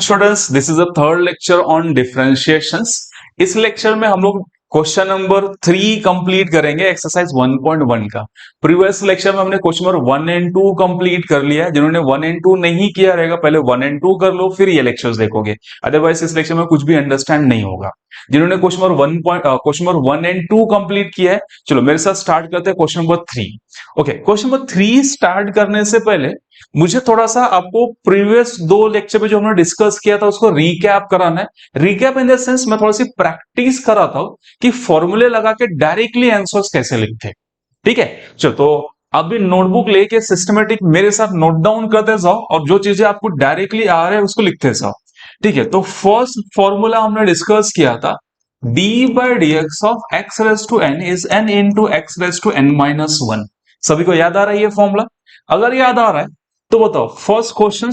Students, this is the third lecture on differentiations. इस lecture में हम लोग क्वेश्चन नंबर 3 कंप्लीट करेंगे, एक्सरसाइज 1.1 का। प्रीवियस लेक्चर में हमने क्वेश्चन नंबर 1 एंड 2 कंप्लीट कर लिया है। जिन्होंने 1 एंड 2 नहीं किया रहेगा, पहले 1 एंड 2 कर लो, फिर ये लेक्चर्स देखोगे, अदरवाइज इस लेक्चर में कुछ भी अंडरस्टैंड नहीं होगा। जिन्होंने क्वेश्चन नंबर 1 एंड 2 कंप्लीट किया है, चलो मेरे साथ स्टार्ट करते हैं question number 3। Okay, question number 3 start करने से पहले मुझे थोड़ा सा आपको प्रीवियस 2 लेक्चर में जो हमने डिस्कस किया था उसको रिकैप कराना है। रिकैप इन द सेंस मैं थोड़ी सी प्रैक्टिस कराता हूं कि फॉर्मूले लगा के डायरेक्टली आंसर्स कैसे लिखते हैं। ठीक है, चलो तो अभी नोटबुक लेके सिस्टमेटिक मेरे साथ नोट डाउन करते जाओ और जो चीजें आपको डायरेक्टली आ रहे हैं उसको लिखते जाओ। ठीक है, तो फर्स्ट फॉर्मूला हमने डिस्कस किया था, d by dx of x raise to n is n into x raise to n minus 1। सभी को याद आ रहा है ये फॉर्मूला? अगर याद आ रहा है तो बताओ, first question,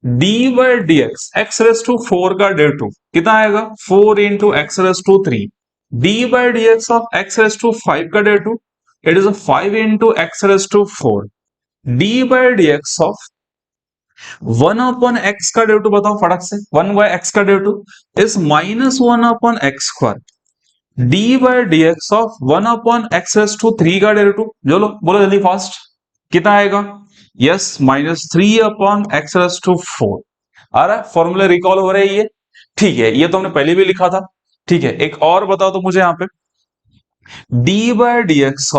d by dx x raise to 4 का डे टू कितना आएगा? 4 into x raise to 3। d by dx of x raise to 5 का डे टू, it is 5 into x raise to 4। d by dx of 1 upon x का डे टू, बताओ फटक से, 1 बाय x का डे टू is minus 1 upon x square. d by dx of 1 upon x raise to 3 का डे टू, बोलो बोलो जल्दी फास्ट, कितना आएगा? Yes, minus 3 upon x raise to 4। आ रहा है? फॉर्मूला रिकॉल हो रहा है ये? ठीक है, ये तो हमने पहले भी लिखा था। ठीक है, एक और बताओ तो मुझे यहाँ पे, d by d x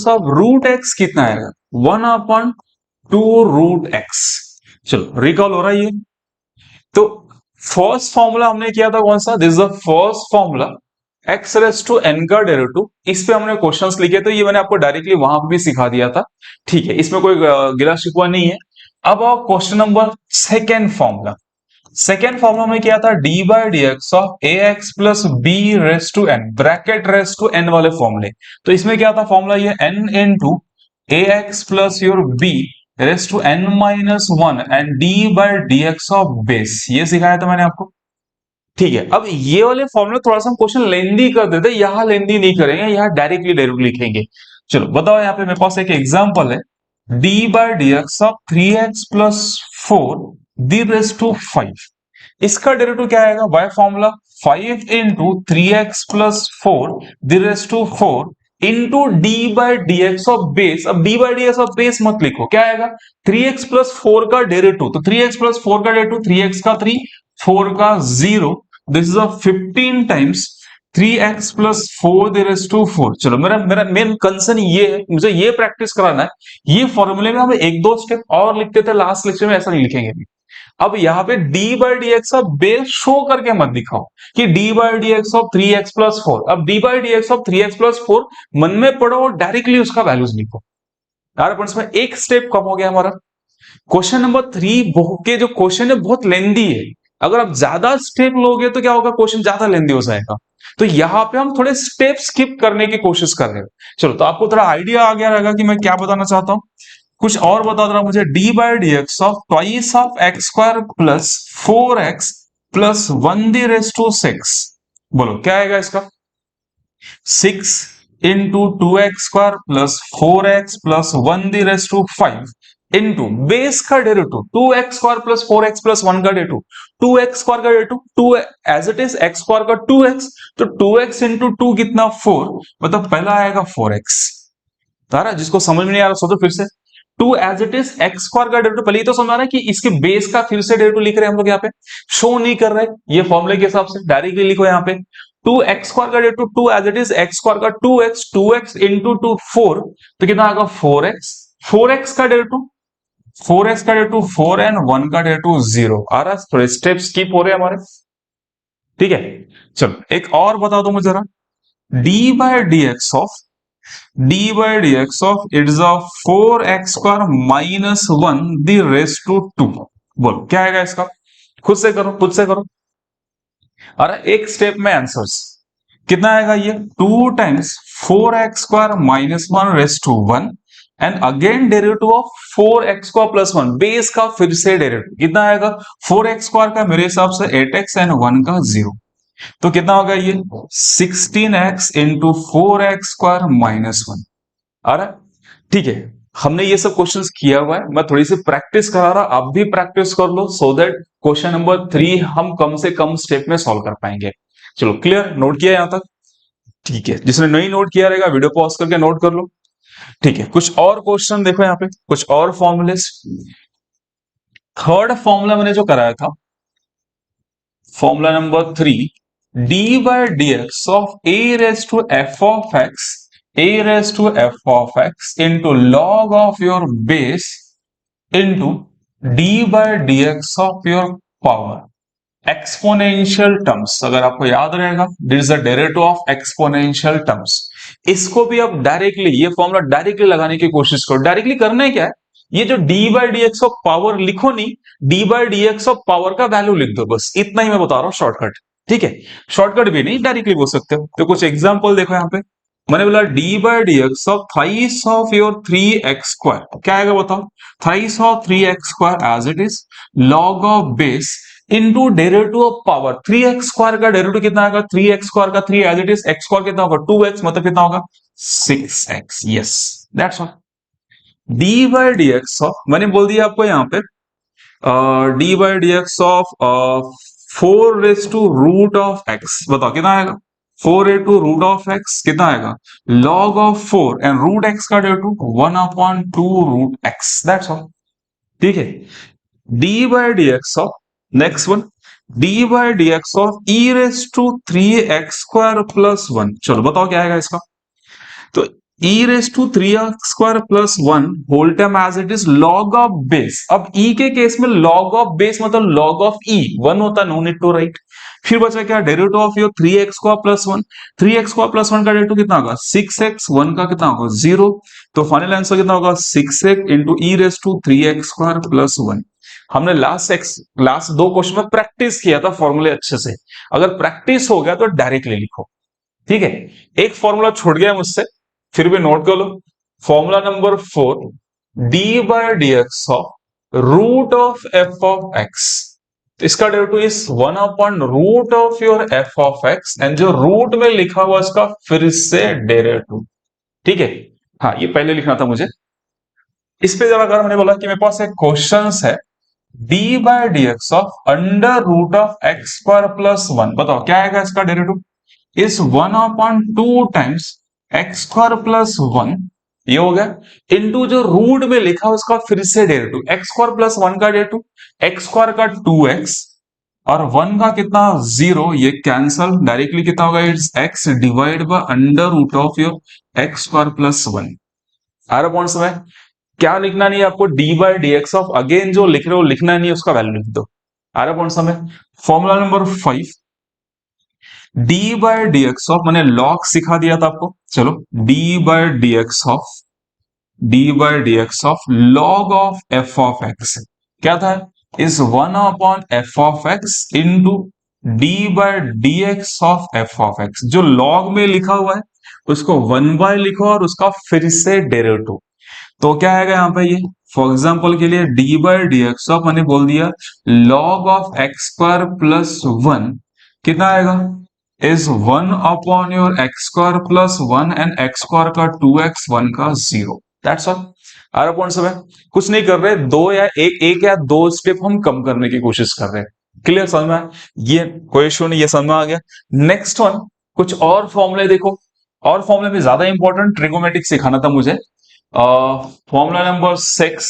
of root x कितना आएगा? 1 अपॉन 2 रूट एक्स। चलो रिकॉल हो रहा है ये। तो फर्स्ट फॉर्मूला हमने किया था कौन सा? This is the first formula, x raise to n का डेरिवेटिव। इस पे हमने क्वेश्चंस लिखे, तो ये मैंने आपको डायरेक्टली वहां पे भी सिखा दिया था। ठीक है, इसमें कोई गिला शिकवा नहीं है। अब आओ question number second formula. Second formula में क्या था? D by D x of a x plus b raise to n, bracket raise to n वाले फॉर्मूले। तो इसमें क्या था फॉर्मूला? ये n into a x plus your b raise to n minus 1 and d by D x of base, ये सिखाया था मैंने आपको। ठीक है, अब ये वाले फॉर्मूला थोड़ा सा हम क्वेश्चन लेंदी कर देते, यहां लेंदी नहीं करेंगे, यहां डायरेक्टली डायरेक्ट लिखेंगे। चलो बताओ, यहाँ पे मेरे पास एक एग्जांपल है, d by d x of 3x plus 4 the raise to 5। इसका डेरिवेटिव क्या आएगा? By formula 5 into 3x plus 4 the raise to 4 into d by d x of base. अब d by d x of base मत लिखो, क्या आएगा? 3x plus 4 का derivative, तो 3x प्लस 4 का डेरिवेटिव 3x का 3, 4 का 0, this is a 15 times 3x plus 4 the raise to 4। चलो मेरा मेरा मेन कंसर्न ये है, मुझे ये प्रैक्टिस कराना है। ये फॉर्मूले में हम एक दो स्टेप और लिखते थे लास्ट लेक्चर में, ऐसा नहीं लिखेंगे। अब यहाँ पे d by D x of base show करके मत दिखाओ कि d by D x of 3x plus 4। अब d by D x of 3x plus 4 मन में पढ़ो और डायरेक्टली उसका वैल्यूज लिखो। यार में एक स्टेप कम हो गया हमारा। क्वेश्चन नंबर 3 के जो क्वेश्चन है बहुत लेंदी है। अगर आप ज्यादा स्टेप लोगे तो क्या होगा? क्वेश्चन ज्यादा लेंदी हो जाएगा। तो यहाँ पे हम थोड़े स्टेप स्किप करने की कोशिश कर रहे हैं। चलो, तो आपको थोड़ा आइडिया आ गया रहेगा कि मैं क्या बताना चाहता हूं। कुछ और बता दो मुझे, d by D x of twice of x square plus 4x plus 1 the raise to 6। बोलो क्या आएगा इसका? 6 into 2x square plus 4x plus 1 the raise to 5 into base का derivative 2x square plus 4x plus 1 का derivative, 2x square का derivative 2 as it is x square का 2x, तो 2x into 2 कितना? 4, मतलब पहला आएगा 4x। तारा जिसको समझ में नहीं आ रहा सोचो फिर से, 2 as it is x square का डेरिवेटिव, पहले तो समझा रहा है कि इसके बेस का फिर से डेरिवेटिव लिख रहे हैं हम लोग, यहाँ पे शो नहीं कर रहे ये फॉर्मूले के हिसाब से, डायरेक्टली लिखो यहाँ पे 2 एक्स स्क्वायर का derivative 2 as it is x square का 2x, 2x इंटू 2 4, तो कितना आएगा? 4x। 4x का डेरिवेटिव 4x का डेरिवेटिव 4 एंड 1 का डेरिवेटिव 0 आ रहा है। थोड़े स्टेप स्किप हो रहे हैं हमारे। ठीक है, चलो एक और बता दो मुझे जरा, d by d x of d by dx of it is of 4x square minus 1 the raised to 2। बोलो क्या आएगा इसका? खुद से करो, खुद से करो। अरे एक स्टेप में आंसर्स कितना आएगा? ये 2 times 4x square minus 1 raise to 1 and again derivative of 4x square plus 1, base का फिर से डेरिवेटिव कितना आएगा? 4x स्क्वायर का मेरे हिसाब से 8x एंड 1 का 0, तो कितना होगा ये? 16x into 4x square minus 1। आ रहा है? ठीक है, हमने ये सब क्वेश्चंस किया हुआ है, मैं थोड़ी सी प्रैक्टिस करा रहा, आप भी प्रैक्टिस कर लो सो दैट क्वेश्चन नंबर 3 हम कम से कम स्टेप में सॉल्व कर पाएंगे। चलो क्लियर, नोट किया यहां तक? ठीक है, जिसने नहीं नोट किया रहेगा वीडियो पॉज करके नोट कर लो। ठीक है, कुछ और क्वेश्चन देखो यहाँ पे, कुछ और फॉर्मूलेस। थर्ड फॉर्मूला मैंने जो कराया था, formula number 3, d by d x of a raise to f of x, a raise to f of x into log of your base into d by d x of your power exponential terms. अगर आपको याद रहेगा, this is the derivative of exponential terms. इसको भी आप directly, ये formula directly लगाने की कोशिश करो। डायरेक्टली करना है क्या है, ये जो D by D x of power लिखो नहीं, D by D x of power का वैल्यू लिख दो, बस इतना ही मैं बता रहा हूं शॉर्टकट। ठीक है, शॉर्टकट भी नहीं, डायरेक्टली बोल सकते हो। तो कुछ एग्जाम्पल देखो यहाँ पे, मैंने बोला d by D x of thrice of your 3x² क्या आएगा बताओ? Thrice of 3x² as it is log of base into derivative of power. 3x² का डेरिवेटिव कितना आएगा? 3x² का 3 एज इट इज, x² कितना होगा? 2x, मतलब कितना होगा? 6x। Yes, that's all. D by D x of, मैंने बोल दिया आपको यहाँ पे, d by D x of 4 raise to root of x, बताओ कितना आएगा? 4 × रूट ऑफ x कितना आएगा? Log of 4 and root x का डेरिवेटिव 1/2 √x, दैट्स ऑल। ठीक है, d by D x of, next one, d by D x of e⁻³ + 1। चलो बताओ क्या आएगा इसका? तो e⁻³ + 1 whole time as it is log of base. अब e के केस में लॉग ऑफ बेस मतलब लॉग ऑफ e 1 होता, नो नीड टू राइट। फिर बचा क्या? Derivative of your 3x² + 1। 3x² + 1 का डेरिवेटिव कितना होगा? 6x, 1 का कितना होगा? 0। तो फाइनल आंसर कितना होगा? 6x into e⁻³ + 1। हमने लास्ट दो क्वेश्चन में प्रैक्टिस किया था फॉर्मूले अच्छे से। अगर प्रैक्टिस हो गया तो डायरेक्टली लिखो। ठीक है, एक फॉर्मूला छूट गया मुझसे, फिर भी नोट कर लो। Formula number 4, d by d x of root of f of x. इसका डेरिवेटिव इज 1/√ऑफ your f of x, and जो रूट में लिखा हुआ इसका फिर से डेरिवेटिव। ठीक है, हाँ ये पहले लिखना था मुझे। इस पे जरा अगर मैंने बोला कि मेरे पास एक क्वेश्चन है, d by d x of √(x² + 1), बताओ क्या आएगा इसका डेरिवेटिव? इस 1/2 टाइम्स x² + 1, ये हो गया, इनटू जो रूट में लिखा उसका फिर से डेरिवेटिव, x² + 1 का डेरिवेटिव, x² का 2x और 1 का कितना? 0। ये कैंसल, डायरेक्टली कितना होगा? इट्स x डिवाइड बाय √ऑफ योर x² + 1। आर पॉइंट में क्या लिखना नहीं है आपको? D by D x of, again जो लिख रहे हो लिखना नहीं है, उसका वैल्यू लिख दो। आ रहा पॉइंट में। Formula number 5, D by D x of, मैंने लॉग सिखा दिया था आपको, चलो D by D x of log of f of x क्या था? Is 1/f of x into D by D x of f of x. जो log में लिखा हुआ है उसको 1 लिखो और उसका फिर से डेरिवेटिव। तो क्या आएगा यहाँ पे? ये फॉर एग्जाम्पल के लिए D by D x of, मैंने बोल दिया लॉग ऑफ x² + 1 कितना आएगा? Is 1 your x² + 1 and x² का 2x, 1 का 0। That's all. आ रहा पॉइंट सब? कुछ नहीं कर रहे, दो या एक या दो स्टेप हम कम करने की कोशिश कर रहे हैं। क्लियर, समझ में? ये कोई इशू नहीं, ये समझ में आ गया। नेक्स्ट वन, कुछ और फॉर्मूले देखो, और फॉर्मूले में ज्यादा इंपॉर्टेंट ट्रिगोमेट्रिक सिखाना था मुझे। Formula number 6,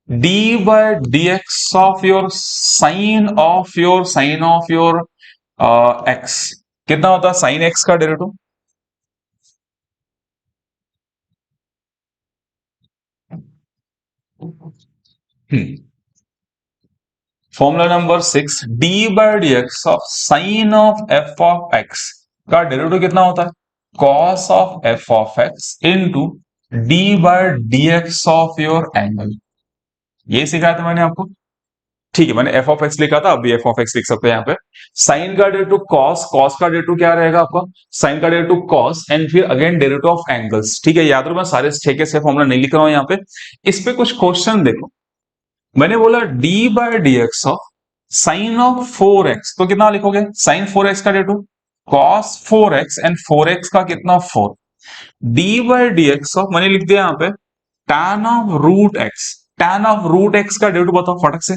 d by d x of your sine of your x कितना होता है? साइन एक्स का derivative. Formula number 6, d by d x of sine of f of x का डेरिवेटिव कितना होता है? Cos of f of x into d by d x of your angle. ये सिखाया था मैंने आपको। ठीक है, मैंने एफ ऑफ एक्स लिखा था, अभी एफ ऑफ एक्स लिख सकते हैं यहाँ पे। साइन का डेरिवेटिव कॉस, कॉस का डेरिवेटिव क्या रहेगा आपका? साइन का डेरिवेटिव कॉस एंड फिर अगेन डेरिवेटिव ऑफ एंगल्स। ठीक है, याद रखो मैं सारे 6 के 6 फॉर्मूला नहीं लिख रहा हूं यहाँ पे। इस पे कुछ क्वेश्चन देखो, मैंने बोला d by d x of sine of 4x, तो कितना लिखोगे? साइन 4x का derivative cos 4x and 4x का कितना? 4। D by d x of मैंने लिख दिया यहाँ पे tan of root x, tan of root x का डेरिवेटिव बताओ फटक से।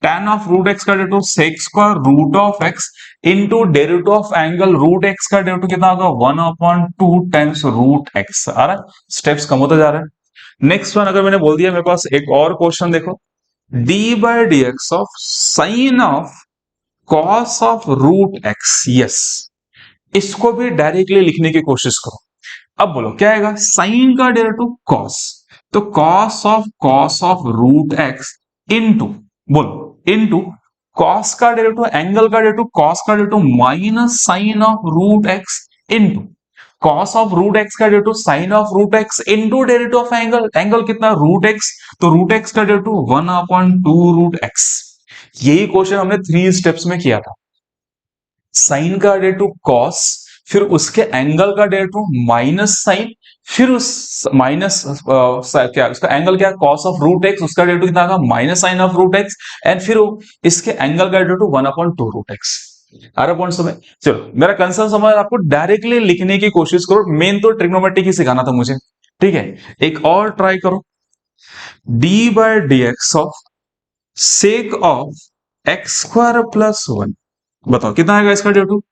tan ऑफ रूट एक्स का derivative sec square root of x into derivative of angle root x का डेरिवेटिव कितना होगा 1/2 टाइम्स रूट एक्स। आ रहा है, स्टेप्स कम होता जा रहा है। नेक्स्ट वन अगर मैंने बोल दिया मेरे पास एक और क्वेश्चन देखो, d by d x of sine of cos of root x. Yes, इसको भी डायरेक्टली लिखने की कोशिश करो। अब बोलो क्या आएगा, साइन का डेरिवेटिव कॉस, तो cos of root x into, बोलो इनटू कॉस का डेरिवेटिव एंगल का डेरिवेटिव कॉस का derivative minus sine of root x into cos of root x का derivative sine of root x into derivative of angle, angle कितना root x, तो root x का derivative 1/2 root x. यही question हमने 3 steps में किया था। साइन का डेरिवेटिव कॉस, फिर उसके एंगल का डेरिवेटिव माइनस साइन, फिर उस माइनस क्या उसका एंगल क्या कॉस ऑफ रूट एक्स, उसका डेरिवेटिव कितना आएगा minus sine of root x, and फिर इसके एंगल का डेरिवेटिव 1/2 रूट एक्स। आरा पॉइंट समझ, चलो मेरा कंसर्न समझ, आपको डायरेक्टली लिखने की कोशिश करो, मेन तो ट्रिग्नोमेट्री ही सिखाना था मुझे, ठीक है। एक और ट्राई करो, d by d x of sec of x square plus 1, बताओ कितना आएगा इसका derivative,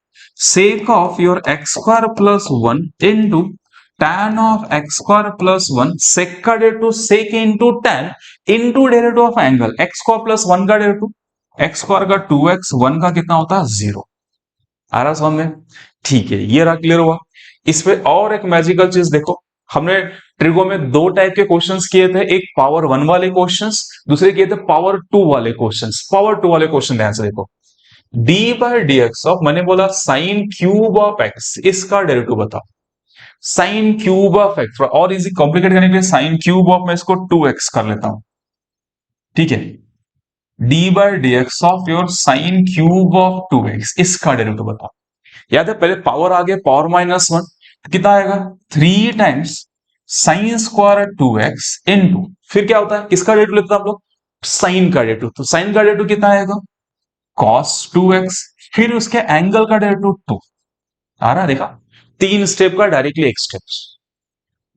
sec of your x square plus 1 into tan of x square plus 1, sec का derivative sec into tan into derivative of angle x square plus 1 का derivative x square का 2x, 1 का कितना होता है 0। आ रहा समझ में, ठीक है, ये रहा क्लियर हुआ। इस पे और एक मैजिकल चीज देखो, हमने ट्रिगो में 2 टाइप के क्वेश्चंस किए थे, एक पावर 1 वाले क्वेश्चंस, दूसरे किए थे पावर 2 वाले क्वेश्चंस। पावर 2 वाले क्वेश्चन ध्यान से देखो, d by d x of, मैंने बोला साइन क्यूब ऑफ एक्स, इसका डेरिवेटिव बताओ। साइन क्यूब ऑफ एक्स और इजी कॉम्प्लिकेट करने के लिए साइन क्यूब ऑफ मैं इसको 2x कर लेता हूं, ठीक है। d by d x of your sine cube of 2x, इसका डेरिवेटिव बताओ। याद है पहले पावर आ गया पावर -1, कितना आएगा 3 times sine square 2x into, फिर क्या होता है किसका डेरिवेटिव लेते हैं आप लोग, साइन का डेरिवेटिव, तो साइन का डेरिवेटिव कितना आएगा cos 2x, फिर उसके एंगल का डेरिवेटिव 2। आ रहा देखा, 3 स्टेप का डायरेक्टली एक स्टेप।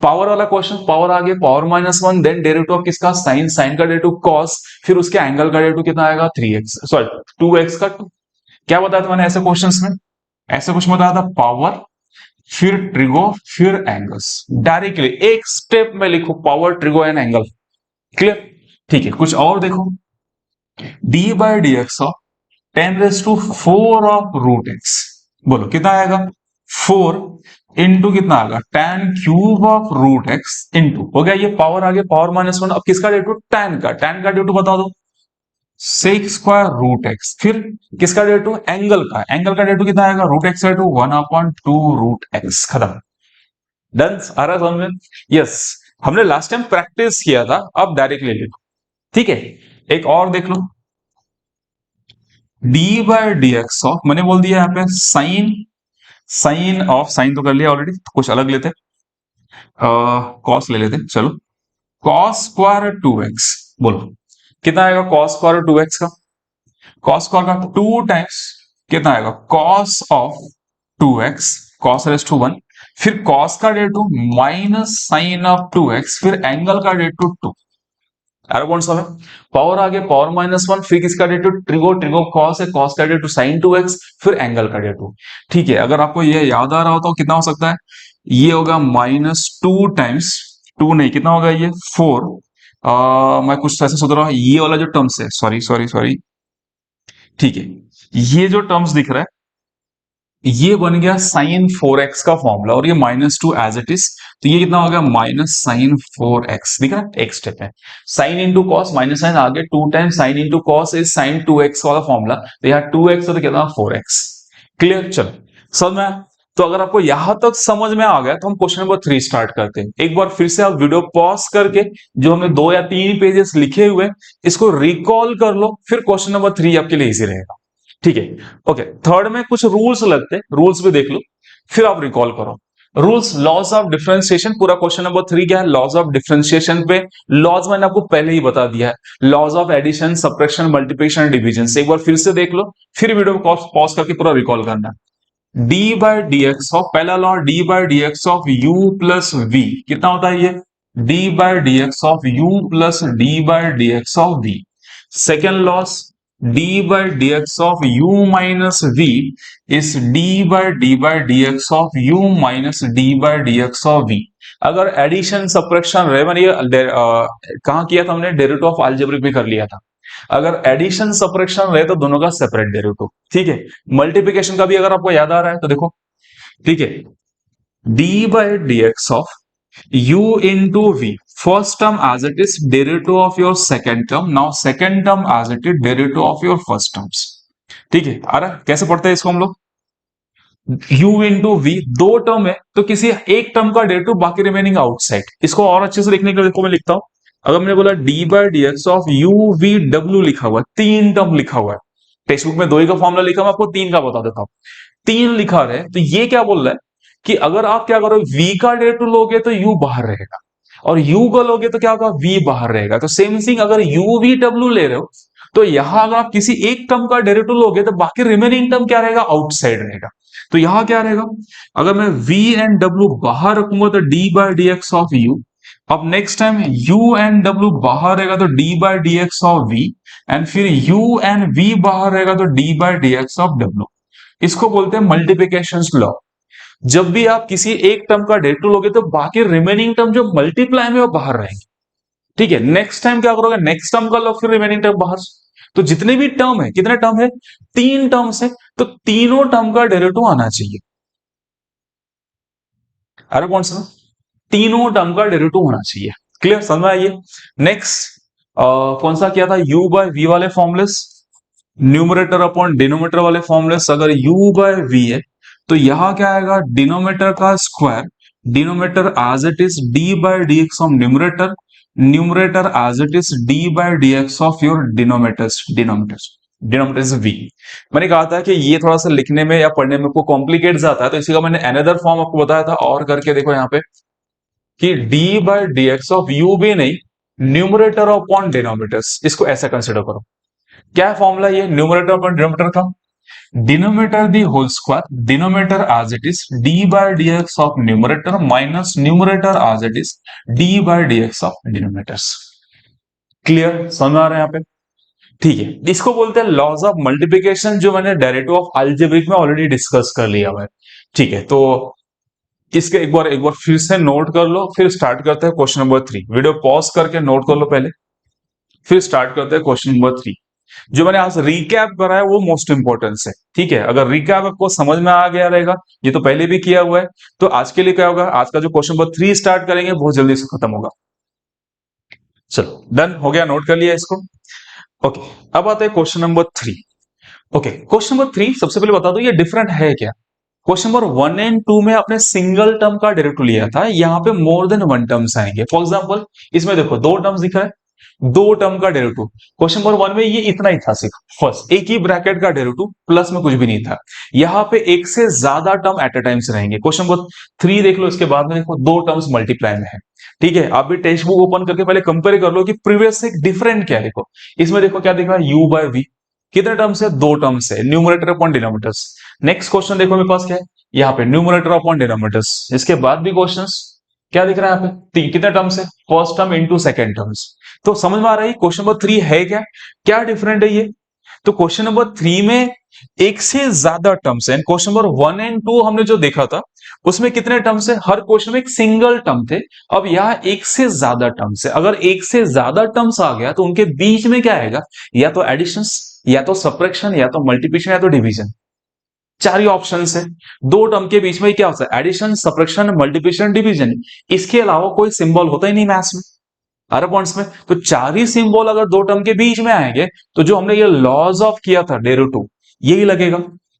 पावर वाला क्वेश्चन, पावर आ गया पावर -1, देन डेरिवेटिव ऑफ किसका साइन, साइन का डेरिवेटिव cos, फिर उसके एंगल का डेरिवेटिव कितना आएगा 3x, सॉरी 2x का 2। क्या बताया था मैंने ऐसे क्वेश्चंस में, ऐसे कुछ बताया था पावर फिर ट्रिगो फिर एंगल्स, डायरेक्टली एक स्टेप में लिखो power trigo and angle, clear, ठीक है। कुछ और देखो, d by d x of 10⁴ of root x, बोलो कितना आएगा 4 इंटू कितना आएगा tan cube of root x into, हो गया ये पावर आ गया पावर -1, अब किसका डेरिवेटिव tan का, tan का डेरिवेटिव बता दो सेक स्क्वायर रूट एक्स, फिर किसका डेरिवेटिव एंगल का, एंगल का डेरिवेटिव कितना आएगा root x derivative 1/2 root x, खत्म, डन। आ रहा समझ में, यस, हमने लास्ट टाइम प्रैक्टिस किया था, अब डायरेक्टली लिखो, ठीक है। एक और देख लो, d by d x of, मैंने बोल दिया यहाँ पे साइन, साइन ऑफ, साइन तो कर लिया ऑलरेडी, तो कुछ अलग लेते, कॉस ले लेते, चलो कॉस स्क्वायर 2x, बोलो कितना आएगा कॉस स्क्वायर 2x का, कॉस स्क्वायर का 2 टाइम्स कितना आएगा cos of 2x, cos raise to 1, फिर कॉस का derivative minus sine of 2x, फिर एंगल का डेरिवेटिव 2। अरे कौन सा है, पावर आ गया पावर -1, फिर किसका डेरिवेटिव ट्रिगो, ट्रिगो कॉस है, कॉस का डेरिवेटिव साइन 2x, फिर एंगल का डेरिवेटिव, ठीक है। अगर आपको ये याद आ रहा हो तो कितना हो सकता है, ये होगा -2 टाइम्स 2 नहीं, कितना होगा ये 4, मैं कुछ ऐसे सोच रहा हूँ, ये वाला जो टर्म्स है, सॉरी सॉरी सॉरी, ठीक है, ये जो टर्म्स दिख रहा है ये बन गया साइन 4x का फॉर्मूला, और ये -2 एज इट इज, तो ये कितना हो गया माइनस साइन 4x, दिख रहा है एक स्टेप है, sine into cos minus sine आगे 2 times sine into cos is sine 2x वाला फॉर्मूला, तो यहाँ 2x है तो कितना 4x, क्लियर। चलो समझ में, तो अगर आपको यहां तक समझ में आ गया तो हम क्वेश्चन नंबर 3 स्टार्ट करते हैं। एक बार फिर से आप वीडियो पॉज करके जो हमने 2 या 3 पेजेस लिखे हुए इसको रिकॉल कर लो, फिर क्वेश्चन नंबर 3 आपके लिए इजी रहेगा, ठीक है। ओके, थर्ड में कुछ रूल्स लगते हैं, रूल्स भी देख लो फिर आप रिकॉल करो। रूल्स, लॉज ऑफ डिफरेंशिएशन, पूरा क्वेश्चन नंबर 3 क्या है, लॉज ऑफ डिफरेंशिएशन पे। लॉज मैंने आपको पहले ही बता दिया है, laws of addition, subtraction, multiplication, division, एक बार फिर से देख लो, फिर वीडियो को पॉज करके पूरा रिकॉल करना। D by d x of, पहला law d by d x of u plus v, कितना होता है ये d by d x of u plus d by d x of v. Second laws, d by d x of u minus v इस d by d x of u minus d by d x of v. अगर addition subtraction रेमन ये कहाँ किया था हमने, derivative of algebraic में कर लिया था। अगर एडिशन सब्ट्रैक्शन रहे तो दोनों का सेपरेट डेरिवेटिव, ठीक है। मल्टीप्लिकेशन का भी अगर आपको याद आ रहा है तो देखो, ठीक है, d by d x of u into v, first term as it is derivative of your second term, now second term as it is derivative of your first terms। ठीक है, आ रहा है कैसे पढ़ते हैं इसको हम लोग, u into v दो टर्म है तो किसी एक टर्म का डेरिवेटिव बाकी रिमेनिंग आउटसाइड। इसको और अच्छे से लिखने के लिए देखो मैं लिखता हूं, अगर मैंने बोला d by d x of u v w लिखा हुआ है, तीन टर्म लिखा हुआ है, टेक्स्ट बुक में दो ही का फॉर्मूला लिखा, मैं आपको तीन का बता देता हूं। तीन लिखा रहे तो ये क्या बोल रहा है कि अगर आप क्या करो, v का डेरिवेटिव लोगे तो u बाहर रहेगा, और u का लोगे तो क्या होगा, v बाहर रहेगा। तो सेम थिंग अगर u v w ले रहे हो तो यहां अगर आप किसी एक टर्म का डेरिवेटिव लोगे तो बाकी रिमेनिंग टर्म क्या रहेगा, आउटसाइड रहेगा। तो यहां क्या रहेगा, अगर मैं v एंड w बाहर रखूंगा तो d by d x of u। अब next time u and w बाहर रहेगा तो d by d x of v, and फिर u एंड v बाहर रहेगा तो d by d x of w। इसको बोलते हैं मल्टीप्लिकेशन लॉ। जब भी आप किसी एक टर्म का डेरिवेटिव लोगे तो बाकी रिमेनिंग टर्म जो मल्टीप्लाई में वो बाहर रहेंगे, ठीक है। नेक्स्ट टाइम क्या करोगे, नेक्स्ट टर्म का लो, फिर रिमेनिंग टर्म बाहर। तो जितने भी टर्म है, कितने टर्म है, तीन टर्म्स है, तो तीनों टर्म का डेरिवेटिव आना चाहिए। अरे कौन सा, तीनों टर्म का डेरिवेटिव होना चाहिए। क्लियर, समझ में आइए। नेक्स्ट कौन सा किया था, u बाय v वाले फॉर्मुलेस, न्यूमरेटर अपॉन डिनोमिनेटर वाले फॉर्मुलेस। अगर u बाय v है तो यहां क्या आएगा, डिनोमिनेटर का square, denominator as it is d by d x of numerator, numerator as it is d by d x of your denominators, denominator v। मैंने कहा था कि ये थोड़ा सा लिखने में या पढ़ने में को कॉम्प्लिकेट जाता है, तो इसी का मैंने अनदर फॉर्म आपको बताया था, और करके देखो यहाँ पे कि d by d x of u भी नहीं, न्यूमरेटर अपॉन डिनोमिनेटर्स, इसको ऐसा कंसिडर करो। क्या फॉर्मूला ये न्यूमरेटर अपॉन डिनोमिनेटर का, denominator the whole square, denominator as it is d by d x of numerator minus numerator as it is d by d x of denominators. Clear, समझ आ रहा है यहाँ पे, ठीक है। इसको बोलते हैं लॉज ऑफ मल्टीप्लिकेशन, जो मैंने डेरिवेटिव ऑफ अलजेब्रिक में ऑलरेडी डिस्कस कर लिया हुआ है, ठीक है। तो इसके एक बार फिर से नोट कर लो, फिर स्टार्ट करते हैं क्वेश्चन नंबर 3। वीडियो पॉज करके नोट कर लो पहले, फिर स्टार्ट करते हैं क्वेश्चन नंबर 3। जो मैंने आज रिकैप करा है वो मोस्ट इंपॉर्टेंस है, ठीक है। अगर रिकैप आपको समझ में आ गया रहेगा, ये तो पहले भी किया हुआ है, तो आज के लिए क्या होगा, आज का जो क्वेश्चन नंबर 3 स्टार्ट करेंगे बहुत जल्दी से खत्म होगा। चलो डन हो गया, नोट कर लिया इसको। ओके, अब आते हैं question number 3। Okay, question number 3 सबसे पहले बता दो ये डिफरेंट है क्या। क्वेश्चन नंबर 1 एंड 2 में आपने सिंगल टर्म का डेरिवेटिव लिया था, यहाँ पे मोर देन वन टर्म्स आएंगे। फॉर एग्जांपल इसमें देखो दो टर्म्स दिख रहा है, दो टर्म का डेरिवेटिव। क्वेश्चन नंबर 1 में ये इतना ही था, सिर्फ फर्स्ट एक ही ब्रैकेट का डेरिवेटिव, प्लस में कुछ भी नहीं था। यहाँ पे एक से ज्यादा टर्म एट अ टाइम्स रहेंगे। क्वेश्चन नंबर 3 देख लो, इसके बाद में देखो दो टर्म्स मल्टीप्लाई में है, ठीक है। आप भी टेक्स्ट बुक ओपन करके पहले कंपेयर कर लो कि प्रीवियस से डिफरेंट क्या है। देखो इसमें देखो क्या दिख रहा है, u बाय v, कितने टर्म्स है, दो टर्म्स है, numerator upon denominators. Next question देखो मेरे पास क्या है, यहाँ पे न्यूमरेटर अपॉन डिनोमिनेटर्स। इसके बाद भी क्वेश्चंस क्या दिख रहा है यहाँ पे, कितने टर्म्स है, first term into second terms. तो समझ में आ रहा है क्वेश्चन नंबर 3 है क्या, क्या डिफरेंट है ये। तो क्वेश्चन नंबर 3 में एक से ज्यादा टर्म्स है। क्वेश्चन नंबर 1 एंड 2 हमने जो देखा था उसमें कितने टर्म्स है, हर क्वेश्चन में एक सिंगल टर्म थे। अब यहाँ एक से ज्यादा टर्म्स है। अगर एक से ज्यादा टर्म्स आ गया तो उनके बीच में क्या आएगा, या तो एडिशन, या तो सब्ट्रैक्शन, या तो मल्टीप्लिकेशन, या तो डिवीजन। चार ही ऑप्शन है। दो टर्म के बीच में क्या होता है, एडिशन, सब्ट्रैक्शन, मल्टीप्लिकेशन, डिवीजन। इसके अलावा कोई सिंबल होता ही नहीं मैथ्स में, अरे पॉइंट्स में। तो चार ही सिंबल अगर दो टर्म के बीच में आएंगे तो जो हमने ये लॉज ऑफ किया था डेरिवेटिव, यही लगेगा।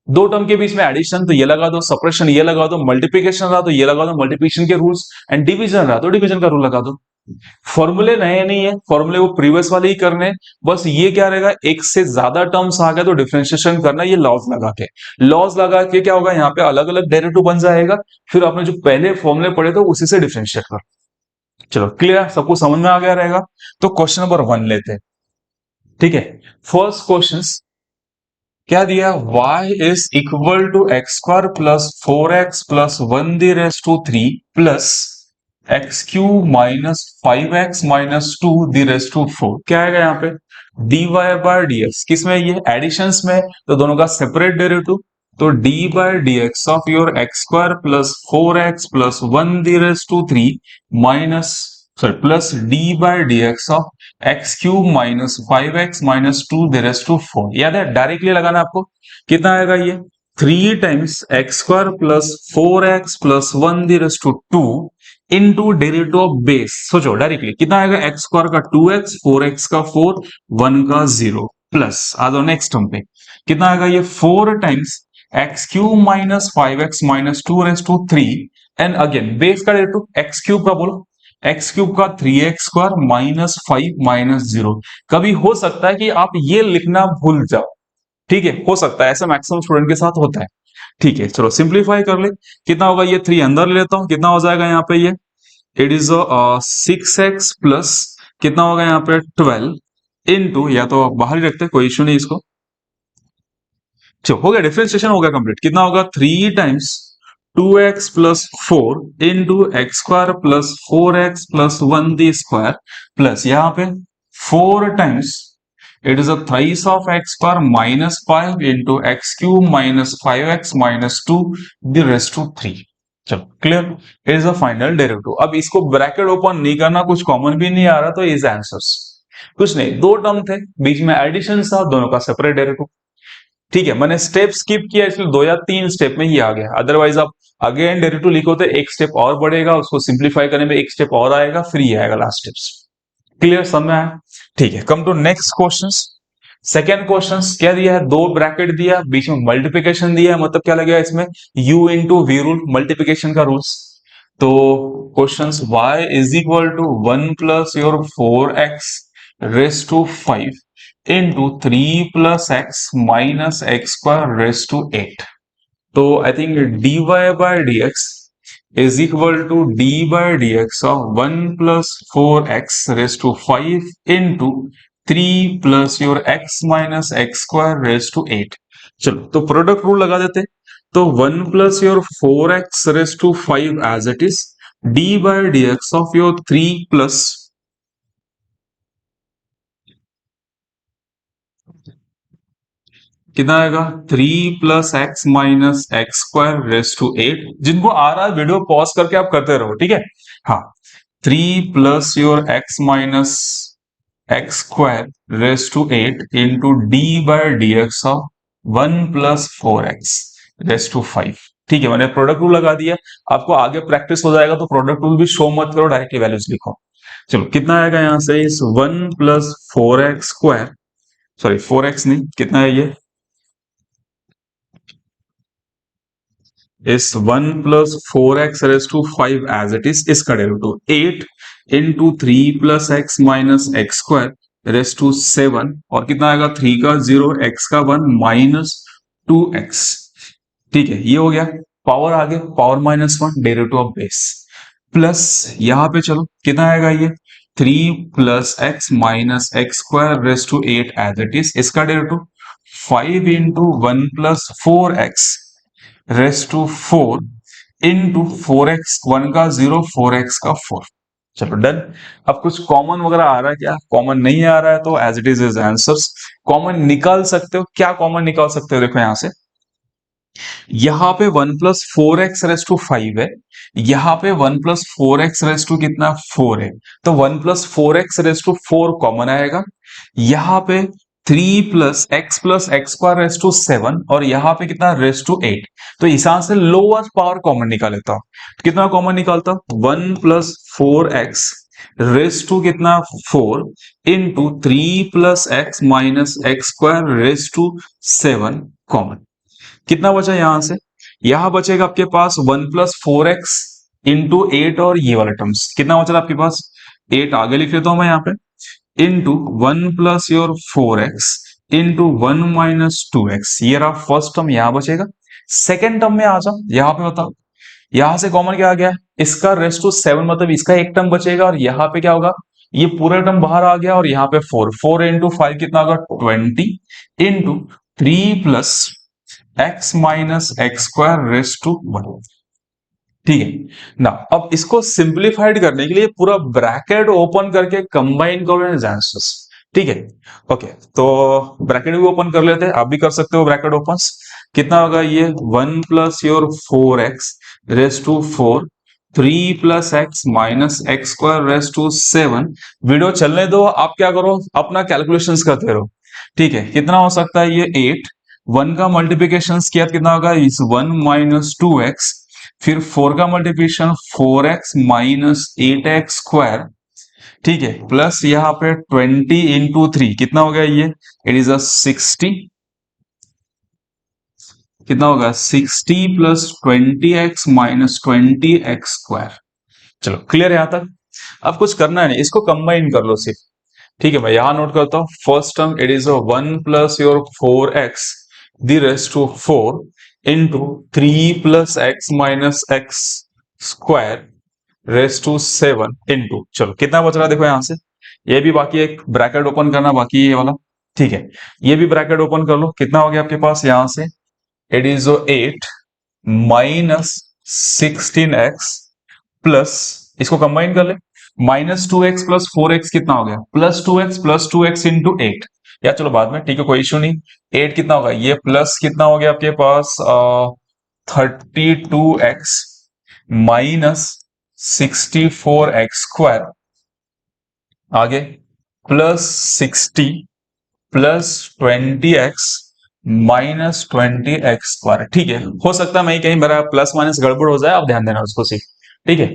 दो टर्म के बीच में एडिशन तो ये लगा दो, सब्ट्रैक्शन ये लगा दो, मल्टीप्लिकेशन रहा तो ये लगा दो मल्टीप्लिकेशन के रूल्स, एंड डिवीजन रहा तो डिवीजन का रूल लगा दो। फॉर्मूले नए नहीं है, फॉर्मूले वो प्रीवियस वाले ही करने। बस ये क्या रहेगा, एक से ज्यादा टर्म्स आ गए तो डिफरेंशिएशन करना, ये लॉज लगा के। लॉज लगा के क्या होगा, यहाँ पे अलग अलग डेरिवेटिव बन जाएगा, फिर आपने जो पहले फॉर्मूले पढ़े तो उसी से डिफरेंशिएट कर। चलो क्लियर, सबको समझ में आ गया रहेगा। तो क्वेश्चन नंबर 1 लेते हैं, ठीक है। फर्स्ट क्वेश्चन क्या दिया, y is equal to x square plus 4x plus 1 the raise to 3 plus x cube minus 5x minus 2 the raised to 4 क्या आएगा यहाँ पे dy बाय dx किसमें ये एडिशंस में तो दोनों का सेपरेट डेरिवेटिव तो d by dx of your x square plus 4x plus 1 the raised to 3 minus sorry plus d by dx of x cube minus 5x minus 2 the raised to 4 याद है directly लगाना आपको कितना आएगा ये 3 times x square plus 4x plus 1 the raised to 2 into derivative of base सोचो directly कितना आएगा एक्स स्क्वायर का 2x 4x का 4 1 का 0 प्लस आ जाओ नेक्स्ट टर्म पे कितना आएगा ये 4 times x cube minus 5x minus 2 raise to 3 and again base का डेरिवेटिव एक्स क्यूब का बोलो एक्स क्यूब का 3x स्क्वायर माइनस 5 माइनस 0 कभी हो सकता है कि आप ये लिखना भूल जाओ ठीक है हो सकता है ऐसा मैक्सिमम स्टूडेंट के साथ होता है ठीक है चलो सिंप्लीफाई कर ले कितना होगा ये 3 अंदर ले लेता हूं कितना हो जाएगा यहाँ पे ये इट इज 6x प्लस कितना होगा यहाँ पे 12 इनटू या तो बाहर ही रखते हैं कोई इश्यू नहीं इसको चलो हो गया डिफरेंशिएशन हो गया कंप्लीट कितना होगा 3 times 2x plus 4 into x square plus 4x plus 1 दी स्क्वायर प्लस यहाँ पे 4 times it is a thrice of x square minus 5 into x cube minus 5x minus 2 the rest to 3 चलो clear is a final derivative अब इसको bracket open नहीं करना कुछ common भी नहीं आ रहा तो इज आंसर्स कुछ नहीं दो टर्म थे बीच में एडिशन था दोनों का सेपरेट डेरिवेटिव ठीक है मैंने स्टेप स्किप किया इसलिए 2 या 3 स्टेप में ही आ गया अदरवाइज आप अगेन डेरिवेटिव लिखो तो एक स्टेप और बढ़ेगा उसको सिंप्लीफाई करने में एक स्टेप और आएगा फिर ये आएगा लास्ट स्टेप्स क्लियर समझ में आया ठीक है come to next questions second question क्या दिया है दो ब्रैकेट दिया बीच में मल्टीप्लिकेशन दिया है मतलब क्या लगेगा इसमें u into v rule multiplication का रूल्स तो question y is equal to 1 plus your 4x raise to 5 into 3 plus x minus x square raise to 8 तो I think dy bye dx is equal to d by dx of 1 plus 4x raised to 5 into 3 plus your x minus x square raised to 8 चलो तो product rule लगा देते तो 1 plus your 4x raised to 5 as it is d by dx of your 3 plus कितना आएगा 3 plus x minus x square raise to 8 जिनको आ रहा है वीडियो पॉज करके आप करते रहो ठीक है हाँ 3 plus your x minus x square raise to 8 into d by d x of 1 plus 4x raise to 5 ठीक है मैंने प्रोडक्ट रूल लगा दिया आपको आगे प्रैक्टिस हो जाएगा तो प्रोडक्ट रूल भी शो मत करो डायरेक्टली वैल्यूज लिखो चलो कितना आएगा यहां से इस 1 plus 4x square sorry 4x नहीं कितना है ये is 1 plus 4x raised to 5 as it is इसका derivative 8 into 3 plus x minus x square raised to 7 और कितना आएगा 3 का 0 x का 1 minus 2x ठीक है ये हो गया पावर आगे power minus 1 derivative of base plus यहाँ पे चलो कितना आएगा ये 3 plus x minus x square raise to 8 as it is इसका derivative 5 into 1 plus 4x raise to 4 into 4x 1 का 0 4x का 4 चलो डन अब कुछ कॉमन वगैरह आ रहा है क्या कॉमन नहीं आ रहा है तो as it is answers common निकाल सकते हो क्या कॉमन निकाल सकते हो देखो यहां से यहां पे 1 प्लस 4x रेस टू 5 है यहां पे 1 प्लस 4x रेस टू कितना 4 है तो 1 plus 4x raise to 4 common आएगा यहां पे 3 plus x square raise to 7 और यहाँ पे कितना रेस टू 8 तो इस से लोअर पावर कॉमन निकाल लेता हूं कितना कॉमन निकालता 1 प्लस 4x रेस टू कितना 4 into 3 plus x minus x square raise to 7 common कितना बचा यहां से यहां बचेगा आपके पास 1 प्लस 4x इंटू 8 और ये वाला टर्म्स कितना बचा आपके पास 8 आगे लिख लेता हूं मैं यहाँ पे into 1 plus your 4x into 1 minus 2x ये रहा फर्स्ट टर्म यहां बचेगा सेकेंड टर्म में आ जाओ यहां पे बताओ यहां से कॉमन क्या आ गया इसका रेस टू 7 मतलब इसका एक टर्म बचेगा और यहाँ पे क्या होगा ये पूरा टर्म बाहर आ गया और यहाँ पे 4 इंटू 5 कितना होगा 20 into 3 plus x minus x square raise to 1 ठीक है ना। अब इसको सिंप्लीफाइड करने के लिए पूरा ब्रैकेट ओपन करके कंबाइन करो आंसर्स। ठीक है, ओके, तो ब्रैकेट भी ओपन कर लेते हैं, आप भी कर सकते हो ब्रैकेट ओपन। कितना होगा ये 1 plus your 4x raise to 4, 3 plus x minus x square raise to 7। Video चलने दो, आप क्या करो अपना कैलकुलेशंस करते रहो। ठीक है, कितना हो सकता है ये 8, 1 का मल्टीप्लीकेशन किया कितना होगा इस 1 माइनस 2x, फिर 4 का multiplication 4x minus 8x square. ठीक है, प्लस यहाँ पे 20 इंटू 3 कितना हो गया ये, इट इज अ 60। कितना होगा 60 plus 20x minus 20x square. चलो क्लियर है यहां तक। अब कुछ करना है नहीं, इसको कंबाइन कर लो सिर्फ। ठीक है, मैं यहां नोट करता हूं first term it is 1 plus your 4x the rest to 4 into 3 plus x minus x square raise to 7 into, चलो कितना बच रहा है देखो यहां से, ये भी बाकी एक ब्रैकेट ओपन करना बाकी है ये वाला। ठीक है, ये भी ब्रैकेट ओपन कर लो, कितना हो गया आपके पास यहां से, it is 8 minus 16x plus, इसको कंबाइन कर ले, माइनस 2x प्लस 4x कितना हो गया प्लस 2x इंटू 8, या चलो बाद में, ठीक है कोई इशू नहीं। 8 कितना होगा ये, प्लस कितना हो गया आपके पास 32x माइनस 64x स्क्वायर, आगे plus 60 plus 20x minus 20x square. ठीक है, हो सकता है मैं कहीं मेरा प्लस माइनस गड़बड़ हो जाए, आप ध्यान देना उसको सिर्फ। ठीक है,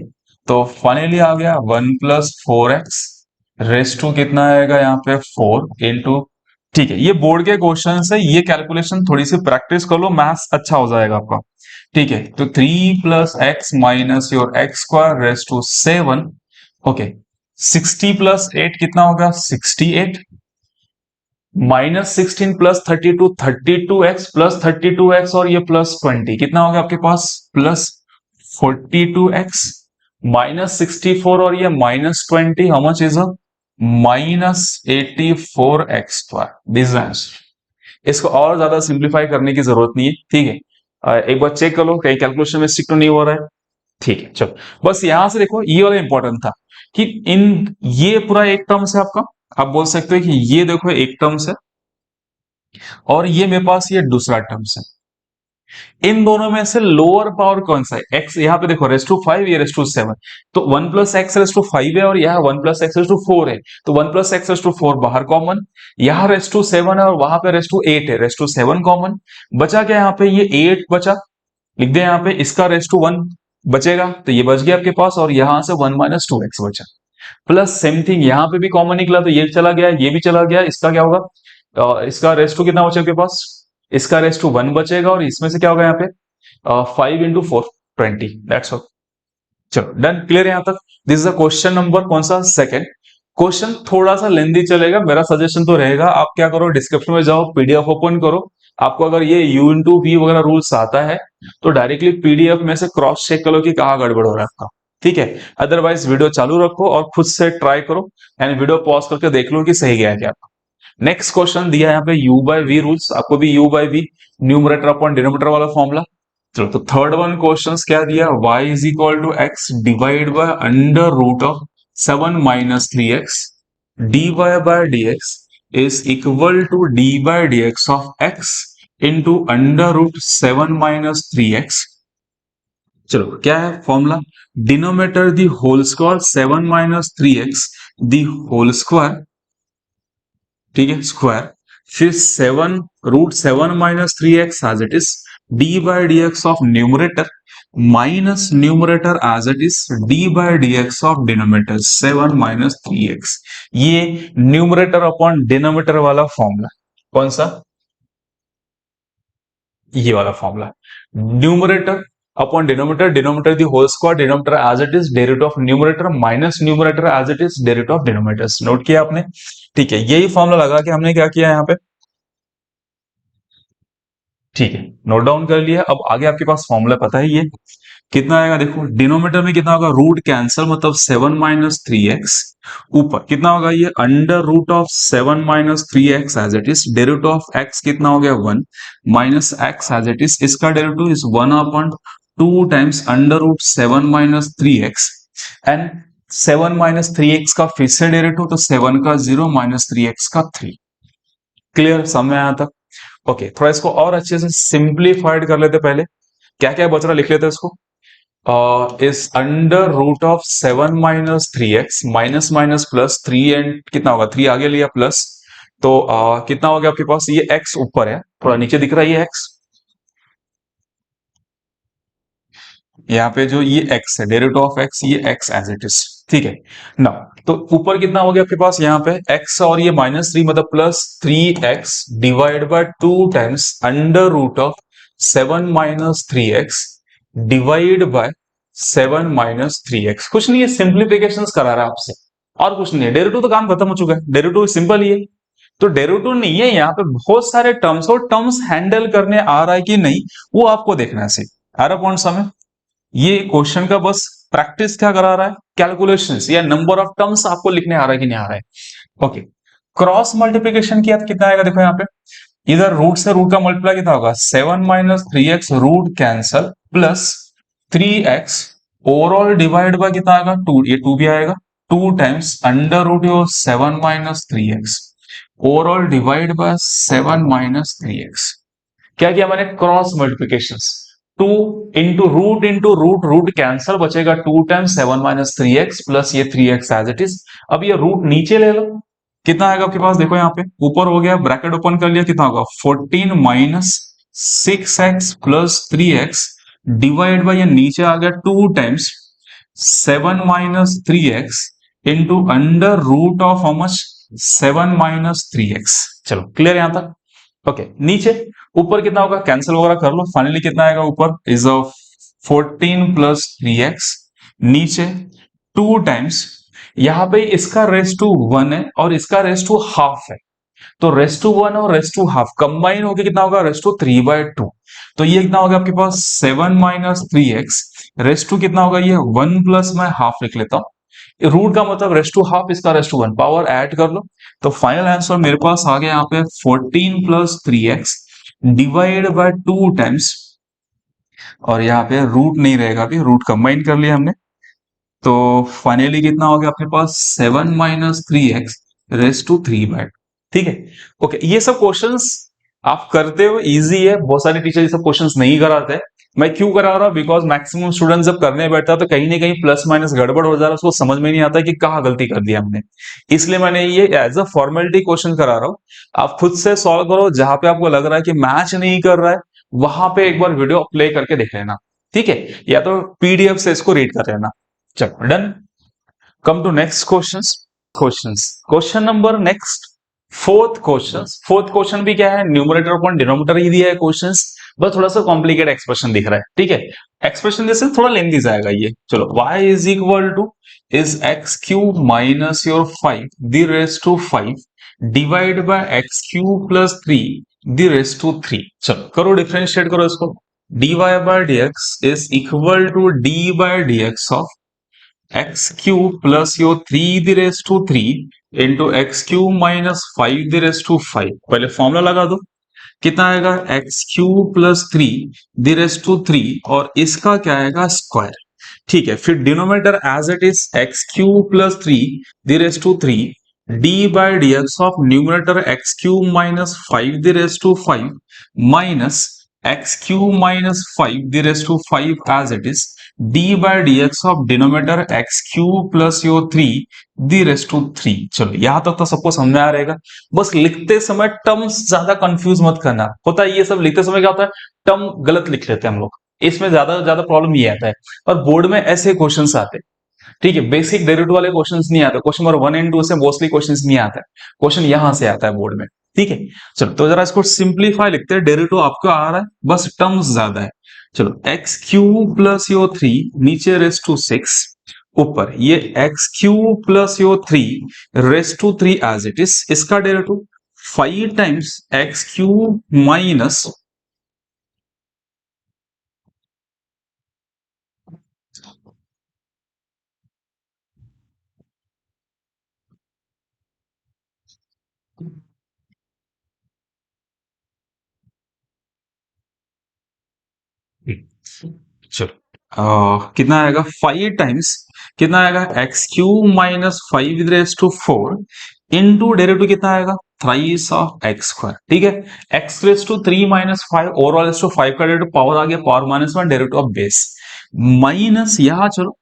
तो फाइनली आ गया 1 प्लस 4x रेस टू कितना आएगा यहाँ पे 4 इंटू, ठीक है ये बोर्ड के क्वेश्चन है, ये कैलकुलेशन थोड़ी सी प्रैक्टिस कर लो, मैथ्स अच्छा हो जाएगा आपका। ठीक है, तो 3 plus x minus your x square raise to 7, okay, 60 plus 8 कितना होगा 68, minus 16 plus 32 32x plus 32x और ये प्लस 20 कितना हो गया आपके पास प्लस 42x माइनस 64 और ये minus 20, how much is minus 84x square, this answer. इसको और ज्यादा सिंप्लीफाई करने की जरूरत नहीं है। ठीक है, एक बार चेक कर लो कहीं कैलकुलेशन में स्टिक तो नहीं हो रहा है। ठीक है, चलो बस यहां से देखो ये वाला इंपॉर्टेंट था कि इन, ये पूरा एक टर्म्स है आपका, आप बोल सकते हो कि ये देखो एक टर्म्स है और ये मेरे पास ये दूसरा टर्म्स है, इन दोनों में से लोअर पावर कौन सा है, x यहाँ पे देखो रेस टू 5, ये रेस टू 7, तो 1 प्लस एक्स रेस टू 5 है और यहाँ 1 प्लस एक्स रेस टू 4 है, तो 1 प्लस एक्स रेस टू 4 बाहर कॉमन, यहाँ रेस टू 7 है और वहां पे रेस टू 8 है, रेस टू 7 कॉमन, बचा क्या यहाँ पे ये 8 बचा, लिख दे यहाँ पे, इसका रेस टू 1 बचेगा तो ये बच गया आपके पास, और यहां से 1 माइनस 2x बचा, प्लस सेम थिंग यहाँ पे भी कॉमन निकला तो ये चला गया ये भी चला गया, इसका क्या होगा इसका रेस टू कितना बचा आपके पास, इसका रेस टू 1 बचेगा और इसमें से क्या होगा यहाँ पे 5 इंटू 4 20, दैट्स ऑल। चलो डन, क्लियर है यहां तक। This is a question number कौन सा, सेकंड। क्वेश्चन थोड़ा सा लेंदी चलेगा, मेरा सजेशन तो रहेगा आप क्या करो डिस्क्रिप्शन में जाओ पीडीएफ ओपन करो, आपको अगर ये यू इंटू वी वगैरह रूल्स आता है तो डायरेक्टली पीडीएफ में से क्रॉस चेक करो कि कहाँ गड़बड़ हो रहा है आपका। ठीक है, अदरवाइज वीडियो चालू रखो और खुद से ट्राई करो एंड वीडियो पॉज करके देख लो कि सही गया है क्या। नेक्स्ट क्वेश्चन दिया है यहाँ पे यू बाय वी रूल्स, आपको भी u by v numerator upon denominator वाला फॉर्मूला। चलो तो थर्ड वन क्वेश्चन क्या दिया, y is equal to x divide by under root of 7 minus 3x dy bye dx is equal to d by dx of x into under root 7 minus 3x। चलो क्या है formula, denominator the whole square 7 minus 3x the whole square, ठीक है square, फिर 7 root 7 minus 3x as it is d by d x of numerator minus numerator as it is d by d x of denominator 7 minus 3x। ये numerator upon denominator वाला formula, कौन सा, ये वाला formula, numerator upon denominator, denominator the whole square, denominator as it is derivative of numerator minus numerator as it is derivative of denominator. Note किया आपने, ठीक है यही फॉर्मूला लगा के हमने क्या किया यहाँ पे, ठीक है नोट डाउन कर लिया। अब आगे आपके पास फॉर्मूला पता है ये कितना आएगा, देखो डिनोमिनेटर में कितना होगा रूट कैंसल मतलब 7 माइनस 3x, ऊपर कितना होगा ये under root of 7 minus 3x as it is, derivative of x कितना हो गया 1 minus x as it is, इसका derivative is 1 upon two times under root 7 - 3x and 7 - 3x का फिर से डेरिवेटिव, तो 7 का 0 -3x का 3। क्लियर, समझ आया तक? ओके, थोड़ा इसको और अच्छे से सिंप्लीफाइड कर लेते पहले। क्या क्या बच रहा लिख लेते इसको। इस under root of 7 - 3x minus minus plus 3 and कितना होगा, 3 आगे लिया प्लस, तो कितना हो गया आपके पास, ये x ऊपर है, थोड़ा नीचे दिख रहा है ये x, यहाँ पे जो ये x है, डेरिवेटिव ऑफ x, ये x एज इट इज, ठीक है ना। तो ऊपर कितना हो गया आपके पास, यहाँ पे x और ये -3 मतलब +3x divide by 2 times under root of 7 - 3x divide by 7 - 3x। कुछ नहीं है, सिंप्लीफिकेशन करा रहा है आपसे, और कुछ नहीं है। डेरिवेटिव तो काम खत्म हो चुका है, डेरिवेटिव सिंपल ही है। तो डेरिवेटिव नहीं है, यहाँ पे बहुत सारे टर्म्स, और टर्म्स हैंडल करने आ रहा है कि नहीं, वो आपको देखना है। सिर्फ आ रहा पॉइंट समझ, ये क्वेश्चन का बस प्रैक्टिस क्या करा रहा है, कैलकुलेशंस या नंबर ऑफ टर्म्स आपको लिखने आ रहा है कि नहीं आ रहा है। ओके, क्रॉस मल्टीप्लिकेशन किया तो कितना आएगा, देखो यहाँ पे इधर रूट से रूट का मल्टीप्लाई कितना होगा, 7 - 3x root cancel plus 3x overall divide by कितना आएगा, 2, ये 2 भी आएगा, 2 times under root your 7 - 3x overall divide by 7 - 3x। क्या किया मैंने, cross multiplication. 2 into root, root cancel, बचेगा 2 टाइम्स 7 - 3x प्लस ये 3x एज इट इज। अब ये रूट नीचे ले लो, कितना आएगा आपके पास, देखो यहाँ पे ऊपर हो गया, ब्रैकेट ओपन कर लिया, कितना होगा 14 - 6x plus 3x divide by, ये नीचे आ गया 2 times 7 - 3x into under root of how much, 7 - 3x। चलो क्लियर यहां तक। ओके, नीचे ऊपर कितना होगा, कैंसिल वगैरह कर लो, फाइनली कितना आएगा ऊपर, इज ऑफ 14 प्लस 3x, नीचे 2 टाइम्स, यहां पे इसका रेस टू 1 है और इसका रेस टू हाफ है, तो रेस टू 1 और रेस टू हाफ कंबाइन होकर कितना होगा, रेस टू 3/2। तो ये कितना होगा आपके पास, 7 - 3x रेस टू कितना होगा, ये 1 प्लस मैं हाफ लिख लेता हूं, रूट का मतलब रेस टू हाफ, इसका रेस टू 1, पावर ऐड कर लो, तो फाइनल आंसर मेरे पास आ गया यहाँ पे 14 plus 3x divide by 2 times, और यहाँ पे रूट नहीं रहेगा, अभी रूट कंबाइन कर लिया हमने, तो फाइनली कितना हो गया आपके पास, 7 - 3x रेस टू 3/2। ठीक है, ओके, ये सब क्वेश्चंस आप करते हो, इजी है, बहुत सारे टीचर ये सब क्वेश्चंस नहीं कराते हैं। मैं क्यों करा रहा हूं, बिकॉज मैक्सिमम स्टूडेंट जब करने बैठता है तो कहीं ना कहीं प्लस माइनस गड़बड़ हो जा रहा है, उसको समझ में नहीं आता कि कहाँ गलती कर दिया हमने, इसलिए मैंने ये एज अ फॉर्मेलिटी क्वेश्चन करा रहा हूँ। आप खुद से सॉल्व करो, जहां पे आपको लग रहा है कि मैच नहीं कर रहा है, वहां पे एक बार वीडियो प्ले करके देख लेना, ठीक है, या तो पीडीएफ से इसको रीड कर लेना। चलो done, come to next questions. Question number next, fourth question भी क्या है, न्यूमरेटर अपॉन डिनोमिनेटर ही दिया है क्वेश्चंस, बस थोड़ा सा कॉम्प्लिकेटेड एक्सप्रेशन दिख रहा है, ठीक है, एक्सप्रेशन जैसे थोड़ा लेंथी जाएगा ये। चलो, y is equal to is x cube minus your 5 the race to 5 divide by x cube plus 3 the race to 3। चलो करो, डिफरेंशिएट करो इसको। dy by dx is equal to d by dx of x cube plus yo 3 the race to 3 into x cube minus 5 the race to 5। पहले formula लगा दो, कितना आएगा, x cube plus 3 the race to 3, और इसका क्या आएगा, square. ठीक है, फिर denominator as it is x cube plus 3 the race to 3 D by D x of numerator x cube minus 5 the race to 5 minus x cube minus 5 the race to 5 as it is d by d x of denominator x cube plus yo 3 the race to 3। चलो यहां तक तो सबको समझ में आ रहेगा, बस लिखते समय टर्म्स ज्यादा कंफ्यूज मत करना। होता है ये सब लिखते समय क्या होता है, टर्म गलत लिख लेते हैं हम लोग, इसमें ज्यादा ज्यादा प्रॉब्लम ये आता है। और बोर्ड में ऐसे क्वेश्चंस आते हैं, ठीक है, बेसिक डेरिवेटिव वाले क्वेश्चंस नहीं आते, क्वेश्चन नंबर 1 एंड 2 से मोस्टली क्वेश्चंस नहीं आता है, क्वेश्चन यहां से आता है बोर्ड में, ठीक है। चलो तो जरा इसको सिंप्लीफाई लिखते हैं, डेरिवेटिव आपको आ रहा है, बस टर्म्स ज्यादा है। चलो, एक्स क्यूब प्लस यो 3 नीचे रेस टू 6, ऊपर ये x cube plus yo 3 raise to 3 as it is, इसका derivative 5 times x cube minus, चलो कितना आएगा 5 टाइम्स, कितना आएगा x cube minus 5 with raise to 4 into derivative कितना आएगा थ्राइस ऑफ एक्स स्क्वायर। ठीक है, x raise to 3 minus 5 overall raise to 5 का डेरिवेटिव पावर आ गया, power minus 1 derivative of base minus यहां चलो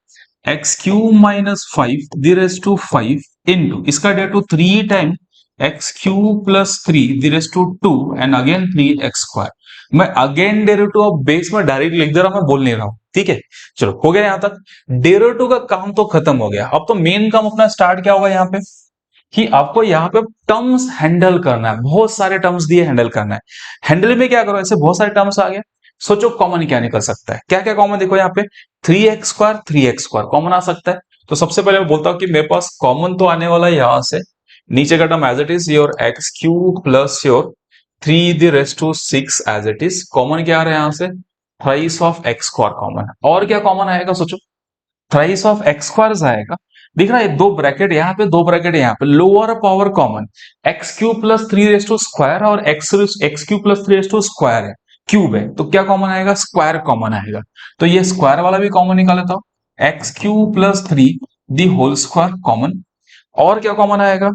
x cube minus 5 the race to 5 into इसका derivative 3 time x cube plus 3 the race to 2 and again 3 x square. मैं again derivative of base में direct लिख दे रहा हूं, मैं बोल नहीं रहा हूं। ठीक है, चलो हो गया यहां तक, डेरिवेटिव का काम तो खत्म हो गया। अब तो मेन काम अपना स्टार्ट क्या होगा यहाँ पे कि आपको यहाँ पे टर्म्स हैंडल करना है, बहुत सारे टर्म्स दिए हैंडल करना है। हैंडल में क्या करो, ऐसे बहुत सारे टर्म्स आ गए, सोचो कॉमन क्या निकल सकता है, क्या क्या कॉमन देखो यहाँ पे 3x² कॉमन आ सकता है। तो सबसे पहले मैं बोलता हूं कि मेरे पास कॉमन तो आने वाला है यहां से, नीचे का term as it is your x cube plus your 3 the race to 6 as it is, common क्या आ रहा है यहां से thrice of x square common है। और क्या कॉमन आएगा सोचो, थ्राइस ऑफ एक्स स्क्वायर आएगा, दिख रहा है दो ब्रैकेट यहाँ पे, दो ब्रैकेट यहाँ पे, lower power common x cube plus 3 raise to square और x x cube plus 3 raise to square है, क्यूब है, तो क्या कॉमन आएगा स्क्वायर कॉमन आएगा। तो ये स्क्वायर वाला भी कॉमन निकाल लेता हूं, x cube plus 3 the whole square common. और क्या कॉमन आएगा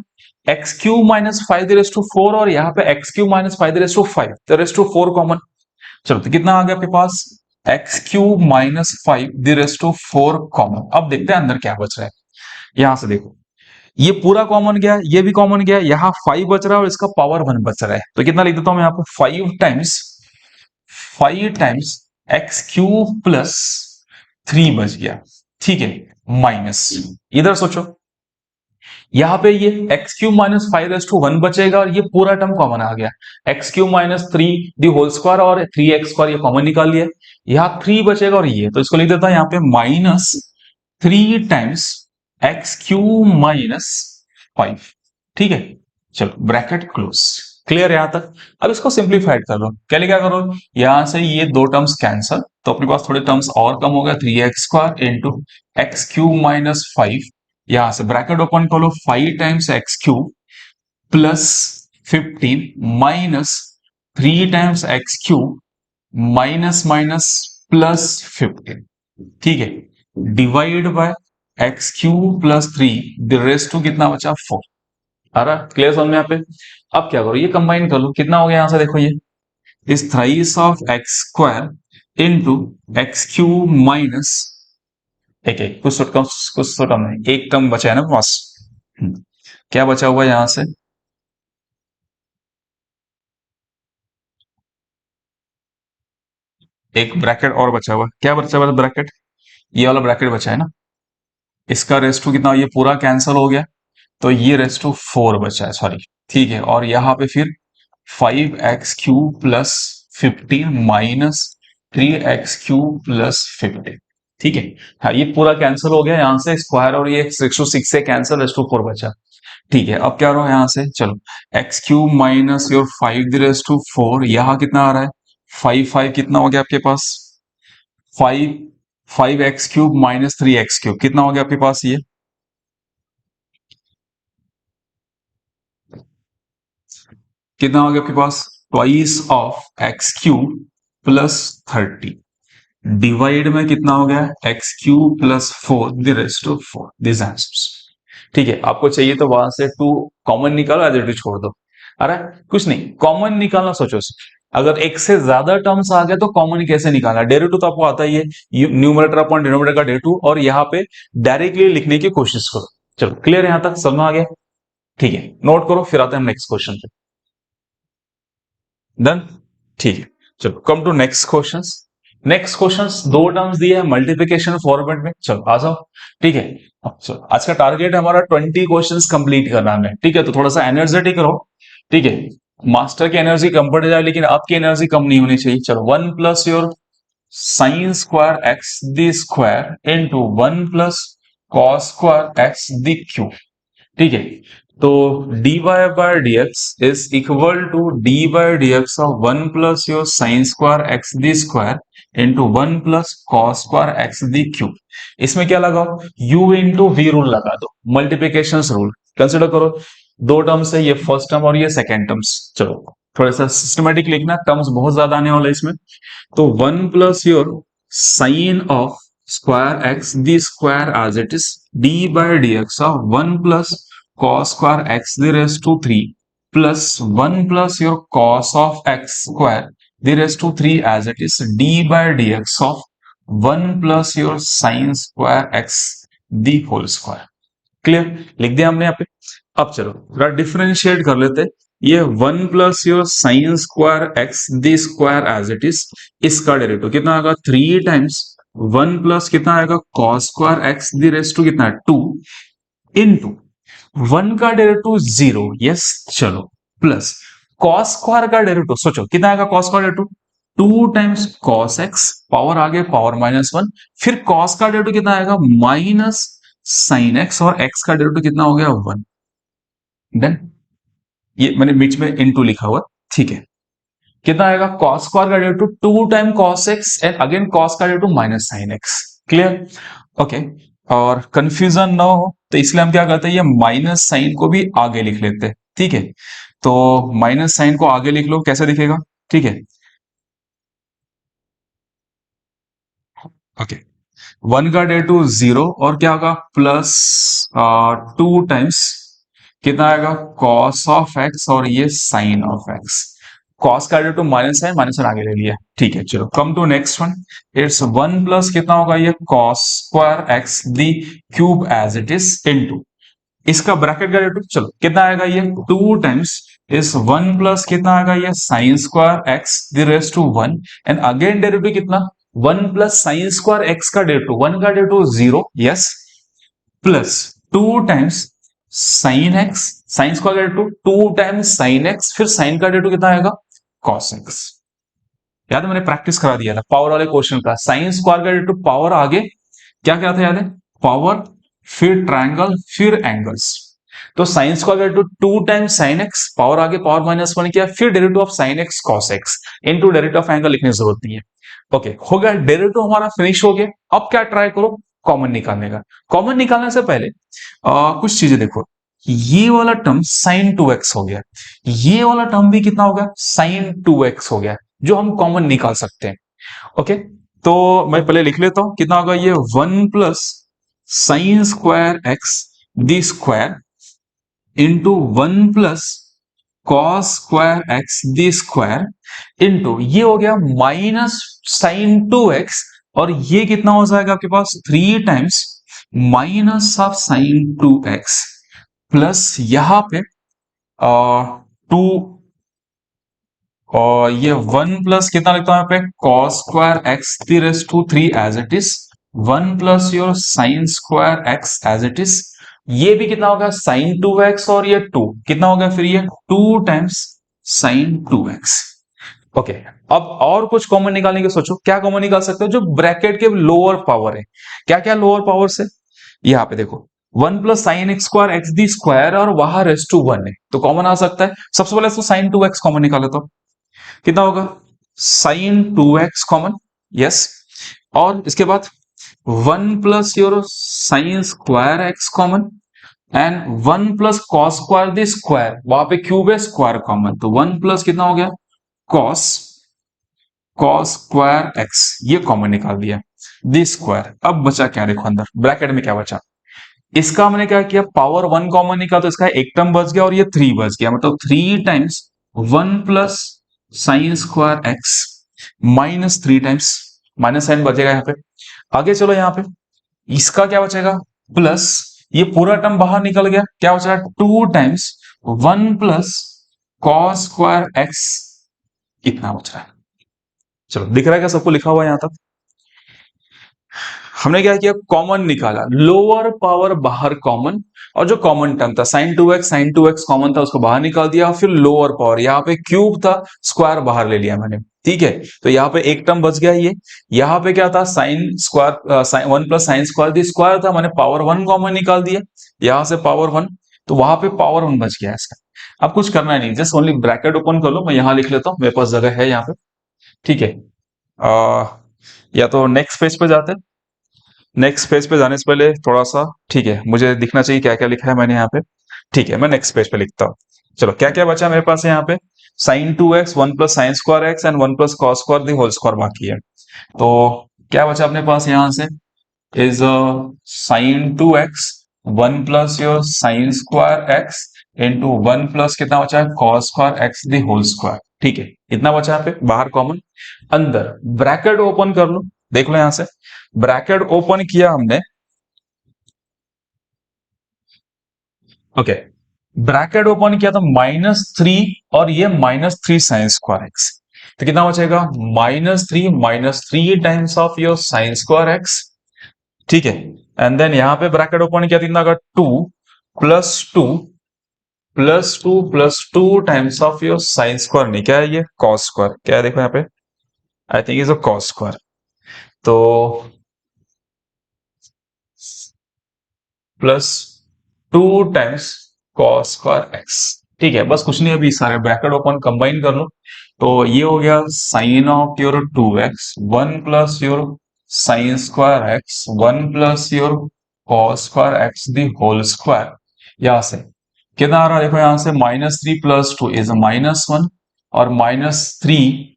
x cube minus 5 the race to 4 और यहाँ पे x cube minus 5 the race to 5 the race to 4 common. चलो तो कितना आ गया आपके पास x cube minus 5 the race to 4 common. अब देखते हैं अंदर क्या बच रहा है, यहां से देखो ये पूरा कॉमन गया, ये भी कॉमन गया, यहाँ 5 बच रहा है और इसका पावर 1 बच रहा है, तो कितना लिख देता हूं मैं यहाँ पे 5 टाइम्स एक्स क्यूब प्लस 3 बच गया। ठीक है, माइनस इधर सोचो यहाँ पे ये x cube minus 5 raise to 1 बचेगा और ये पूरा टर्म कॉमन आ गया, x cube minus 3 the whole square और 3x² ये कॉमन निकाल लिया, यहाँ 3 बचेगा और ये, तो इसको लिख देता हूं यहाँ पे minus 3 times x cube minus 5। ठीक है, चलो ब्रैकेट क्लोज, क्लियर यहां तक। अब इसको सिंप्लीफाइड कर लो, क्या लिखा करो यहां से ये दो टर्म्स कैंसल, तो अपने पास थोड़े टर्म्स और कम हो गया 3x² into x cube minus 5, यहां से ब्रैकेट ओपन कर लो 5 times x cube plus 15 minus 3 times x cube minus minus plus 15। ठीक है, divide by x cube plus 3 the rest to कितना बचा 4। आ रहा क्लियर समझ में यहाँ पे। अब क्या करो ये कंबाइन कर लो, कितना हो गया यहां से देखो ये इस thrice of x square into x cube minus एक एक कुछ तो टर्म नहीं, एक टर्म बचा है ना पास। क्या बचा हुआ है यहां से एक ब्रैकेट और बचा हुआ है, क्या बचा हुआ है ब्रैकेट, ये वाला ब्रैकेट बचा है ना, इसका रेस टू कितना, ये पूरा कैंसिल हो गया, तो ये रेस टू 4 बचा है सॉरी। ठीक है, और यहाँ पे फिर 5x³ plus 15 minus 3x³ plus 15। ठीक है, हाँ ये पूरा कैंसिल हो गया यहाँ से, स्क्वायर और ये 6 से कैंसिल, रेस टू 4 बचा। ठीक है, अब क्या रहा यहाँ से चलो x³ minus your 5 the race to 4, यहाँ कितना आ रहा है 5 कितना हो गया आपके पास 5 5x³ माइनस 3x³ कितना हो गया आपके पास, ये कितना हो गया आपके पास twice of x³ plus 30 divide में कितना हो गया x³ plus 4 the rest of 4 this answers. ठीक है, आपको चाहिए तो वहां से 2 कॉमन निकालो, एज इट इज छोड़ दो। अरे कुछ नहीं, कॉमन निकालना सोचो, अगर एक से ज्यादा टर्म्स आ गए तो कॉमन कैसे निकालना, डेरिवेटिव तो आपको आता ही है, न्यूमरेटर अपॉन डिनोमिनेटर का डेरिवेटिव, और यहाँ पे डायरेक्टली लिखने की कोशिश करो। चलो क्लियर यहां तक समझ में आ गया। ठीक है, नोट करो, फिर आते हैं हम नेक्स्ट क्वेश्चन पे। डन, ठीक है, चलो come to next questions. Next questions दो टर्म्स दिए हैं मल्टीप्लिकेशन फॉर्मेट में, चलो आ जाओ। ठीक है, चलो आज का टारगेट है हमारा 20 क्वेश्चंस कंप्लीट करना है। ठीक है, तो थोड़ा सा एनर्जेटिक रहो। ठीक है, मास्टर की एनर्जी कम पड़ जाए लेकिन आपकी एनर्जी कम नहीं होनी चाहिए। चलो 1 plus your sine square x the square into 1 plus cos square x the cube. ठीक है, तो dy bye dx is equal to dy dx of 1 plus your sine square x the square into 1 plus cos square x the cube. इसमें क्या लगाओ u into v rule लगा दो, multiplication rule consider करो। दो टर्म्स है, ये first term और ये सेकेंड टर्म्स। चलो थोड़ा सा सिस्टमेटिक लिखना, टर्म्स बहुत ज्यादा आने वाला है इसमें। तो 1 plus your sine of square x the square as it is d by d x of 1 plus cos square x the race to 3 plus 1 plus your cos of x square the race to 3 as it is d by d x of 1 plus your sine square x the whole square. Clear, लिख दिया हमने यहाँ पे। अब चलो थोड़ा differentiate कर लेते हैं। ये 1 plus your sine square x the square as it is, इसका डेरिवेटिव कितना आएगा 3 टाइम्स 1 प्लस कितना आएगा cos square x the raise to कितना 2 इनटू 1 का डेरिवेटिव 0, यस चलो, प्लस कॉस स्क्वायर का डेरिवेटिव सोचो कितना आएगा cos square derivative 2 times cos x power आगे पावर -1, फिर कॉस का डेरिवेटिव कितना आएगा माइनस साइन एक्स और एक्स का डेरिवेटिव कितना हो गया 1। डन, ये मैंने बीच में इनटू लिखा हुआ, ठीक है। कितना आएगा कॉस स्क्वायर का derivative 2 time cos x and again cos का derivative minus sine x. Clear, okay. और कंफ्यूजन ना हो तो इसलिए हम क्या करते हैं, ये माइनस साइन को भी आगे लिख लेते हैं, ठीक है। तो माइनस साइन को आगे लिख लो, कैसे दिखेगा, ठीक है। ओके, 1 का डेरिवेटिव 0 और क्या होगा प्लस 2 टाइम्स कितना आएगा कॉस ऑफ एक्स और ये साइन ऑफ एक्स। कॉस का डेरिवेटिव माइनस है, माइनस आगे ले लिया, ठीक है। चलो come to next one, it's 1 plus कितना होगा ये cos square x the cube as it is into इसका ब्रैकेट का डेरिवेटिव चलो कितना आएगा ये 2 टाइम्स इस 1 प्लस कितना आएगा ये sine square x the race to 1 and again derivative कितना 1 प्लस साइन स्क्वायर एक्स का डेरिवेटिव 1 का derivative 0, yes, plus 2 times sine x sine square का डेरिवेटिव 2 टाइम्स साइन एक्स फिर साइन का डेरिवेटिव कितना आएगा कॉस एक्स। याद है मैंने प्रैक्टिस करा दिया था पावर वाले क्वेश्चन का, साइन स्क्वायर का डेरिवेटिव पावर आगे क्या क्या था याद है, पावर फिर ट्रायंगल फिर एंगल्स। तो साइन स्क्वायर का derivative 2 times sine x power आगे पावर -1 किया फिर derivative of sine x cos x into derivative of angle लिखने की जरूरत नहीं है। ओके हो गया, डेरिवेटिव हमारा फिनिश हो गया। अब क्या ट्राई करो कॉमन निकालने का। कॉमन निकालने से पहले कुछ चीजें देखो, ये वाला टर्म साइन 2x हो गया, ये वाला टर्म भी कितना हो गया साइन 2x हो गया, जो हम कॉमन निकाल सकते हैं। ओके, तो मैं पहले लिख लेता हूं कितना होगा ये 1 plus sine square x the square into 1 plus cos square x the square into ये हो गया माइनस साइन 2x और ये कितना हो जाएगा आपके पास 3 times minus of sign 2x plus यहां पे 2 और ये 1 प्लस कितना लिखता हूं यहाँ पे cos square x the raise to 3 as it is 1 plus your sine square x as it is, ये भी कितना होगा साइन 2x और ये 2 कितना होगा फिर ये 2 टाइम्स साइन 2x। ओके, अब और कुछ कॉमन निकालने की सोचो, क्या कॉमन निकाल सकते हो जो ब्रैकेट के लोअर पावर है। क्या क्या लोअर पावर से, यहाँ पे देखो 1 plus sine x square x the square और वहां रेस टू 1 है तो कॉमन आ सकता है। सबसे पहले तो साइन 2x कॉमन निकाले तो कितना होगा साइन 2x कॉमन, यस, और इसके बाद 1 plus your sine square x common and 1 plus cos square the square, वहां पे क्यूब है स्क्वायर कॉमन तो 1 प्लस कितना हो गया कॉस स्क्वायर एक्स, ये कॉमन निकाल दिया दी स्क्वायर। अब बचा क्या देखो अंदर ब्रैकेट में क्या बचा, इसका हमने क्या किया पावर 1 कॉमन निकाला तो इसका एक टर्म बच गया और ये 3 बच गया, मतलब 3 times 1 plus sine square x minus 3 times minus sine बचेगा यहाँ पे। आगे चलो यहाँ पे इसका क्या बचेगा प्लस ये पूरा टर्म बाहर निकल गया, क्या बचा 2 times 1 plus cos square x, इतना बच रहा है। चलो दिख रहा है क्या सबको लिखा हुआ है यहां तक। हमने क्या किया कॉमन निकाला, लोअर पावर बाहर कॉमन और जो कॉमन टर्म था साइन 2x कॉमन था उसको बाहर निकाल दिया, फिर लोअर पावर यहाँ पे क्यूब था स्क्वायर बाहर ले लिया मैंने, ठीक है। तो यहाँ पे एक टर्म बच गया ये, यहाँ पे क्या था sine square 1 plus sine square the square था, मैंने पावर 1 कॉमन निकाल दिया यहां से पावर 1 तो वहां पे पावर 1 बच गया इसका। अब कुछ करना नहीं, जस्ट ओनली ब्रैकेट ओपन कर लो, मैं यहां लिख लेता हूं मेरे पास जगह है यहाँ पे, ठीक है। या तो नेक्स्ट पेज पे जाते हैं, नेक्स्ट पेज पे जाने से पहले थोड़ा सा, ठीक है, मुझे दिखना चाहिए क्या क्या लिखा है मैंने यहाँ पे, ठीक है, मैं नेक्स्ट पेज पे लिखता हूँ। चलो क्या क्या बचा मेरे पास यहाँ पे sine 2x 1 plus sine square x and 1 plus cos square the whole square बाकी है। तो क्या बचा अपने पास यहां से, is sine 2x, 1 plus your sine square x into 1 plus कितना बचा है cos square x the whole square. ठीक है, इतना बचा यहाँ पे, बाहर कॉमन, अंदर ब्रैकेट ओपन कर लो, देख लो यहां से, ब्रैकेट ओपन किया हमने, ओके, ब्रैकेट ओपन किया तो -3 और ये -3 साइन स्क्वायर एक्स, तो कितना बचेगा -3 times of your sine square x. ठीक है, एंड देन यहां पे ब्रैकेट ओपन किया कितना का 2 plus 2 plus two times of your sine square, नहीं क्या है ये कॉस स्क्वायर, क्या है देखो यहाँ पे, I think is a cos square, तो plus 2 times cos square x. ठीक है, बस कुछ नहीं, अभी सारे ब्रैकेट ओपन कंबाइन कर लो, तो ये हो गया sine of your 2x, 1 plus your sine square x, 1 plus your cos square x the whole square. यहां से कितना आ रहा है देखो, यहां से -3 प्लस 2 इज -1 और -3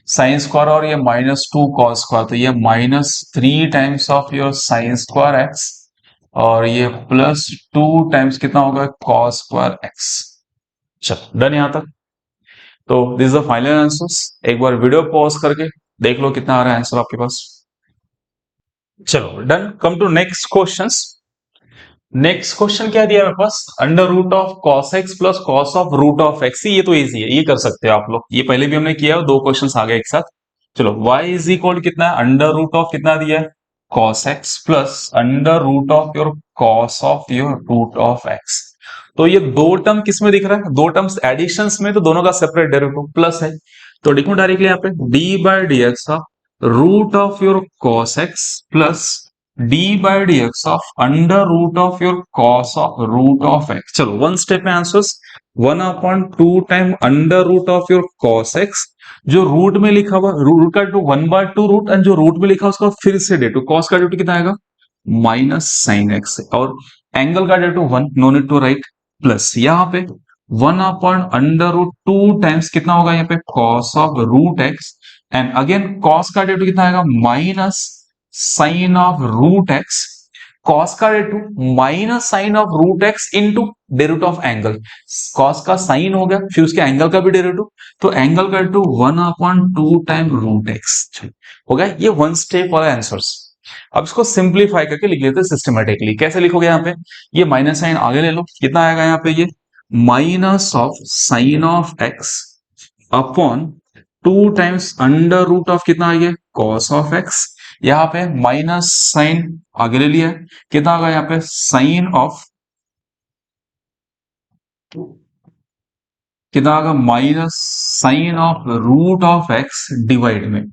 साइन स्क्वायर और ये -2 कॉस स्क्वायर, तो ये -3 times of your sine square x और ये +2 टाइम्स कितना होगा कॉस स्क्वायर एक्स। चलो डन यहां तक, तो this is the final answers. एक बार वीडियो पॉज करके देख लो कितना आ रहा है आंसर आपके पास। चलो done, come to next questions. Next question क्या दिया मेरे पास, under root of cos x plus cos of root of x, ये तो इजी है, ये कर सकते हो आप लोग, ये पहले भी हमने किया, दो क्वेश्चन आ गए एक साथ। चलो y इज इक्वल कितना है, अंडर रूट ऑफ कितना दिया है cos x plus under root of your cos of your root of x. तो ये दो टर्म किस में दिख रहा है, दो टर्म्स एडिशंस में, तो दोनों का सेपरेट डेरिवेटिव प्लस है, तो लिखूं डायरेक्टली यहाँ पे d by D x of root of your cos x plus d by dx of under root of your cos of root of x। चलो वन स्टेप में answers, 1/2 time under root of your cos x, जो root में लिखा हुआ root का टू 1/2 root, and जो root में लिखा उसका फिर से डे टू, cos का डे टू कितना आएगा माइनस साइन एक्स, और एंगल का डे टू 1, no need to write, plus यहाँ पे 1/√2 टाइम्स कितना होगा यहाँ पे cos of root x, and again cos का डे टू कितना आएगा minus sine of root x, cos का derivative minus sine of root x into derivative of angle, cos का साइन हो गया फिर उसके एंगल का भी डेरिवेटिव, तो एंगल का डेरिवेटिव 1/2 टाइम रूट एक्स हो गया। ये वन स्टेप वाला आंसर्स। अब इसको सिंप्लीफाई करके लिख लेते हैं सिस्टमेटिकली, कैसे लिखोगे यहाँ पे, ये माइनस साइन आगे ले लो, कितना आएगा यहाँ पे, ये minus of sine of x upon 2 times under root of कितना आ गया कॉस ऑफ एक्स, यहाँ पे माइनस साइन आगे ले लिया है, कितना आ गया यहाँ पे साइन ऑफ कितना आ गया minus sine of root of x divide में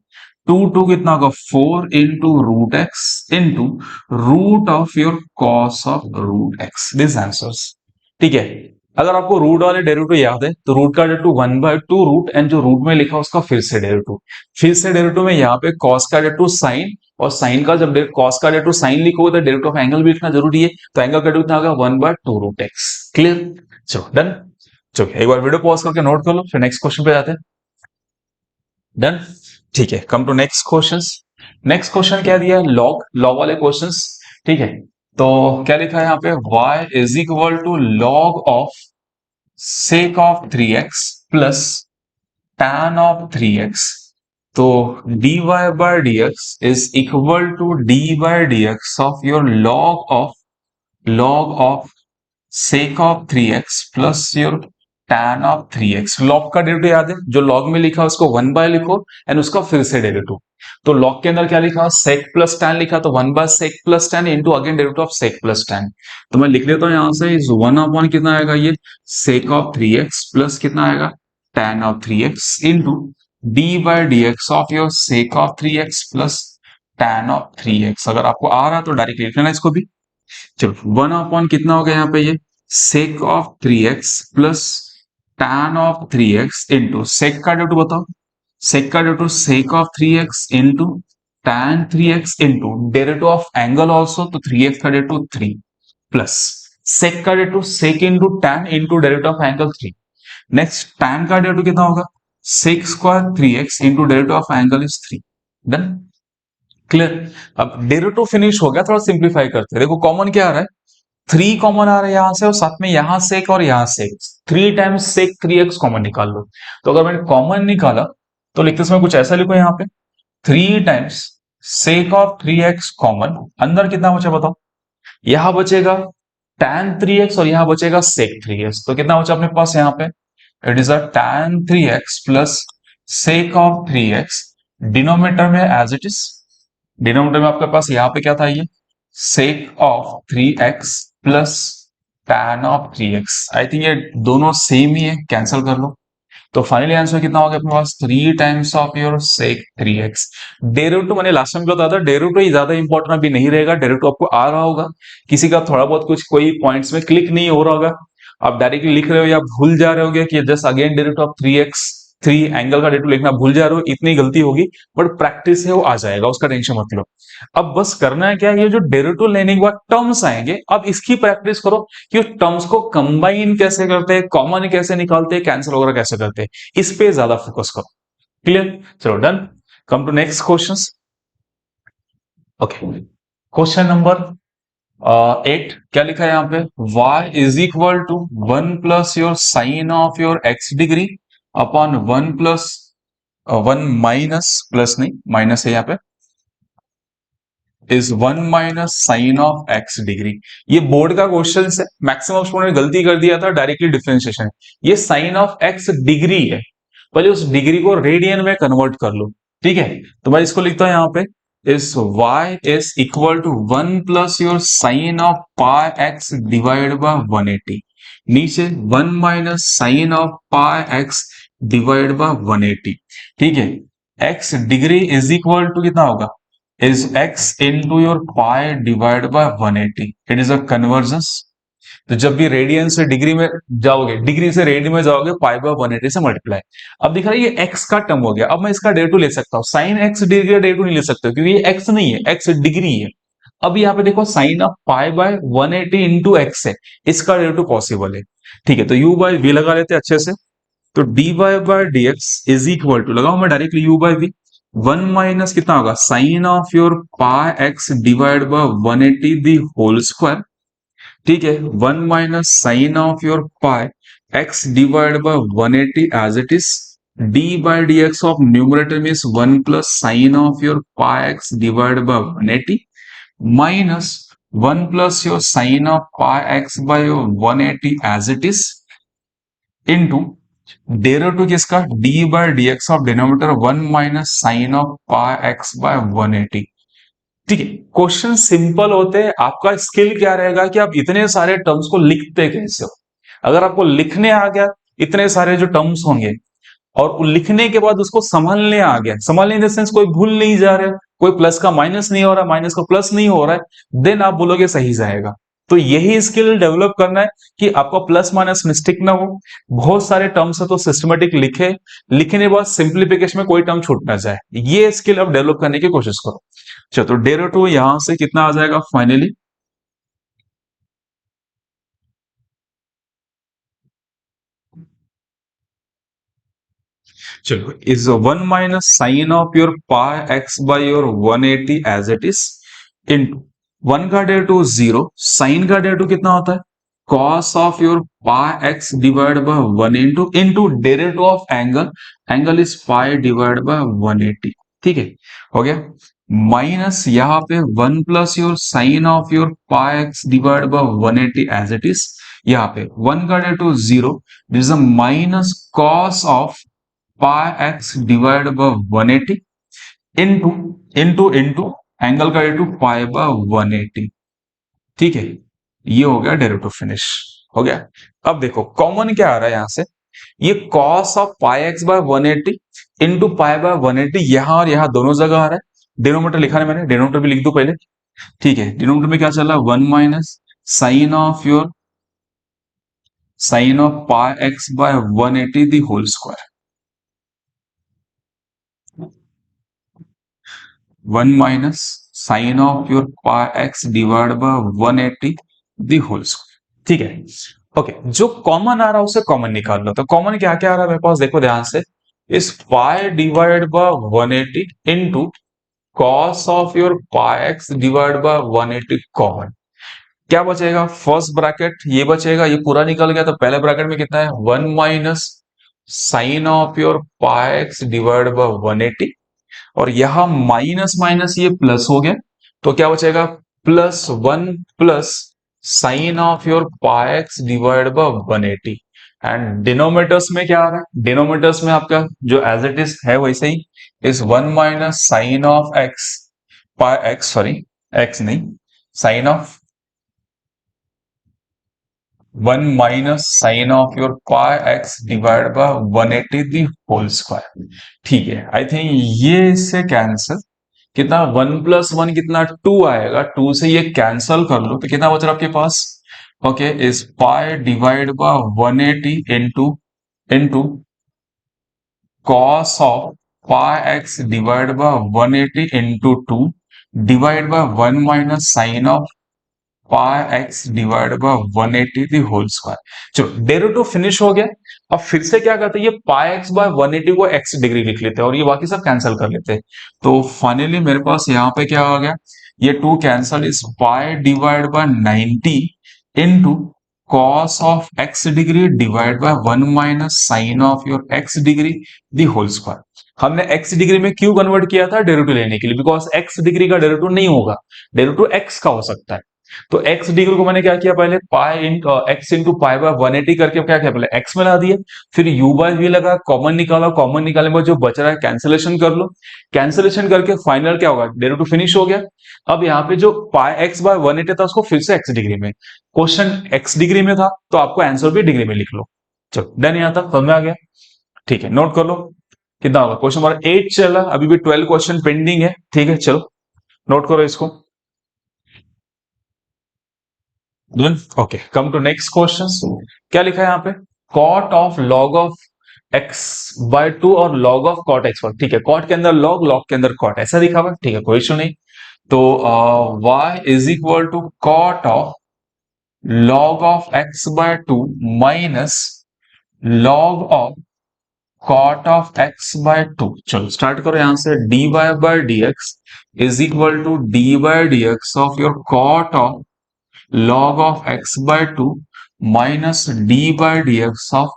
2 कितना होगा 4 into root x into root of your cos of root x, this answers. ठीक है, अगर आपको रूट वाले डेरिवेटिव याद है तो रूट का डेरिवेटिव 1/2 रूट, एंड जो रूट में लिखा उसका फिर से डेरिवेटिव में यहाँ पे कॉस का डेरिवेटिव साइन, और साइन का जब कॉस का डेरिवेटिव साइन लिखोगे तो डेरिवेटिव ऑफ एंगल भी लिखना जरूरी है, तो एंगल का डेरिवेटिव कितना होगा 1/2 रूट एक्स। क्लियर, चलो डन। चलो एक बार वीडियो पॉज करके नोट कर लो, फिर नेक्स्ट क्वेश्चन पे जाते हैं। डन, ठीक है, come to next questions. Next question क्या दिया है, लॉग, लॉग वाले क्वेश्चंस। ठीक है, तो क्या लिखा है यहाँ पे, y is equal to log of sec of 3x plus tan of 3x, तो dy bye dx is equal to d by dx of your log of sec of 3x plus your tan of 3x। Log का derivative याद है, जो log में लिखा उसको 1 bye लिखो and उसका फिर से डेरिवेटिव, तो लॉग के अंदर क्या लिखा सेक प्लस tan लिखा, तो 1 by sec plus tan into again derivative of sec plus tan, तो मैं लिख लेता हूं यहां से इस 1 कितना आएगा ये सेक ऑफ 3x प्लस कितना आएगा tan of 3x into d by dx of your sec of 3x plus tan of 3x। अगर आपको आ रहा तो डायरेक्ट लिख लेना इसको भी। चलो 1 कितना हो गया यहाँ पे, ये sec of 3x plus tan of 3x into sec का डेरिवेटिव बताओ, सेक का derivative sec of 3x into tan 3x into derivative of angle also, तो 3x का डेरिवेटिव 3 प्लस सेक का derivative sec into tan into derivative of angle 3। Next tan का derivative कितना होगा sec square 3x into derivative of angle is 3। Done, clear. अब derivative finish हो गया, थोड़ा सिंप्लीफाई करते हैं। देखो कॉमन क्या आ रहा है, 3 कॉमन आ रहा है यहां से, और साथ में यहां सेक और यहां सेक, 3 टाइम्स सेक 3x कॉमन निकाल लो। तो अगर मैंने कॉमन निकाला तो लिखते समय कुछ ऐसा लिखो यहाँ पे, 3 times sec of 3x common, अंदर कितना बचा बताओ, यहां बचेगा tan 3x और यहां बचेगा sec 3x। तो कितना बचा अपने पास यहाँ पे, it is a tan 3x plus sec of 3x। Denominator में एज इट इज, डिनोमिनेटर में आपके पास यहाँ पे क्या था, ये sec of 3x plus tan of 3x। I think ये दोनों सेम ही है, कैंसिल कर लो। तो फाइनली आंसर कितना हो गया अपने पास, 3 times of your sec 3x। Derivative मैंने लास्ट टाइम बताया था, डेरिवेटिव ही ज्यादा इंपॉर्टेंट अभी नहीं रहेगा, डेरिवेटिव आपको आ रहा होगा, किसी का थोड़ा बहुत कुछ कोई पॉइंट्स में क्लिक नहीं हो रहा होगा, आप डायरेक्टली लिख रहे हो या भूल जा रहे होगे कि just again derivative of 3x, 3 angle का डेरिवेटिव लिखना भूल जा रहे हो, इतनी गलती होगी, बट प्रैक्टिस है वो आ जाएगा, उसका टेंशन मत लो। अब बस करना है क्या, ये जो डेरिवेटिव लेने के बाद टर्म्स आएंगे, अब इसकी प्रैक्टिस करो कि टर्म्स को कंबाइन कैसे करते हैं, कॉमन कैसे निकालते हैं, कैंसिल वगैरह कैसे करते हैं, इस पे ज्यादा फोकस करो। क्लियर, चलो done. Come to next question. Okay, question number 8, क्या लिखा है यहाँ पे, y is equal to 1 plus your sine of your x degree upon 1 plus 1 minus, plus नहीं माइनस है यहाँ पे, is 1 minus sine of x degree. ये बोर्ड का क्वेश्चन है, मैक्सिमम स्टूडेंट ने गलती कर दिया था, डायरेक्टली डिफरेंशिएशन। ये साइन ऑफ x डिग्री है, पहले उस डिग्री को रेडियन में कन्वर्ट कर लो। ठीक है, तो मैं इसको लिखता हूं यहाँ पे, इस y is equal to 1 plus your sine of pi x divide by 180, नीचे 1 minus sine of pi x divide by 180। ठीक है, x degree is equal to कितना होगा, is x into your pi divided by 180. It is a convergence. तो जब भी radian से degree में जाओगे, डिग्री से रेडियन में जाओगे, पाई बाय 180 से मल्टीप्लाई। अब दिख रहा है ये x का टर्म हो गया, अब मैं इसका डेरिवेटिव ले सकता हूँ, साइन x डिग्री का डेरिवेटिव नहीं ले सकते क्योंकि ये x नहीं है, x डिग्री है। अब यहाँ पे देखो sine of pi by 180 into x है, इसका डेरिवेटिव पॉसिबल है। ठीक है, तो u बाय v लगा लेते हैं अच्छे से। तो dy bye dx is equal to, लगाओ मैं directly u by v, 1 minus कितना होगा, sine of your pi x divide by 180 the whole square. ठीक है, 1 minus sine of your pi x divide by 180 as it is, d by d x of numerator means 1 plus sine of your pi x divide by 180 minus 1 plus your sine of pi x by 180 as it is into derivative किसका, d by d x of denominator 1 minus sine of pi x by 180। ठीक है, question simple होते हैं, आपका skill क्या रहेगा कि आप इतने सारे टर्म्स को लिखते कैसे हो। अगर आपको लिखने आ गया, इतने सारे जो टर्म्स होंगे, और लिखने के बाद उसको संभालने आ गया, संभालने इन द सेंस कोई भूल नहीं जा रहा है, कोई प्लस का माइनस नहीं हो रहा है, माइनस का प्लस नहीं हो रहा है, देन आप बोलोगे सही जाएगा। तो यही स्किल डेवलप करना है कि आपका प्लस माइनस मिस्टेक ना हो। बहुत सारे टर्म्स है तो सिस्टमेटिक लिखे, लिखने के बाद सिंप्लीफिकेशन में कोई टर्म छूट ना जाए, ये स्किल आप डेवलप करने की कोशिश करो। चलो, तो डेरिवेटिव यहां से कितना आ जाएगा फाइनली, चलो is 1 minus sine of your pi x by your 180 as it is into 1 का डेरिवेटिव 0, साइन का डेरिवेटिव कितना होता है, cos of your pi x divide by 1 into derivative of angle, angle is pi divide by 180। ठीक है, हो गया, minus यहाँ पे 1 plus your sine of your pi x divide by 180 as it is, यहाँ पे 1 का derivative 0, this is a minus cos of pi x divide by 180 into into into angle का डेरिवेटिव पाई बाय 180। ठीक है, ये हो गया डेरिवेटिव फिनिश, हो गया। अब देखो कॉमन क्या आ रहा है यहां से, ये cos of pi x by 180 into pi by 180 यहां और यहां दोनों जगह आ रहा है। डिनोमिनेटर लिखा है मैंने, डिनोमिनेटर भी लिख दो पहले। ठीक है, डिनोमिनेटर में क्या चल रहा है, 1 minus sine of your sine of pi x by 180 the whole square, 1 minus sine of your pi x divide by 180 the whole square. ठीक है, ओके, जो कॉमन आ रहा है उसे कॉमन निकाल लो। तो कॉमन क्या क्या आ रहा है मेरे पास, देखो ध्यान से, इस pi divide by 180 into cos of your pi x divide by 180 common, क्या बचेगा? फर्स्ट ब्रैकेट ये बचेगा, ये पूरा निकल गया तो पहले ब्रैकेट में कितना है? 1 minus sine of your pi x divide by 180, और यहां माइनस माइनस ये प्लस हो गया, तो क्या बचेगा? Plus 1 plus sine of your pi x divide by 180। And denominators में क्या आ रहा है? डिनोमिनेटर्स में आपका जो एज इट इज है वैसे ही इस 1 minus sine of x pi x, sorry x नहीं, sine of 1 minus sine of your pi x divide by 180 the whole square. ठीक है, आई थिंक ये इससे कैंसिल, कितना 1 प्लस 1 कितना 2 आएगा, 2 से ये कैंसिल कर लो तो कितना बच रहा आपके पास? ओके, इस pi divide by 180 into into cos of pi x divide by 180 into 2 divide by 1 minus sine of pi x divide by 180 the whole square. चलो डेरिवेटिव फिनिश हो गया। अब फिर से क्या करते हैं, ये पाई एक्स बाय 180 को एक्स डिग्री लिख लेते हैं और ये बाकी सब कैंसिल कर लेते हैं। तो फाइनली मेरे पास यहाँ पे क्या आ गया, ये 2 कैंसिल, इस pi divide by 90 into cos of x degree divide by 1 minus sine of your x degree the whole square. हमने x डिग्री में क्यों कन्वर्ट किया था? डेरिवेटिव लेने के लिए, बिकॉज x डिग्री का डेरिवेटिव नहीं होगा, डेरिवेटिव x का हो सकता है। तो x डिग्री को मैंने क्या किया, पहले pi into x into pi by 180 करके क्या किया, पहले x में ला दिया, फिर u बाय v लगा, कॉमन निकाला, कॉमन निकालने के बाद जो बच रहा है कैंसिलेशन कर लो, कैंसिलेशन करके फाइनल क्या होगा, डेरिवेटिव फिनिश हो गया। अब यहाँ पे जो पाई एक्स बाय 180 था उसको फिर से x डिग्री में, क्वेश्चन x डिग्री में था तो आपको आंसर भी डिग्री में लिख लो। चलो डन, यहाँ तक समझ में आ गया? ठीक है, नोट कर लो कितना होगा। क्वेश्चन नंबर 8 चला, अभी भी 12 क्वेश्चन पेंडिंग है। ठीक है, चलो नोट करो इसको। Done, okay, come to next question. क्या लिखा है यहाँ पे? Cot of log of x by 2 और log of cot x by, ठीक है, कॉट के अंदर लॉग, लॉग के अंदर कॉट, ऐसा लिखा हुआ है। ठीक है, कोई इशू नहीं। तो y is equal to cot of log of x by 2 minus log of cot of x by 2। चलो स्टार्ट करो यहां से, dy by dx is equal to d by dx of your cot of log of x by 2 minus d by dx of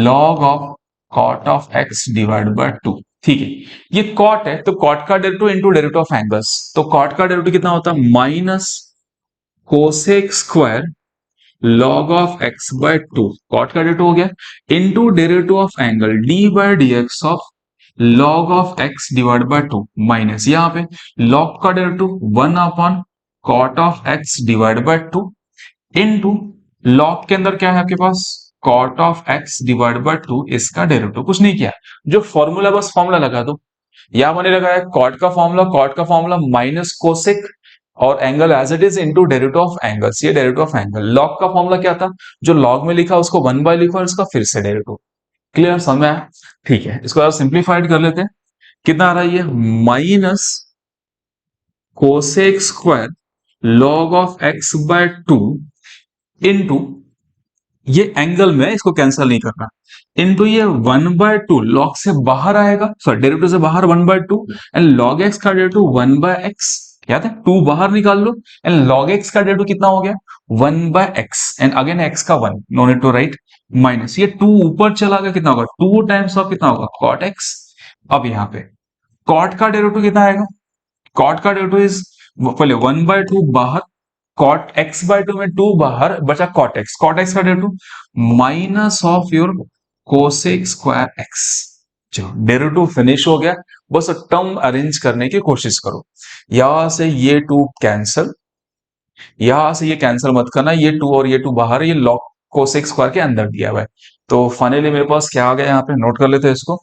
log of cot of x divided by 2। ठीक है, ये cot है तो cot का derivative into derivative of angles, तो cot का derivative कितना होता है? Minus cosec square log of x by 2, cot का डेरिवेटिव हो गया, into derivative of angle d by dx of log of x divide by 2 minus यहाँ पे log का derivative 1 upon cot of x divide by 2 into log के अंदर क्या है आपके पास? cot of x divide by 2, इसका डेरिवेटिव कुछ नहीं किया, जो फॉर्मूला बस फॉर्मूला लगा दो। यहां मैंने लगाया कॉट का फॉर्मूला, कॉट का फॉर्मूला माइनस कोसेक और angle as it is into derivative of angles, ये डेरिवेटिव ऑफ एंगल। लॉग का फॉर्मूला क्या था? जो लॉग में लिखा उसको 1 बाय लिखो और इसका फिर से डेरिवेटिव। क्लियर, समझ में आया? ठीक है, इसको आप सिंप्लीफाइड कर लेते हैं। कितना आ रहा है ये? Minus cosec square log of x by 2 into, ये एंगल में इसको कैंसिल नहीं करना, इनटू ये 1 बाय 2 लॉग से बाहर आएगा, सॉरी डेरिवेटिव से बाहर 1 बाय 2 एंड लॉग एक्स का डेरिवेटिव 1 बाय एक्स, याद है 2 बाहर निकाल लो एंड log x का डेरिवेटिव कितना हो गया? 1 by x and again x का 1, no need to write, minus ये 2 ऊपर चला गया, कितना होगा? 2 टाइम्स ऑफ कितना होगा? cot x। अब यहाँ पे cot का डेरिवेटिव कितना आएगा? cot का डेरिवेटिव इज पहले 1 बाय 2 बाहर, cot x बाय 2 में 2 बाहर बचा cot x, cot x का derivative minus of your cosec square x। चलो डेरिवेटिव फिनिश हो गया, बस टर्म अरेंज करने की कोशिश करो। यहां से ये 2 कैंसिल, यहां से ये कैंसिल मत करना, ये 2 और ये 2 बाहर, ये लॉग कोसेक स्क्वायर के अंदर दिया हुआ है। तो फाइनली मेरे पास क्या आ गया, यहाँ पे नोट कर लेते हैं इसको।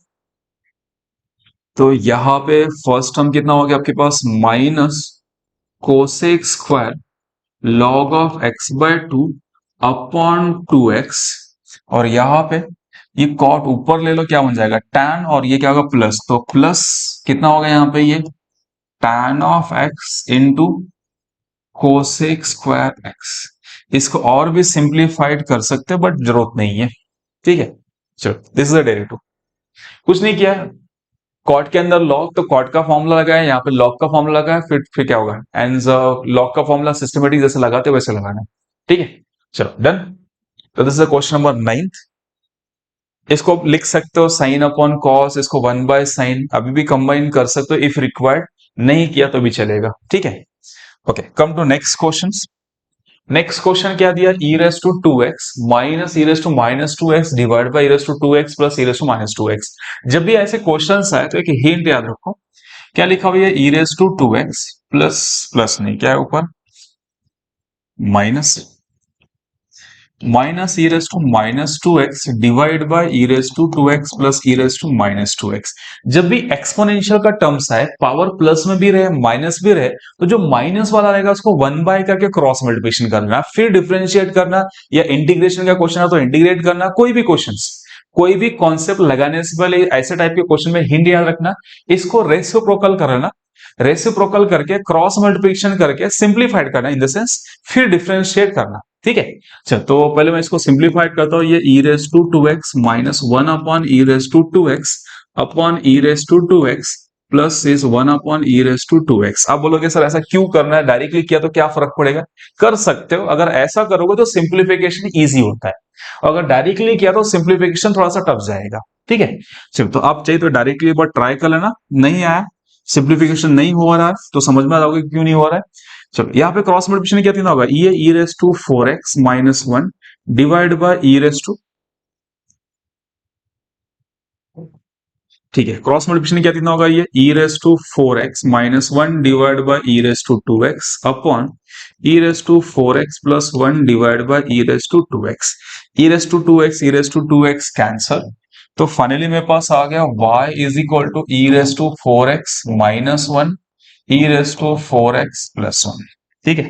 तो यहाँ पे फर्स्ट टर्म कितना हो गया आपके पास? Minus cosec square log of x by 2 upon 2x, और यहाँ पे ये कॉट ऊपर ले लो, क्या बन जाएगा? tan, और ये क्या होगा? प्लस, तो प्लस कितना होगा यहाँ पे? ये tan of x into cosec square x। इसको और भी सिंप्लीफाइड कर सकते हैं बट जरूरत नहीं है। ठीक है, चलो दिस इज द डेरिवेटिव, कुछ नहीं किया, कॉट के अंदर लॉग, तो कॉट का फॉर्मूला लगा है, यहाँ पे लॉग का फॉर्मूला लगा है, फिर क्या होगा, एंड लॉग का फॉर्मूला सिस्टमेटिक जैसे लगाते हैं वैसे लगाना है। ठीक है, चलो डन। तो दिस इज क्वेश्चन नंबर 9। इसको आप लिख सकते हो साइन अपॉन कॉस, इसको 1/sin, अभी भी कंबाइन कर सकते हो इफ रिक्वायर्ड, नहीं किया तो भी चलेगा। ठीक है, okay, come to next question. Next question क्या दिया, e raise to 2x minus e raise to minus 2x divide by e raise to 2x plus e raise to minus 2x। जब भी ऐसे क्वेश्चंस आए तो एक हिंट याद रखो, क्या लिखा हुआ है, e raise to 2x plus, plus नहीं, क्या है ऊपर, minus, minus e raise to minus 2x divide by e raise to 2x plus e raise to minus 2x। जब भी एक्सपोनेंशियल का टर्म्स आए, पावर प्लस में भी रहे माइनस भी रहे, तो जो माइनस वाला रहेगा उसको 1 बाय करके क्रॉस मल्टीप्लिकेशन करना, फिर डिफरेंशिएट करना, या इंटीग्रेशन का क्वेश्चन है तो इंटीग्रेट करना। कोई भी क्वेश्चन, कोई भी कॉन्सेप्ट लगाने से पहले ऐसे टाइप के क्वेश्चन में हिंट याद रखना, इसको रेसिप्रोकल करना, रेसिप्रोकल करके क्रॉस मल्टीप्लिकेशन करके सिंप्लीफाइड करना इन द सेंस, फिर डिफरेंशिएट करना। ठीक है, चल तो पहले मैं इसको सिंप्लीफाइड करता हूं, ये e raise to 2x minus 1 upon e raise to 2x upon e raise to 2x plus is 1 upon e raise to 2x। आप बोलोगे सर ऐसा क्यों करना है, डायरेक्टली किया तो क्या फर्क पड़ेगा, कर सकते हो, अगर ऐसा करोगे तो सिंप्लीफिकेशन इजी होता है, अगर डायरेक्टली किया तो सिंप्लीफिकेशन थोड़ा सा टफ जाएगा। ठीक है, चलो तो आप चाहिए तो डायरेक्टली एक बार ट्राई कर लेना, नहीं आया, सिंप्लीफिकेशन नहीं हो रहा है तो समझ में आ जाओगे क्यों नहीं हो रहा है। चलो यहाँ पे क्रॉस मल्टीप्लिकेशन क्या देना होगा, ये e raise to 4x minus 1 divide by e raise to, ठीक है, क्रॉस मल्टीप्लिकेशन क्या देना होगा, ये e raise to 4x minus 1 divide by e raise to 2x upon e raise to 4x plus 1 divide by e raise to 2x। E raise to 2x, e raise to 2x cancel, तो finally मेरे पास आ गया y is equal to e raise to 4x minus 1 e raise to 4x plus 1। ठीक है,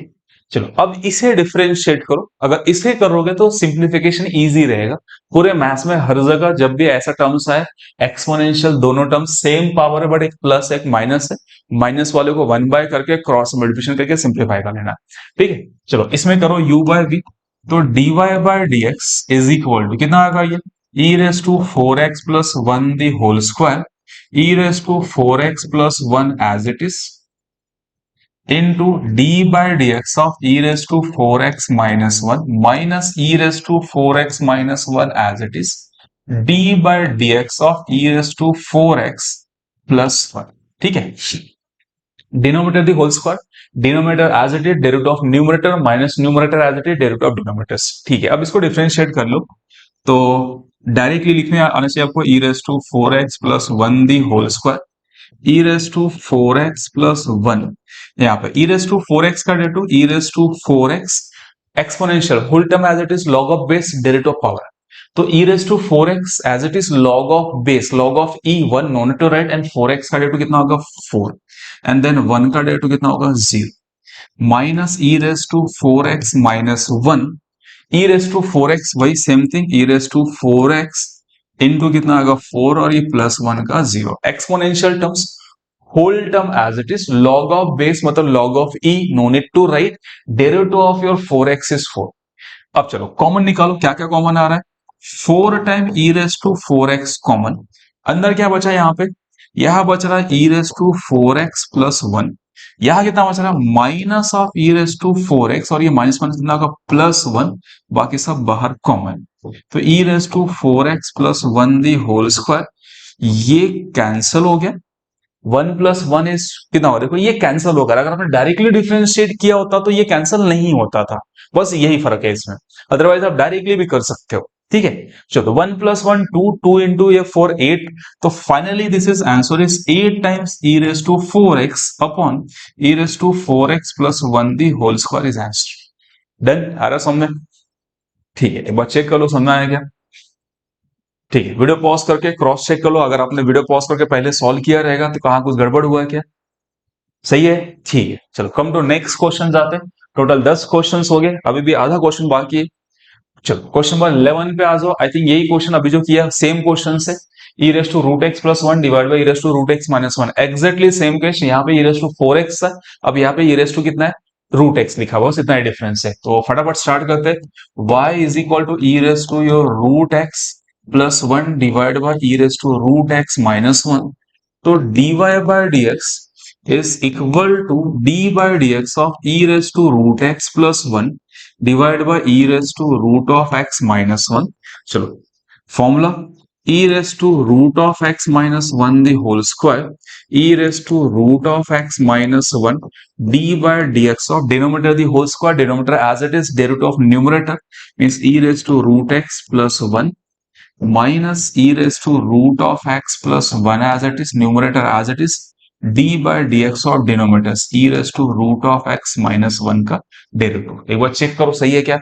चलो अब इसे डिफरेंशिएट करो, अगर इसे करोगे तो सिंप्लीफिकेशन इजी रहेगा। पूरे मैथ्स में हर जगह जब भी ऐसा टर्म्स आए, एक्सपोनेंशियल दोनों टर्म्स सेम पावर है बट एक प्लस एक माइनस है, माइनस वाले को 1 बाय करके क्रॉस मल्टीप्लिकेशन करके सिंप्लीफाई कर लेना। ठीक है, चलो इसमें करो u बाय v, तो dy bye dx is equal to कितना आएगा, ये e raise to 4x plus 1 the whole square e raise to 4x plus 1 as it is into d by dx of e raised to 4x minus 1 minus e raised to 4x minus 1 as it is d by dx of e raised to 4x plus 1। ठीक है, denominator the whole square, denominator as it is, derivative of numerator minus numerator as it is, derivative of denominators. ठीक है, अब इसको differentiate कर लो, तो directly लिखने आना चाहिए आपको e raise to 4x plus 1 the whole square e raise to 4x plus 1, यहाँ पे e रेस टू 4x का derivative e raise to 4x exponential whole term as it is log of base derivative of power, तो e raise to 4x as it is log of base log of e 1 non to write, and 4x का derivative कितना होगा 4, and then 1 का derivative कितना होगा 0, minus e raise to 4x minus 1 e raise to 4x, वही same thing e raise to 4x into कितना आएगा 4 और ये प्लस 1 का 0, exponential terms whole term as it is log of base मतलब log of e, no need to write, derivative of your 4x is 4। अब चलो common निकालो, क्या क्या कॉमन आ रहा है, 4 time e raise to 4x common, अंदर क्या बचा यहाँ पे, यहां बच रहा है e raise to 4x plus 1, यहां कितना बच रहा है minus of e raise to 4x, और ये माइनस माइनस कितना होगा प्लस 1, बाकी सब बाहर कॉमन, तो e raise to 4x plus 1 the whole square, ये कैंसिल हो गया, 1 प्लस 1 इज कितना होगा, देखो ये कैंसिल होगा, अगर आपने डायरेक्टली डिफरेंशिएट किया होता तो ये कैंसिल नहीं होता था, बस यही फर्क है इसमें, अदरवाइज आप डायरेक्टली भी कर सकते हो। ठीक है, चलो 1 प्लस 1 2, 2 इंटू ये 4 8, तो finally this is answer is 8 times e raise to 4x upon e raise to 4x plus 1 the whole square is answer. Done, आ रहा समझ में? ठीक है, एक बार चेक कर लो समझ में आया क्या? ठीक है, वीडियो पॉज करके क्रॉस चेक कर लो, अगर आपने वीडियो पॉज करके पहले सॉल्व किया रहेगा तो कहाँ कुछ गड़बड़ हुआ है क्या? सही है, ठीक है, चलो कम टू नेक्स्ट क्वेश्चन जाते हैं। टोटल 10 क्वेश्चंस हो गए, अभी भी आधा क्वेश्चन बाकी है। चलो क्वेश्चन नंबर 11 पे आ जाओ, आई थिंक यही क्वेश्चन अभी जो किया सेम क्वेश्चन है, e raise to root x plus 1 divide by e raise to root x minus 1, exactly same case, यहाँ पे e रेस टू 4x है, अब यहाँ पे e रेस टू कितना है रूट एक्स लिखा हुआ, इतना ही डिफरेंस है, तो फटाफट स्टार्ट करते हैं। y is equal to e raise to your root x plus 1 divide by e raise to root x minus 1, तो dy by dx is equal to d by dx of e raised to root x plus 1 divided by e raised to root of x minus 1. चलो formula e raised to root of x minus 1 the whole square e raised to root of x minus 1 d by dx of denominator the whole square, denominator as it is, derivative of numerator means e raised to root x plus 1 minus e raised to root of x plus 1 as it is, numerator as it is, d by dx और denominator e raised to root of x minus 1 का derivative. एक बार check करो सही है क्या?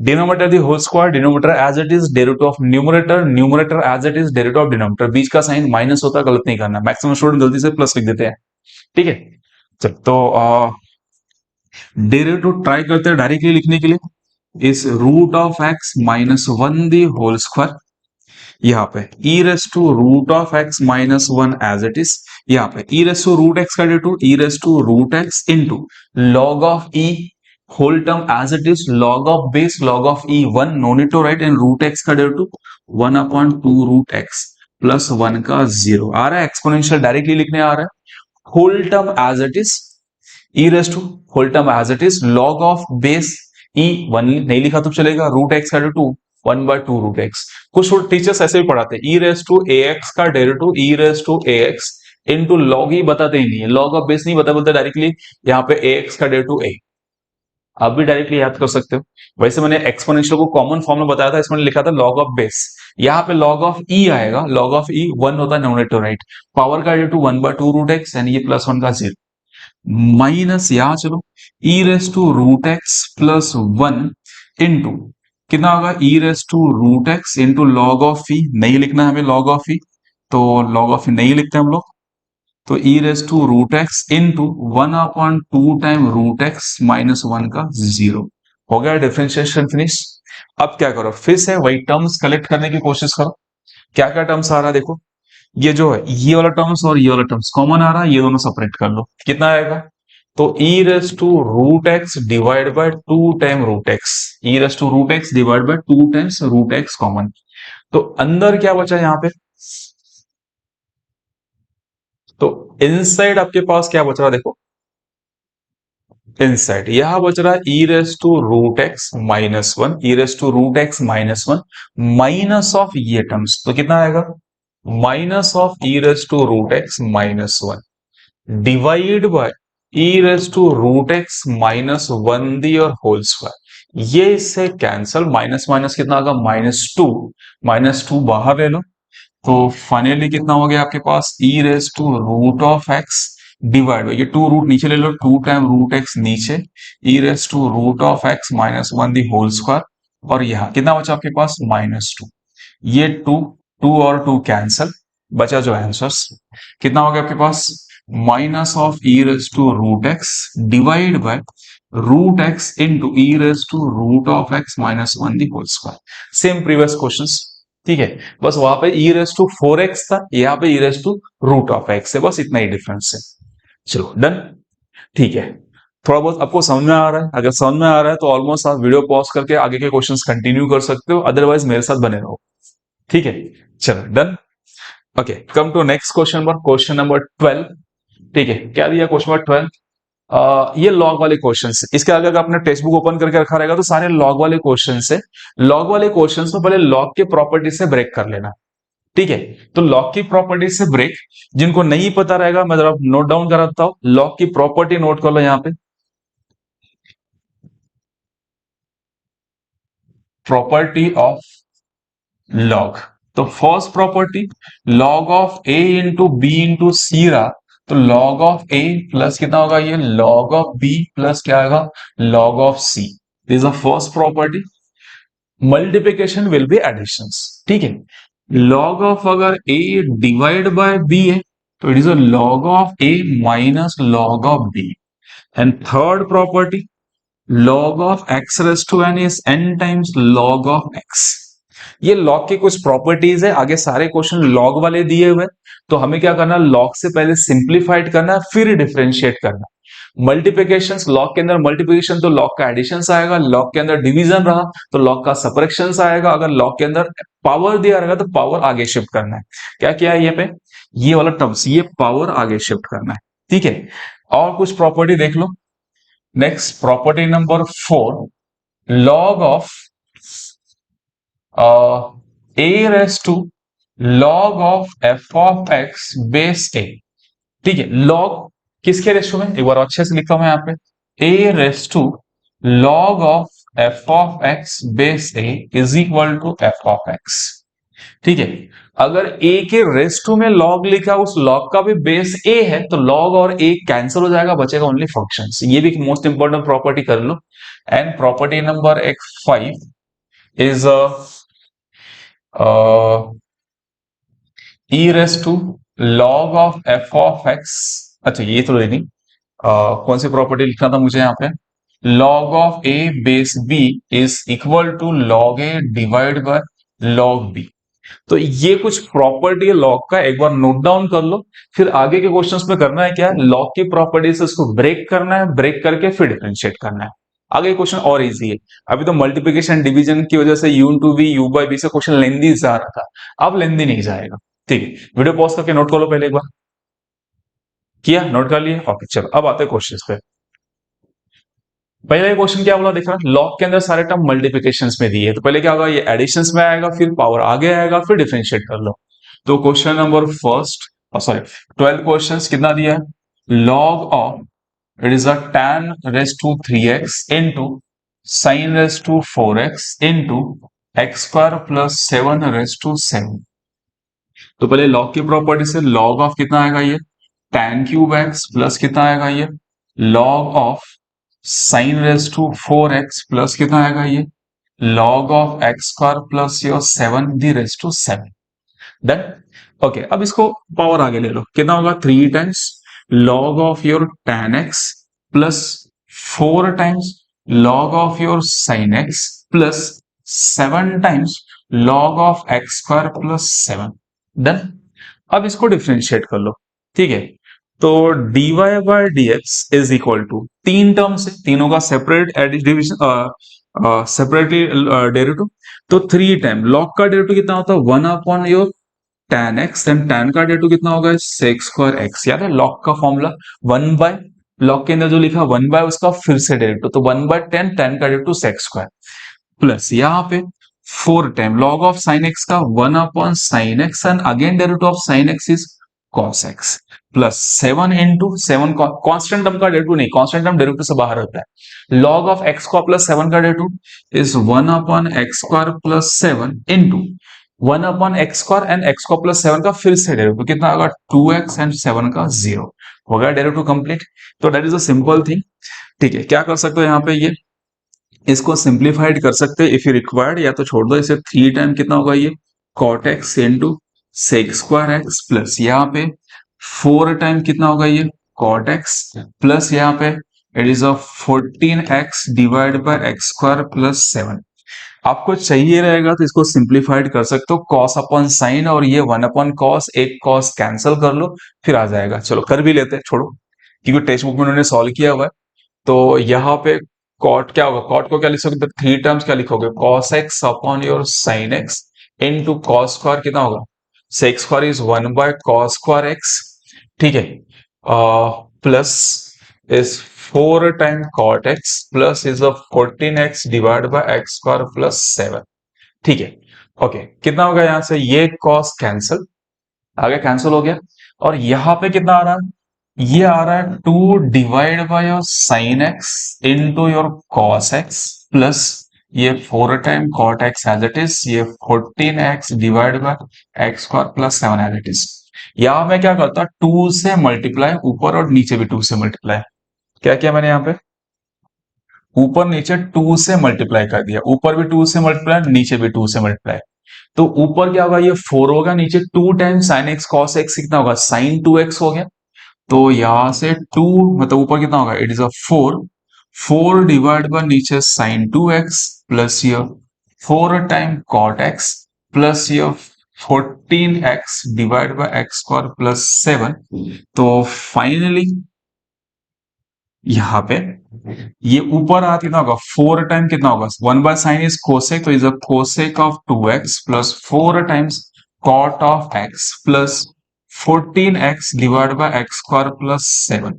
Denominator the whole square, denominator as it is, derivative of numerator, numerator as it is, derivative of denominator. बीच का sign minus होता है, गलत नहीं करना, मैक्सिमम स्टूडेंट गलती से प्लस लिख देते हैं। ठीक है, चल तो डेरिवेटिव ट्राई करते हैं डायरेक्टली लिखने के लिए। इस root of x minus 1 the whole square, यहाँ पे e raise to root of x minus 1 as it is, यहाँ पे e raise to root x का derivative e raise to root x into log of e whole term as it is, log of base log of e 1, no need to write, and root x का derivative 1 upon 2 root x plus 1 का 0 आ रहा है। Exponential directly लिखने आ रहा है। Whole term as it is, e raise to whole term as it is, log of base e 1 नहीं लिखा तो चलेगा, रूट x का डेरिवेटिव 1 by 2 रूट एक्स। कुछ टीचर्स ऐसे भी पढ़ाते हैं, e रेस टू ax का derivative e raise to ax into log ही बताते ही नहीं है, log ऑफ बेस नहीं बता, बोलते डायरेक्टली यहाँ पे ax का डेरिवेटिव a। आप भी डायरेक्टली याद कर सकते हो। वैसे मैंने एक्सपोनेंशियल को कॉमन फॉर्म में बताया था, इसमें लिखा था log ऑफ बेस, यहाँ पे log ऑफ e आएगा, log ऑफ e 1 होता है न्यूमरेटर राइट, पावर का डेरिवेटिव 1 by 2 रूट एक्स यानी ये प्लस 1 का 0 माइनस यहाँ चलो e raise to root x plus 1 into कितना होगा e raise to root x into log of e, नहीं लिखना है हमें लॉग ऑफ ई, तो लॉग ऑफ ई नहीं लिखते हम लोग, तो e raise to root x into 1 upon 2 time root x minus 1 का 0 हो गया। Differentiation finish. अब क्या करो, फिर से वही टर्म्स कलेक्ट करने की कोशिश करो। क्या क्या टर्म्स आ रहा है देखो, ये जो है ये वाला टर्म्स और ये वाला टर्म्स कॉमन आ रहा है, ये दोनों सेपरेट कर लो, कितना आएगा, तो e raise to root x divide by 2 time root x, e raise to root x divide by 2 times root x common, तो अंदर क्या बचा यहाँ पे, तो इनसाइड आपके पास क्या बच रहा है देखो, इनसाइड यहां बच रहा है e raise to root x minus 1, e raise to root x minus 1 minus of ये टर्म्स, तो कितना आएगा, minus of e raise to root x minus 1 divide by e raise to root x minus 1 the और whole square, ये इससे cancel, minus minus कितना होगा minus two बाहर ले लो, तो फाइनली कितना हो गया आपके पास e raise to root of x divide by ये 2 रूट नीचे ले लो, 2 टाइम रूट एक्स नीचे, e raise to root of x minus 1 the whole square, और यहाँ कितना बचा आपके पास -2, ये 2 और 2 कैंसल, बचा जो आंसर्स कितना हो गया आपके पास minus of e raise to root x divide by root x into e raise to root of x minus 1 the whole square, same previous questions. ठीक है, बस वहां पे e रेस टू 4x था, यहाँ पे e raise to root of x है, बस इतना ही डिफरेंस है। चलो डन, ठीक है, थोड़ा बहुत आपको समझ में आ रहा है, अगर समझ में आ रहा है तो ऑलमोस्ट आप वीडियो पॉज करके आगे के क्वेश्चंस कंटिन्यू कर सकते हो, अदरवाइज मेरे साथ बने रहो। ठीक है, चलो done. Okay, come to next question number 12। ठीक है, क्या दिया क्वेश्चन नंबर 12, ये लॉग वाले क्वेश्चन है, इसके आगे अगर आपने टेक्स्ट बुक ओपन करके रखा रहेगा तो सारे लॉग वाले क्वेश्चन है। लॉग वाले क्वेश्चन में पहले लॉग के प्रॉपर्टी से ब्रेक कर लेना। ठीक है, तो लॉग की प्रॉपर्टी से ब्रेक, जिनको नहीं पता रहेगा मैं जरा नोट डाउन कराता हूं, लॉग की प्रॉपर्टी नोट कर लो यहाँ पे, प्रॉपर्टी ऑफ लॉग, तो first property log of a into b into c रहा, तो लॉग ऑफ a प्लस कितना होगा, ये लॉग ऑफ b प्लस क्या आएगा log of c, this is the first property. Multiplication will be addition. ठीक है, लॉग ऑफ अगर a डिवाइड बाय b है तो it is a log of a minus log of b, and third property log of x raise to n is n times log of x। ये log की कुछ properties है, आगे सारे question log वाले दिए हुए, तो हमें क्या करना, log से पहले सिंप्लीफाइड करना फिर डिफरेंशिएट करना। मल्टीप्लिकेशन, log के अंदर मल्टीप्लिकेशन तो log का एडिशन आएगा, log के अंदर डिवीजन रहा तो log का सबट्रैक्शन आएगा, अगर log के अंदर पावर दिया रहेगा तो पावर आगे शिफ्ट करना है। क्या किया है ये पे, ये वाला टर्म्स, ये पावर आगे शिफ्ट करना है, ठीक है। और कुछ प्रॉपर्टी देख लो। Next property number 4, log of a raise to log of f of x base a, ठीक है। log किसके रेशो में, एक बार अच्छे से लिखता हूं मैं यहाँ पे, a raise to log of f of x base a is equal to f of x, ठीक है। अगर a के रेस टू में log लिखा, उस log का भी बेस a है, तो log और a कैंसिल हो जाएगा, बचेगा ओनली फंक्शंस। ये भी मोस्ट इंपॉर्टेंट प्रॉपर्टी कर लो। And property number 5 is e raise to log of f of x। अच्छा ये तो नहीं, कौन सी प्रॉपर्टी लिखना था मुझे यहाँ पे, log of a base b is equal to log a divide by log b। तो ये कुछ प्रॉपर्टी है लॉग का, एक बार नोट डाउन कर लो। फिर आगे के क्वेश्चंस में करना है क्या, लॉग की प्रॉपर्टी से उसको ब्रेक करना है, ब्रेक करके फिर डिफरेंशिएट करना है। आगे क्वेश्चन और इजी है। अभी तो मल्टीप्लिकेशन डिवीजन की वजह से u to v u by b से क्वेश्चन लेंदी जा रहा था, अब लेंदी नहीं जाएगा, ठीक है। वीडियो पॉज करके नोट कर लो पहले एक बार। किया, नोट कर लिए, ओके चलो अब आते हैं क्वेश्चन पे। पहले क्वेश्चन क्या बोला, देख रहा है लॉग के अंदर सारे टर्म मल्टीप्लिकेशंस में दिए, तो पहले क्या होगा, ये एडिशंस में आएगा, फिर पावर आगे आएगा, फिर डिफरेंशिएट कर लो। तो question number first, sorry 12 questions कितना दिया है, log of, it is a tan raise to 3x into sin raise to 4x into x square plus 7 raise to 7। तो पहले log की प्रॉपर्टी से log ऑफ कितना आएगा, ये tan क्यूब x प्लस कितना आएगा, ये log of sin raise to 4x plus कितना आएगा, ये log of x square plus your 7 the raise to 7। Done, okay. अब इसको पावर आगे ले लो, कितना होगा 3 times log of your tan x plus 4 times log of your sin x plus 7 times log of x square plus 7। Done, अब इसको differentiate कर लो, ठीक है। तो dy bye dx is equal to, तीन टर्म से, तीनों का सेपरेट डिविजन, सेपरेटली डेरिवेटिव। तो 3 टाइम log का डेरिवेटिव कितना होता है, 1 upon your tan x, then tan का डेरिवेटिव कितना होगा, sec स्क्वायर x। याद है log का फॉर्मूला, 1 बाय, log के अंदर जो लिखा 1 बाय उसका फिर से डेरिवेटिव, तो 1 बाय tan का डेरिवेटिव sec स्क्वायर प्लस यहाँ पे 4 time log of sin x का 1 upon sin x and again derivative of sin x is cos x plus 7 into 7, constant term का डेरिवेटिव नहीं, कॉन्स्टेंट टर्म डेरिवेटिव से बाहर होता है। log of x square plus 7 का derivative is 1 upon x square plus 7 into 1 upon x square and x square plus 7 का फिर से डेरिवेटिव कितना होगा, 2x एंड 7 का 0 हो गया डेरिवेटिव कंप्लीट। तो that is a simple thing, ठीक है। क्या कर सकते हो यहाँ पे, ये इसको सिंप्लीफाइड कर सकते हैं इफ यू रिक्वायर्ड, या तो छोड़ दो इसे। 3 टाइम कितना होगा, ये cot x into sec square x plus यहाँ पे 4 टाइम कितना होगा, ये cot x प्लस यहाँ पे it is a 14x divide by x square plus 7। आपको चाहिए रहेगा तो इसको सिंप्लीफाइड कर सकते हो, cos अपॉन साइन और ये 1 अपॉन cos, एक cos कैंसिल कर लो, फिर आ जाएगा। चलो कर भी लेते हैं, छोड़ो, क्योंकि टेक्स्ट बुक में उन्होंने सॉल्व किया हुआ है। तो यहाँ पे कॉट क्या होगा, कॉट को क्या लिख सकते, 3 टर्म्स क्या लिखोगे, cos x upon your sin x into cos square कितना होगा, sec square is 1 by cos square x, ठीक है, plus is 4 time cot x plus is a 14x divide by x square plus 7, ठीक है। Okay, कितना होगा यहां से, ये cos कैंसिल, आगे कैंसिल हो गया, और यहां पे कितना आ रहा है, ये आ रहा है 2 divide by your sine x into your cos x plus ये 4 time cot x as it is, ये 14x divide by x square plus 7 as it is. यहां मैं क्या करता, 2 से मल्टीप्लाई, ऊपर और नीचे भी 2 से मल्टीप्लाई। क्या किया मैंने यहाँ पे, ऊपर नीचे 2 से मल्टीप्लाई कर दिया, ऊपर भी 2 से मल्टीप्लाई, नीचे भी 2 से मल्टीप्लाई। तो ऊपर क्या होगा, ये 4 होगा, नीचे 2 time sine x cos x कितना होगा, साइन 2x हो गया। तो यहां से 2 मतलब ऊपर कितना होगा, it is a 4 divide bye नीचे साइन 2x प्लस ये 4 टाइम कॉट x प्लस ये 14x divide by x square plus 7। तो फाइनली यहां पे ये ऊपर आ कितना होगा, 4 टाइम कितना होगा, 1 बाय साइन इज कोसेक, तो is a cosec of 2x plus 4 times cot of x plus 14x divide by x square plus 7।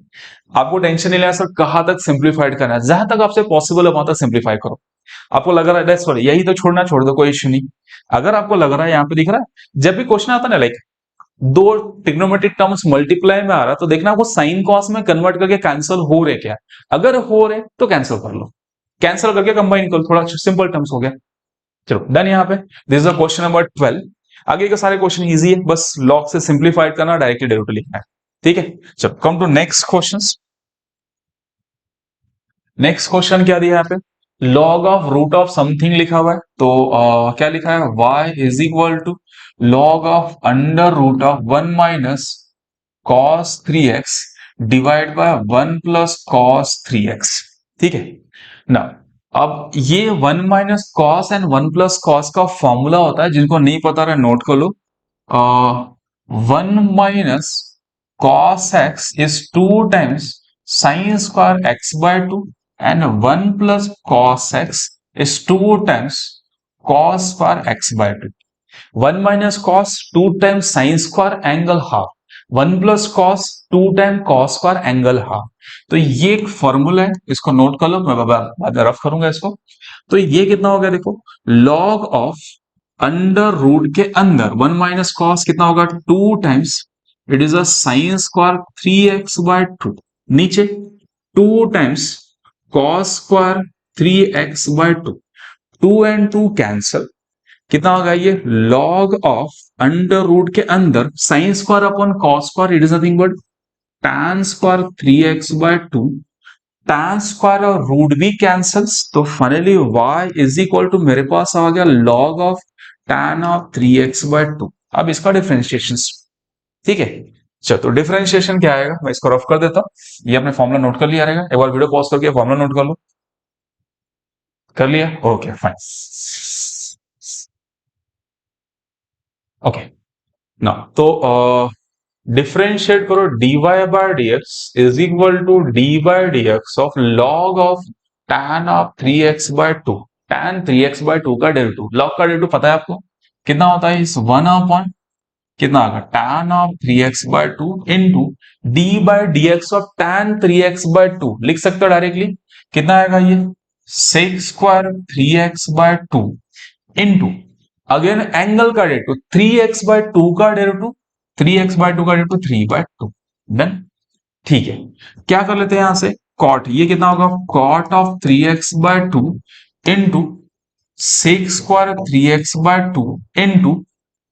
आपको टेंशन नहीं लेना सर, कहां तक सिंप्लीफाइड करना है, जहां तक आपसे पॉसिबल है वहां तक सिंप्लीफाई करो। आपको लग रहा है सॉरी यही तो छोड़ना, छोड़ दो, कोई इश्यू नहीं। अगर आपको लग रहा है यहाँ पे दिख रहा है, जब भी क्वेश्चन आता है ना लाइक दो ट्रिग्नोमेट्रिक टर्म्स मल्टीप्लाई में आ रहा, तो देखना आपको साइन कॉस में कन्वर्ट करके कैंसिल हो रहे क्या। अगर हो रहे तो कैंसिल कर लो, कैंसिल करके कंबाइन करो, थोड़ा सिंपल टर्म्स हो गया। चलो डन यहाँ पे। This is question number 12। आगे के सारे क्वेश्चन इजी है, बस लॉग से सिंप्लीफाइड करना, डायरेक्टली डेरिवेटिव लिखना है। ठीक है, चलो come to next question. Next question क्या दिया है यहाँ पे, log of root of something लिखा हुआ है, तो क्या लिखा है, y is equal to log of under root of 1 minus cos 3x divide by 1 plus cos 3x। ठीक है ना। अब ये 1 माइनस कॉस एंड 1 प्लस कॉस का फॉर्मूला होता है, जिनको नहीं पता रहा नोट कर लो। 1 minus cos x is 2 times sin square x by 2 and 1 plus cos x is 2 times cos square x by 2। 1 minus cos 2 times sin square angle half, 1 plus cos 2 times cos square angle half। तो ये एक formula है, इसको note कर लो, मैं बाद में rough करूंगा इसको। तो ये कितना हो गया देखो, log ऑफ अंडर रूट के अंदर 1 माइनस कॉस कितना होगा, 2 times it is a sine square 3x by 2, नीचे 2 times cos square 3x by 2, 2 and 2 cancel, कितना होगा ये लॉग ऑफ अंडर रूट के अंदर sine square upon cos square, it is nothing but tan square 3x by 2, tan square और root भी cancels, तो finally y is equal to मेरे पास आ गया log of tan of 3x by 2। अब इसका डिफरेंशिएशन, ठीक है। चलो तो डिफरेंशिएशन क्या आएगा, मैं इसको रफ कर देता हूं, ये अपने फॉर्मूला नोट कर लिया रहेगा, एक बार वीडियो पॉज करके फॉर्मूला नोट कर लो। कर लिया, ओके फाइन। ओके ना, तो डिफरेंशिएट करो, dy bye dx is equal to dy dx of log of tan of 3x by 2, tan 3x by 2 का डेरिवेटिव, log का डेरिवेटिव पता है आपको कितना होता है, इस 1 अपॉन कितना आएगा tan of 3x by 2 into d by d x of tan 3x by 2, लिख सकते हो डायरेक्टली, कितना आएगा ये sec square 3x by 2 into again angle का डेरिवेटिव 3x बाय 2 का डेरिवेटिव, 3x बाय 2 का डेरिवेटिव 3 बाय 2। डन, ठीक है। क्या कर लेते हैं यहां से, कॉट, ये कितना होगा cot of 3x by 2 into sec square 3x by 2 into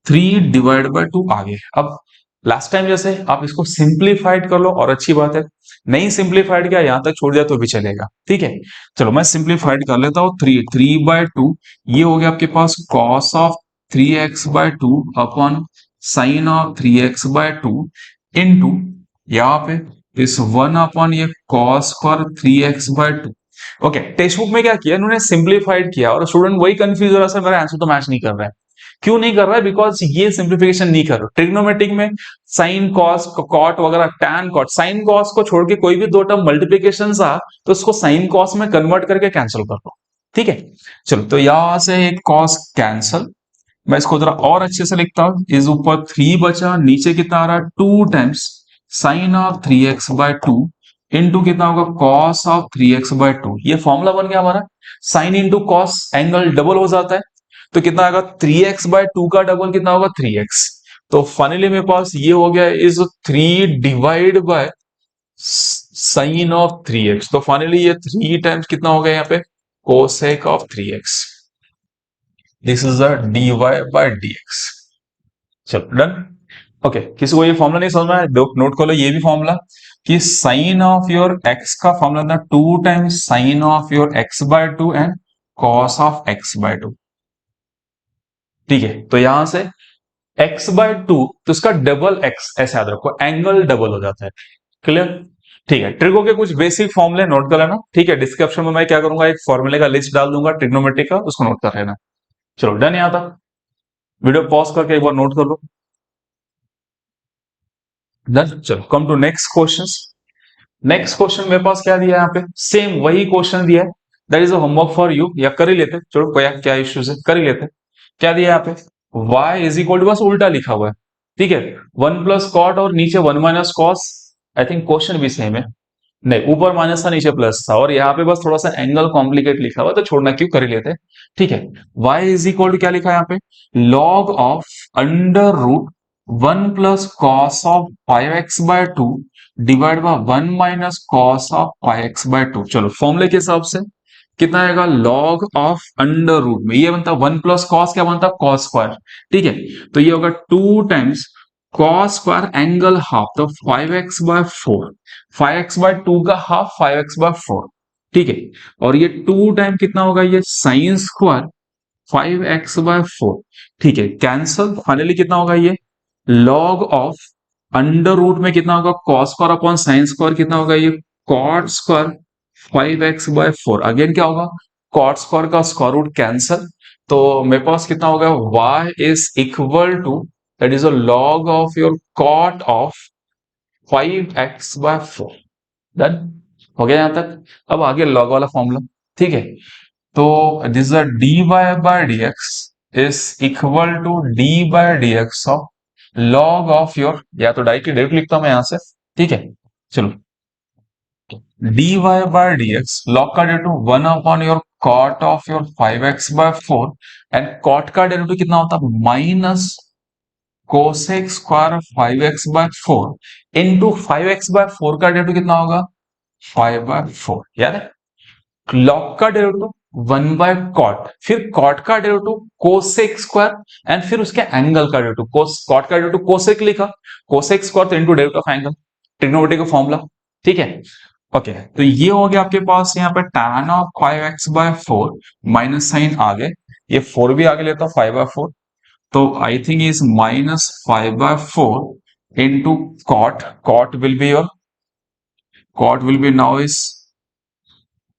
3 divide by 2 आगे। अब लास्ट टाइम जैसे आप इसको सिंप्लीफाइड कर लो, और अच्छी बात है, नहीं सिंप्लीफाइड किया यहां तक छोड़ दिया तो भी चलेगा, ठीक है। चलो मैं सिंप्लीफाइड कर लेता हूं, 3 बाय 2, ये हो गया आपके पास cos of 3x by 2 upon sine of 3x by 2 into यहाँ पे इस 1 अपॉन ये कॉस पर 3x by 2। Okay, text book में क्या किया इन्होंने, सिंप्लीफाइड किया, और स्टूडेंट वही कंफ्यूज हो रहा है, मेरा आंसर तो मैच नहीं कर रहा है। क्यों नहीं कर रहा है, बिकॉज ये सिंप्लीफिकेशन नहीं कर रहा। ट्रिग्नोमेट्रिक में साइन कॉस कॉट वगैरह टैन कॉट, साइन कॉस को छोड़ के कोई भी दो टर्म मल्टीप्लीकेशन आ तो उसको साइन कॉस में कन्वर्ट करके कैंसिल कर लो, ठीक है। चलो तो यहां से एक कॉस कैंसल, मैं इसको जरा और अच्छे से लिखता हूं, इस ऊपर 3 बचा, नीचे कितना आ रहा है 2 times sine of 3x by 2 into कितना होगा कॉस ऑफ 3x बाय 2। ये फॉर्मूला बन गया हमारा, sign into cos angle double हो जाता है, तो कितना आएगा 3x बाय 2 का डबल कितना होगा 3x। तो फाइनली मेरे पास ये हो गया is 3 divide by sine of 3x, तो फाइनली ये 3 टाइम्स कितना हो गया यहाँ पे cosec of 3x। This is a dy bye dx। चलो डन, ओके। किसी को ये फॉर्मूला नहीं समझ में आया, नोट कर लो ये भी फॉर्मूला, कि साइन ऑफ योर x का फॉर्मूला था 2 times sine of your x by 2 and cos of x by 2, ठीक है। तो यहां से x बाय 2, तो इसका डबल x, ऐसे याद रखो, एंगल डबल हो जाता है, क्लियर, ठीक है। ट्रिगो के कुछ बेसिक फॉर्मूले नोट कर लेना, ठीक है। डिस्क्रिप्शन में मैं क्या करूंगा, एक फॉर्मूले का लिस्ट डाल दूंगा ट्रिग्नोमेट्रिक का, उसको नोट कर लेना। चलो डन, यहां तक वीडियो पॉज करके एक बार नोट कर लो। डन, चलो come to next question. Next question मेरे पास क्या दिया है यहाँ पे, सेम वही क्वेश्चन दिया है, that is a homework for you, या कर ही लेते, चलो क्या क्या इश्यूज है, कर ही लेते। क्या दिया है यहाँ पे, y इज इक्वल टू, बस उल्टा लिखा हुआ है, ठीक है, वन प्लस कॉट और नीचे one minus cos. I think question भी सेम है, नहीं ऊपर माइनस था नीचे प्लस था, और यहाँ पे बस थोड़ा सा एंगल कॉम्प्लिकेट लिखा हुआ तो छोड़ना क्यों, कर ही लेते हैं। ठीक है, y इज इक्वल टू क्या लिखा है यहाँ पे, log of under root one plus cos of five x by two divide by one minus cos of five x by two. चलो फॉर्मूले के हिसाब से कितना आएगा, लॉग ऑफ अंडर रूट में ये बनता है वन प्लस कॉस, क्या बनता है कॉस स्क्वायर। ठीक है, तो ये होगा two times cos square angle half, तो five x by four, five x by two का half five x by four. ठीक है, और ये टू टाइम कितना होगा, ये sine square five x by four. ठीक है, कैंसल, फाइनली कितना होगा ये लॉग ऑफ अंडर रूट में कितना होगा cos square upon sine square, कितना होगा ये cot square five x by four. Again क्या होगा, कॉट स्क्वायर का स्क्वायर रूट कैंसल, तो मेरे पास कितना होगा y is equal to that is a log of your cot of five x by four. Done हो गया यहां तक। अब आगे लॉग वाला फॉर्मूला। ठीक है, तो this d y by d x is equal to d by d x of log of your, या तो डायरेक्ट लिखता हूं मैं यहां से। ठीक है, चलो d y by d x log का derivative one upon your cot of your five x by four, and cot का डेरिवेटिव कितना होता है minus cosec square five x by four into five x by four का derivative कितना होगा five by four. याद है, लॉग का डेरिवेटिव वन बाय कॉट, फिर कॉट का डेरिवेटिव कोसेक स्क्वायर एंड फिर उसके एंगल का डेरिवेटिव, कॉट का डेरिवेटिव कोसेक लिखा, कोसेक स्क्वायर तो into derivative of angle, trigonometry का फॉर्मूला। ठीक है, ओके तो ये हो गया आपके पास यहाँ पे tan of five x by four minus sine आगे, ये फोर भी आगे लेता हूँ फाइव बाय फोर, तो I think is minus five by four into cot, cot will be your, cot will be now is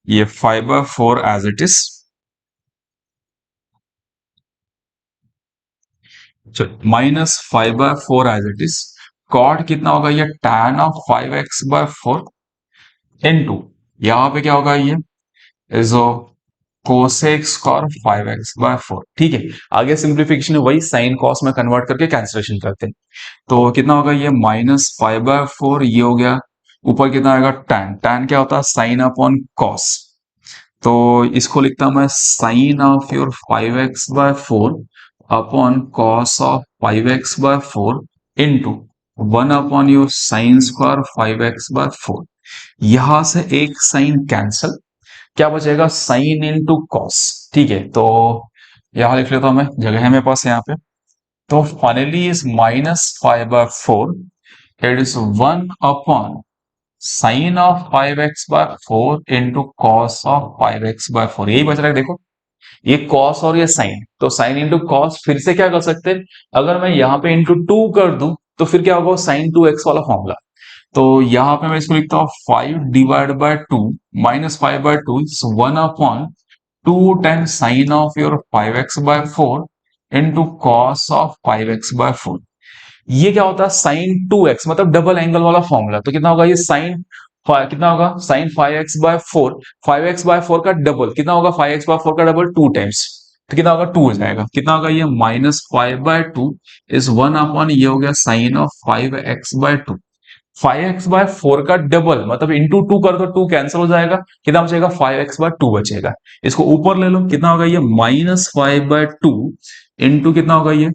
ये five by four as it is, minus five by four as it is, cot कितना होगा ये tan of five x by four into यहाँ पे क्या होगा ये is cosec square five x by four. ठीक है, आगे सिंप्लीफिकेशन वही साइन कॉस में कन्वर्ट करके कैंसिलेशन करते हैं, तो कितना होगा ये माइनस फाइव बाय फोर, ये हो गया ऊपर कितना आएगा tan, tan क्या होता है साइन अपॉन कॉस, तो इसको लिखता हूं मैं sine of your five x by four upon cos of five x by four into one upon your sine square five x by four. यहां से एक साइन कैंसल, क्या बचेगा साइन इंटू कॉस। ठीक है, तो यहां लिख लेता हूं मैं, जगह है मेरे पास यहाँ पे, तो finally is minus five by four, it is one upon sine of five x by four into cos of five x by four. यही बच रहा है देखो, ये कॉस और ये साइन, तो साइन इंटू कॉस फिर से क्या कर सकते हैं, अगर मैं यहाँ पे इंटू टू कर दूं तो फिर क्या होगा साइन टू एक्स वाला फॉर्मूला, तो यहाँ पे मैं इसको लिखता हूँ five divide by two minus five by two is one upon two times sine of your five x by four into cos of five x by four. ये क्या होता है साइन टू एक्स, मतलब डबल एंगल वाला formula, तो कितना होगा ये साइन, कितना होगा sine five x by four, five x by four का डबल कितना होगा फाइव एक्स बाय फोर का डबल टू टाइम्स, तो कितना होगा टू हो जाएगा, कितना होगा ये minus five by two is one upon ये हो गया sine of five x by two, five x by four का डबल मतलब इंटू टू कर दो, टू कैंसिल हो जाएगा, कितना बचेगा फाइव एक्स बाय टू बचेगा, इसको ऊपर ले लो, कितना होगा ये minus five by two into कितना होगा ये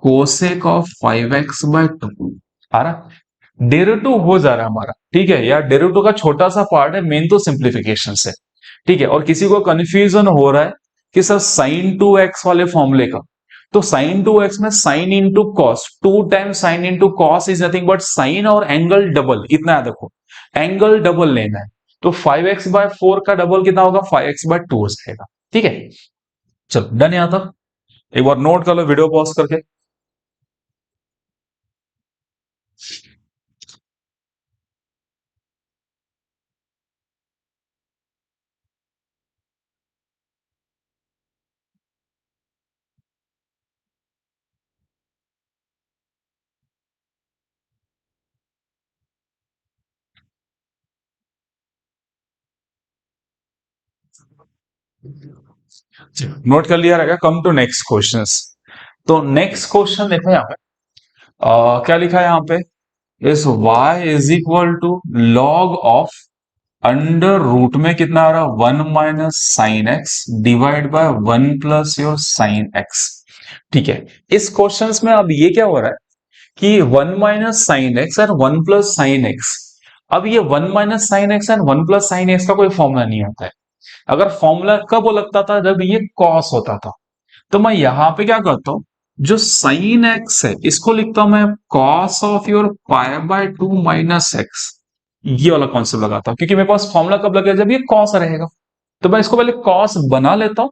cosec of five x by two. आ रहा डेरिवेटिव हो जा रहा है हमारा। ठीक है यार, डेरिवेटिव का छोटा सा पार्ट है, मेन तो सिंप्लीफिकेशन से। ठीक है, और किसी को कंफ्यूजन हो रहा है कि सर साइन टू एक्स वाले फॉर्मूले का, तो साइन टू एक्स में sine into cos, two time sine into cos is nothing but sine और एंगल डबल, इतना है देखो, एंगल डबल लेना है, तो फाइव एक्स बाय फोर का डबल कितना होगा फाइव एक्स बाय टू हो जाएगा। ठीक है, चलो डन यहां तक, एक बार नोट कर लो वीडियो पॉज करके। नोट कर लिया रहेगा, कम टू नेक्स्ट क्वेश्चंस। तो नेक्स्ट क्वेश्चन देखो यहाँ पे, क्या लिखा है यहाँ पे, इस y is equal to log of under root में कितना आ रहा है, 1 - sin x divide by 1 + your sine x. ठीक है, इस क्वेश्चंस में अब ये क्या हो रहा है कि 1 - sin x और 1 + sin x। अब ये 1 - sin x and 1 + sin x का कोई फॉर्मूला नहीं आता है। अगर फॉर्मूला कब वो लगता था, जब ये कॉस होता था। तो मैं यहां पे क्या करता हूं, जो साइन एक्स है इसको लिखता हूं मैं कॉस ऑफ योर π/2 - x। ये वाला कॉन्सेप्ट लगाता हूं, क्योंकि मेरे पास फॉर्मूला कब लगेगा, जब ये कॉस रहेगा। तो मैं इसको पहले कॉस बना लेता हूं।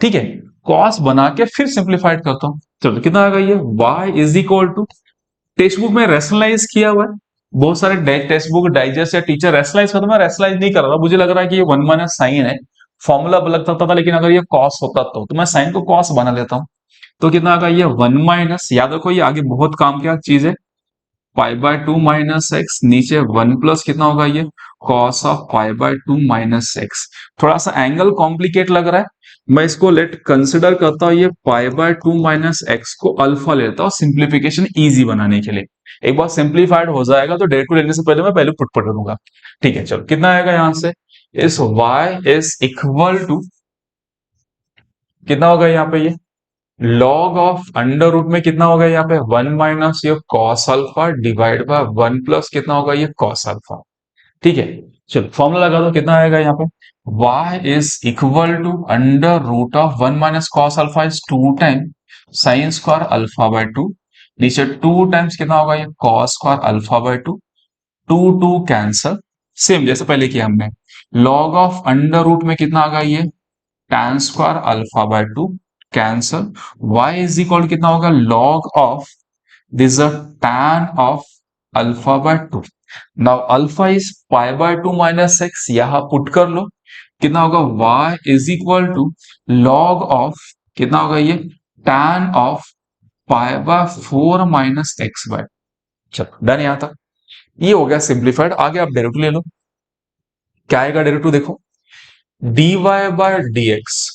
ठीक है, कॉस बना के फिर सिंप्लीफाइड करता हूं। चलो कितना आ गया, ये y is equal to, text book में रेशनलाइज किया हुआ है। बहुत सारे टेक्स्ट बुक डाइजेस्ट या टीचर रेशनलाइज करते, मैं रेशनलाइज नहीं कर रहा, मुझे लग रहा है कि ये 1 - sin है। फॉर्मूला अलग लगता था, लेकिन अगर ये कॉस होता तो मैं साइन को कॉस बना लेता हूं। तो कितना आ गया, ये 1 - याद रखो ये आगे बहुत काम की चीज है, π/2 - x नीचे 1 + कितना होगा, ये cos ऑफ π/2 - x। थोड़ा सा एंगल कॉम्प्लिकेट लग रहा है, मैं इसको लेट कंसिडर करता हूं, ये π/2 - x को अल्फा लेता हूं सिंप्लीफिकेशन इजी बनाने के लिए। एक बार सिंप्लीफाइड हो जाएगा तो डेट को लेने से पहले मैं पहले पुट पढ़ लूंगा। ठीक है, चलो कितना आएगा यहां से, इस y इज इक्वल टू, कितना होगा यहाँ पे, ये लॉग ऑफ अंडर रूट में कितना होगा यहाँ पे, 1 - ये कॉस अल्फा डिवाइड बाय 1 + कितना होगा, ये कॉस अल्फा। ठीक है, चलो फॉर्मूला लगा दो, कितना आएगा यहाँ पे, y is equal to under root of 1 - cos alpha is 2 time sine square alpha by 2, नीचे 2 टाइम्स कितना होगा, ये cos square alpha by 2, 2 2 cancel, same जैसे पहले किया हमने। लॉग ऑफ अंडर रूट में कितना आ गया, ये tan square alpha by 2 cancel, y is equal कितना होगा, log of this tan of alpha by 2। Now alpha is π/2 - x, यहां पुट कर लो, कितना होगा, y is equal to log of कितना होगा, ये tan ऑफ π/4 - x बाय। चलो डन, यहां तक ये हो गया सिंप्लीफाइड। आगे आप डेरिवेटिव ले लो, क्या आएगा डेरिवेटिव देखो, dy/dx,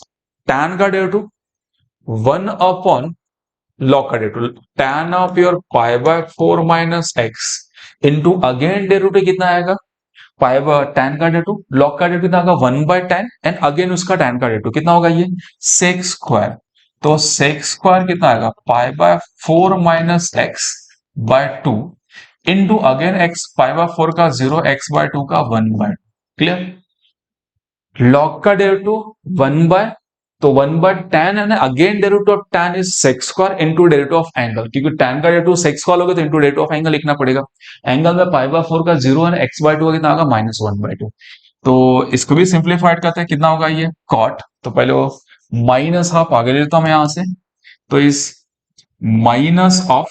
tan का डेरिवेटिव 1 log का derivative tan of your π/4 - x again derivative कितना आएगा, tan का डेरिवेटिव, log का डेरिवेटिव कितना आएगा, 1/tan एंड अगेन उसका tan का डेरिवेटिव कितना होगा, ये sec स्क्वायर। तो sec स्क्वायर कितना आएगा, π/4 - x बाय 2 अगेन x, π/4 का 0, x/2 का 1/, क्लियर। लॉग का डेरिवेटिव 1/, तो 1/tan है ना, again derivative of tan is sec square into derivative of angle, क्योंकि tan का डेरिवेटिव sec स्क्वायर होगा तो इनटू डेरिवेटिव ऑफ एंगल लिखना पड़ेगा। एंगल में π/4 का 0 है, x/2 का कितना होगा, -1/2। तो इसको भी सिंप्लीफाइड करते हैं, कितना होगा, ये cot, तो पहले वो माइनस हाफ आगे लेता हूं मैं यहां से, तो इस minus of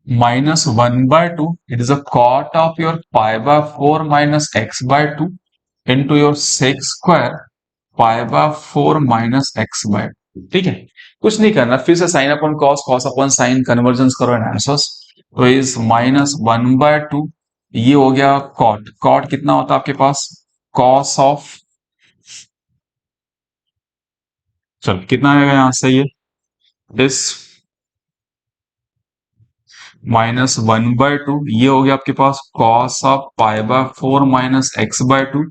-1/2, it is a cot of your π/4 - x/2 into your sec square π/4 - x/2। ठीक है, कुछ नहीं करना, फिर से साइन अपन कॉस, कॉस अपन साइन कन्वर्जन करो एंड आंसर्स। तो इस -1/2, ये हो गया कॉट, कॉट कितना होता है आपके पास, कॉस ऑफ, चलो कितना आएगा यहां से, ये इस -1/2, ये हो गया आपके पास cos of π/4 - x/2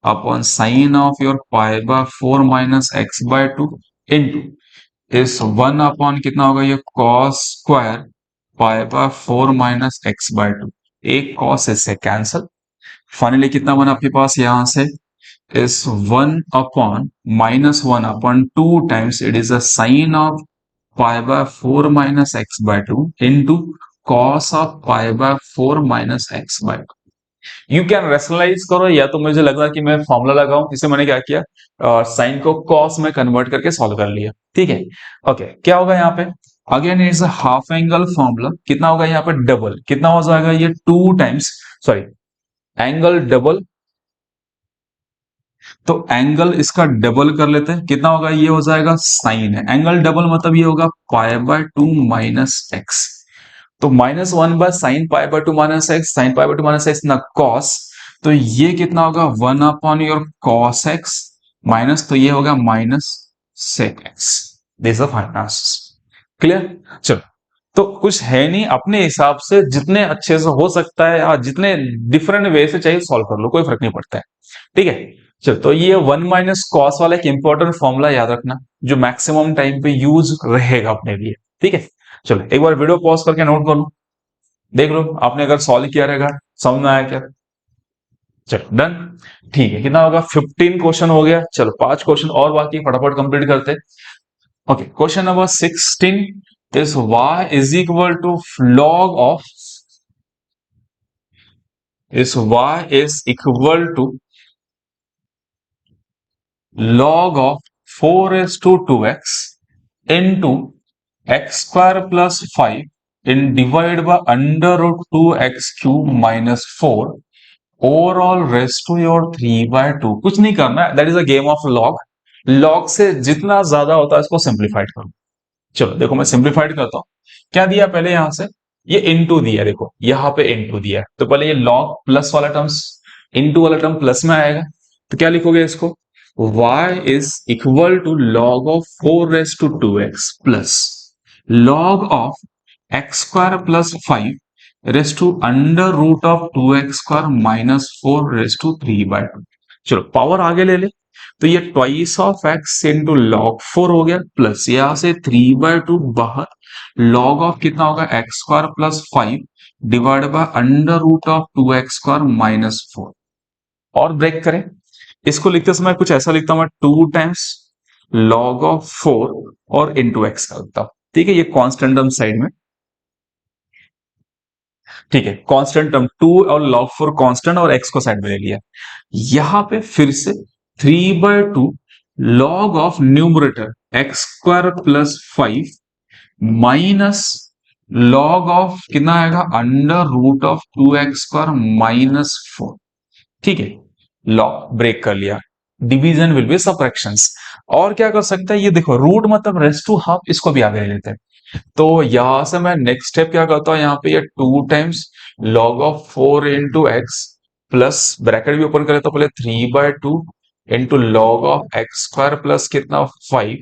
upon sine of your π/4 - x/2 into इस 1 अपॉन कितना होगा, ये कॉस स्क्वायर π/4 - x/2, एक कॉस इससे कैंसल। फाइनली कितना बना आपके पास यहां से, इस 1/(-1) 2 times it is a sine of π/4 - x/2 into cos of π/4 - x/2। You can rationalize करो, या तो मुझे लग रहा है कि मैं फॉर्मूला लगाऊं, इसे मैंने क्या किया, साइन को cos में कन्वर्ट करके सॉल्व कर लिया। ठीक है, ओके, क्या होगा यहाँ पे, again it's half angle formula, कितना होगा यहाँ पे, डबल कितना हो जाएगा, ये 2 टाइम्स, सॉरी एंगल डबल, तो एंगल इसका डबल कर लेते हैं, कितना होगा, ये हो जाएगा साइन है, एंगल डबल मतलब ये होगा π/2 - x, तो -1/sin π/2 - x, sin π/2 - x ना cos, तो ये कितना होगा, 1 upon your cos x minus, तो ये होगा minus sec x। This is the final answer. Clear? चलो, तो कुछ है नहीं, अपने हिसाब से जितने अच्छे से हो सकता है या जितने डिफरेंट वे से चाहिए सॉल्व कर लो, कोई फर्क नहीं पड़ता है। ठीक है, चलो, तो ये 1 - cos वाला एक इंपॉर्टेंट फॉर्मूला याद रखना, जो मैक्सिमम टाइम पे यूज रहेगा अपने लिए। ठीक है, चलो एक बार वीडियो पॉज करके नोट कर लो, देख लो आपने अगर सॉल्व किया रहेगा, समझ में आया क्या? चलो डन। ठीक है, कितना होगा? 15 क्वेश्चन हो गया। चलो 5 क्वेश्चन और बाकी, फटाफट कंप्लीट करते हैं। Okay, question number 16 is y is equal to log of is y is equal to log of 4 raised to 2x into x square plus 5 in divided by under root 2x cube minus 4 overall raised to your 3/2। कुछ नहीं करना है, that is a game of log. Log से जितना ज्यादा होता है इसको सिंप्लीफाइड करो। चलो देखो, मैं सिंप्लीफाइड करता हूं। क्या दिया पहले? यहां से ये इनटू दिया, देखो यहां पे इनटू दिया है, तो पहले ये log प्लस वाला टर्म्स, इनटू वाला टर्म प्लस में आएगा, तो क्या लिखोगे इसको? y is equal to log of 4 raise to 2x plus log of x square plus 5 raise to under root of 2x square minus 4 raise to 3/2। चलो power आगे ले ले, तो ये twice of x into log 4 हो गया, plus यहां से 3/2 बाहर, लॉग ऑफ कितना होगा? X square plus 5 divide by under root of 2x square minus 4। और ब्रेक करें, इसको लिखते समय कुछ ऐसा लिखता हूं मैं, 2 टाइम्स लॉग ऑफ 4 और इंटू एक्स का लिखता हूं। ठीक है, ये कांस्टेंट टर्म साइड में, ठीक है, कांस्टेंट टर्म 2 और log 4 कांस्टेंट और x को साइड में ले लिया। यहां पे फिर से 3/2 log of numerator x square plus 5 minus log of कितना आएगा? Under root of 2x square minus 4। ठीक है, लॉग ब्रेक कर लिया, डिवीजन विल बी सबट्रैक्शंस। और क्या कर सकते हैं? ये देखो, रूट मतलब रेस्ट टू हाफ, इसको भी आगे ले लेते हैं। तो यहां से मैं नेक्स्ट स्टेप क्या करता हूं, यहाँ पे ये 2 times log of 4 into x plus bracket भी ओपन करें तो पहले 3/2 into log of x square plus कितना 5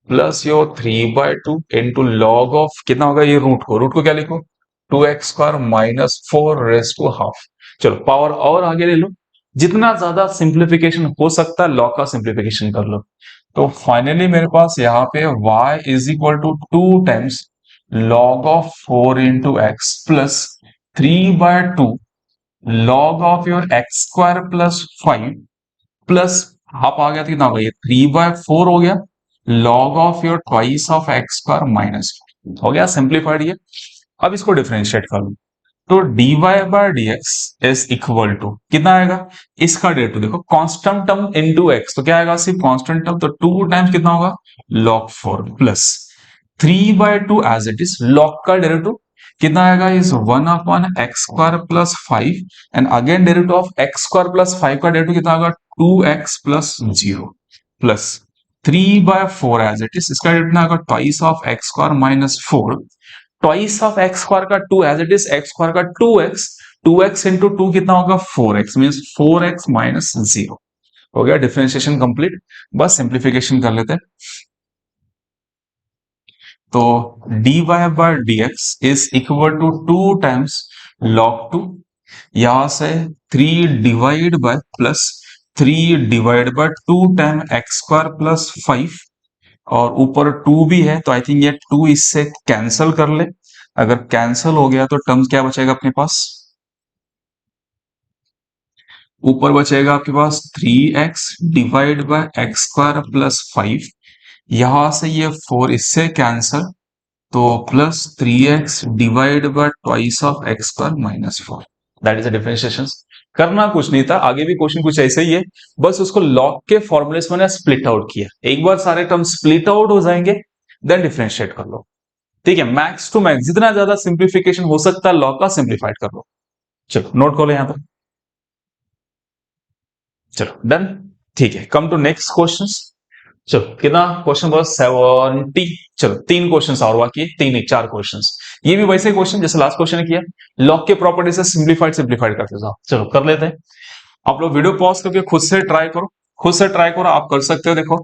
plus your 3/2 into log of कितना होगा? ये रूट को क्या लिखो? 2x square minus 4 raise to half. चलो पावर और आगे ले लो, जितना ज्यादा सिंप्लीफिकेशन हो सकता है लॉग का सिंप्लीफिकेशन कर लो। तो फाइनली मेरे पास यहाँ पे y is equal to 2 times log of 4 into x plus 3/2 log of your x square plus 5 plus half आ गया तो कितना हो गया? ये 3/4 हो गया, log of your twice of x square minus हो गया सिंप्लीफाइड ये। अब इसको डिफरेंशिएट कर लो, तो dy bye dx is equal to कितना आएगा? इसका डेरिवेटिव देखो, कांस्टेंट टर्म इनटू x, तो क्या आएगा? सिर्फ कांस्टेंट टर्म, तो 2 टाइम्स कितना होगा? log 4 plus 3/2 as it is, log का डेरिवेटिव कितना आएगा? Is 1 x square plus 5 and again derivative of x square plus 5 का डेरिवेटिव कितना होगा? 2x plus 0 plus 3/4 as it is, इसका डेरिवेटिव कितना आएगा? Twice of x square minus 4, twice of x square का 2 as it is, x square का 2x, 2x into 2 कितना होगा? 4x, means 4x minus 0। हो गया डिफरेंशिएशन कंप्लीट। बस सिंप्लीफिकेशन कर लेते हैं, तो dy bye dx is equal to 2 times log 2, यहां से 3 divide by plus 3 divide by 2 time x square plus 5, और ऊपर 2 भी है, तो आई थिंक ये 2 इससे कैंसल कर ले। अगर कैंसल हो गया तो टर्म्स क्या बचेगा अपने पास? ऊपर बचेगा आपके पास 3x divide by x square plus 5, यहां से ये 4 इससे कैंसल, तो plus 3x divide bye twice of x square minus 4। That is the differentiation. करना कुछ नहीं था, आगे भी क्वेश्चन कुछ ऐसे ही है, बस उसको लॉग के फॉर्मूले से मैंने स्प्लिट आउट किया। एक बार सारे टर्म स्प्लिट आउट हो जाएंगे देन डिफरेंशिएट कर लो। ठीक है, मैक्स टू मैक्स जितना ज्यादा सिंप्लीफिकेशन हो सकता है लॉग का, सिंप्लीफाइड कर लो। चलो नोट कर लो यहां पर। चलो डन। ठीक है, कम टू नेक्स्ट क्वेश्चन। चलो कितना क्वेश्चन नंबर 70। चलो 3 क्वेश्चन और बाकी है, 3 नहीं 4 क्वेश्चन। ये भी वैसे क्वेश्चन जैसे लास्ट क्वेश्चन ने किया, लॉग के प्रॉपर्टी से सिंप्लीफाइड करते जाओ। चलो कर लेते हैं। आप लोग वीडियो पॉज करके खुद से ट्राई करो, खुद से ट्राई करो, आप कर सकते हो। देखो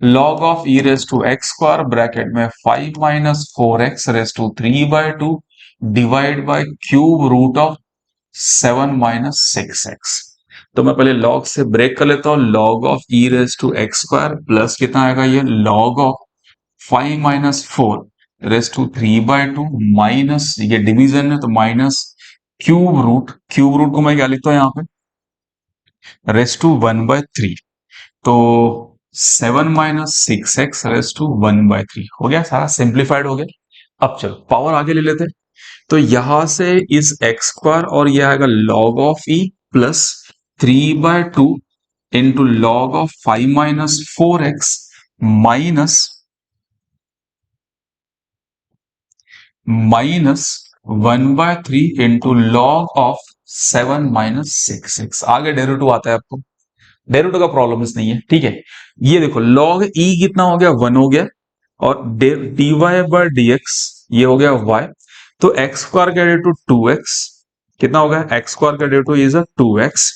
log of e raise to x square bracket में 5 minus 4x raise to 3/2 divide by cube root of 7 minus 6x। तो मैं पहले log से ब्रेक कर लेता हूँ। log of e raise to x square plus कितना आएगा ये log of 5 minus 4 raise to 3/2 minus, ये डिवीजन है तो माइनस क्यूब रूट को मैं क्या लिखता हूँ यहाँ पे, रेस टू 1/3। तो 7 माइनस 6x रेस टू 1/3 हो गया, सारा सिंप्लीफाइड हो गया। अब चलो पावर आगे ले लेते हैं। तो यहां से इस एक्स स्क्वायर और यह आएगा log of E plus 3/2 into log of 5 minus 4x minus minus 1/3 into log of 7 minus 6x। आगे डेरिवेटिव आता है आपको, डेरिवेटिव का प्रॉब्लम इस नहीं है, ठीक है। ये देखो log e कितना हो गया, 1 हो गया, और dy बाय dx ये हो गया y। तो एक्स स्क्वायर का डेरिवेटिव 2x कितना हो गया, एक्स स्क्वायर का derivative is 2x,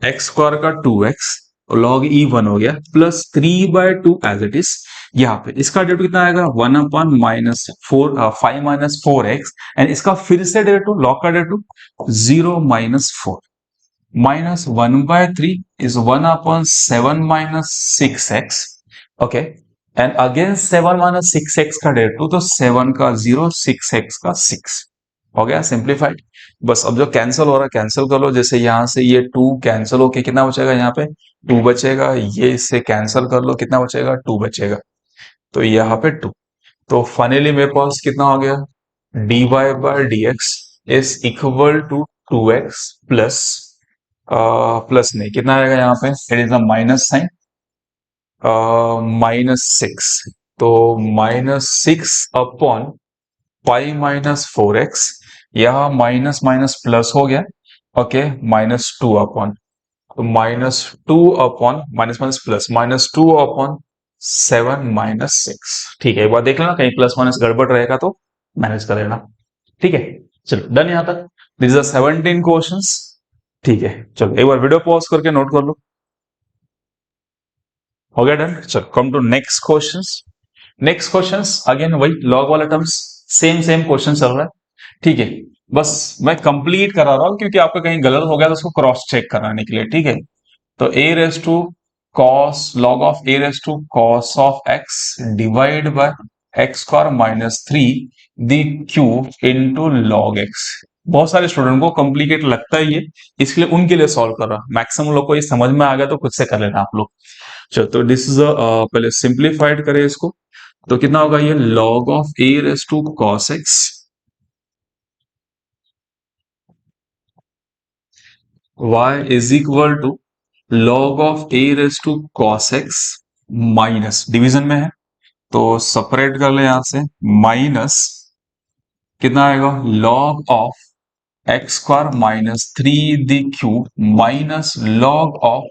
x square का 2x log e 1 हो गया प्लस 3/2 एज इट इज। यहाँ पे इसका डेरिवेटिव कितना आएगा, 1 upon minus 5 minus 4x, and इसका फिर से डेरिवेटिव log का derivative 0 minus 4 minus 1/3 is 1 upon 7 minus 6x, okay. And again 7 minus 6x का डेरिवेटिव, तो 7 का 0, 6x का 6 हो गया सिंप्लीफाइड। बस अब जो कैंसिल हो रहा है कैंसिल कर लो। जैसे यहां से ये 2 कैंसिल होके कितना बचेगा, यहाँ पे 2 बचेगा, ये इससे कैंसिल कर लो, कितना बचेगा, 2 बचेगा, तो यहाँ पे 2। तो फाइनली मेरे पास कितना हो गया, dy bye dx is equal to 2x plus plus नहीं, कितना आएगा यहाँ पे, it is a minus sine, -6। तो -6 अपॉन 5 माइनस 4x, यह माइनस माइनस प्लस हो गया, ओके, -2 अपॉन, तो -2 upon minus minus plus -2 upon 7 minus 6। ठीक है, एक बार देख लेना, कहीं प्लस माइनस गड़बड़ रहेगा तो मैनेज कर लेना। ठीक है, चलो डन यहां तक। This is 17 questions. ठीक है, चलो एक बार वीडियो पॉज करके नोट कर लो। हो गया डन। चलो come to next questions. Next questions again वही लॉग वाला टर्म्स, सेम सेम क्वेश्चन चल रहा है। ठीक है, बस मैं कंप्लीट करा रहा हूं क्योंकि आपका कहीं गलत हो गया तो उसको क्रॉस चेक कराने के लिए। ठीक है, तो a raise to cos log of a raise to cos of x divide by x square minus 3 the cube into log x। बहुत सारे स्टूडेंट को कॉम्प्लिकेट लगता है ये, इसलिए उनके लिए सॉल्व कर रहा। मैक्सिमम लोग को ये समझ में आ गया तो खुद से कर लेना आप लोग। चलो तो दिस इज पहले सिंप्लीफाइड करें इसको, तो कितना होगा ये log of a raise to cos x y is equal to log of a raise to cos x minus, division में है तो सेपरेट कर ले यहां से, माइनस कितना आएगा log of x square minus 3 the cube minus log of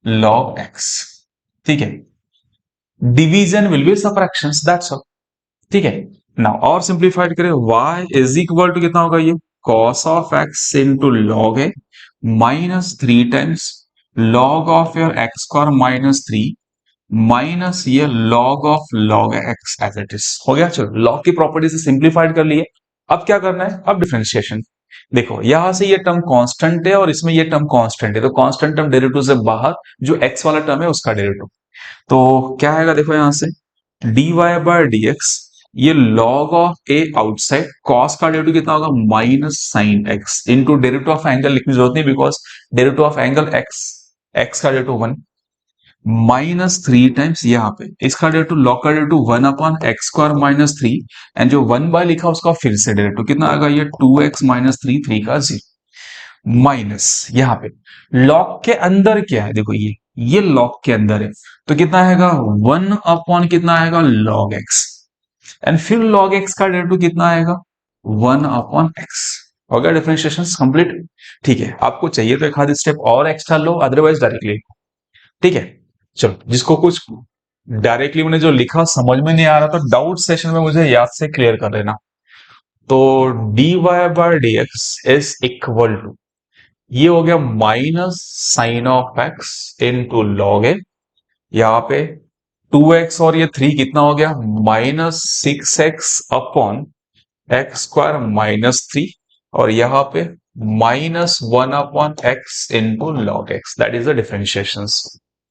log x। ठीक है, division will be subtractions, that's all. ठीक है, नाउ और सिंप्लीफाइड करें, y इज इक्वल टू कितना होगा ये cos of x into log है minus 3 times log of your x square minus 3 minus ये log of log x as it is. हो गया, चलो log की प्रॉपर्टी से सिंप्लीफाइड कर लिए। अब क्या करना है, अब डिफरेंशिएशन। देखो यहां से ये टर्म कांस्टेंट है और इसमें ये टर्म कांस्टेंट है, तो कांस्टेंट टर्म डेरिवेटिव से बाहर जो x वाला टर्म है उसका डेरिवेटिव। तो क्या आएगा, देखो यहां से dy बाय dx, ये log of a outside, cos का डेरिवेटिव कितना होगा, minus sine x into derivative of angle लिखने की जरूरत नहीं because derivative of angle x, x का डेरिवेटिव 1 माइनस 3 टाइम्स यहाँ पे इसका डेरिवेटिव log का derivative 1 upon x square minus 3, and जो 1 बाय लिखा उसका फिर से डेरिवेटिव कितना आएगा, ये 2x माइनस 3 का 0 माइनस यहाँ पे log के अंदर क्या है, देखो ये log के अंदर है तो कितना आएगा 1 अपॉन कितना आएगा log x, एंड फिर log x का डेरिवेटिव कितना आएगा 1 अपॉन x। हो गया डिफरेंशिएशन कंप्लीट। ठीक है, आपको चाहिए तो एक आध स्टेप और एक्स्ट्रा लो, अदरवाइज डायरेक्टली। ठीक है, चलो जिसको कुछ डायरेक्टली मैंने जो लिखा समझ में नहीं आ रहा तो डाउट सेशन में मुझे याद से क्लियर कर लेना। तो dy bye dx is equal to ये हो गया minus sine of x into log a, यहाँ पे 2x और ये 3 कितना हो गया -6x अपॉन एक्स स्क्वायर -3, और यहाँ पे -1 upon x into log x, that is the differentiation.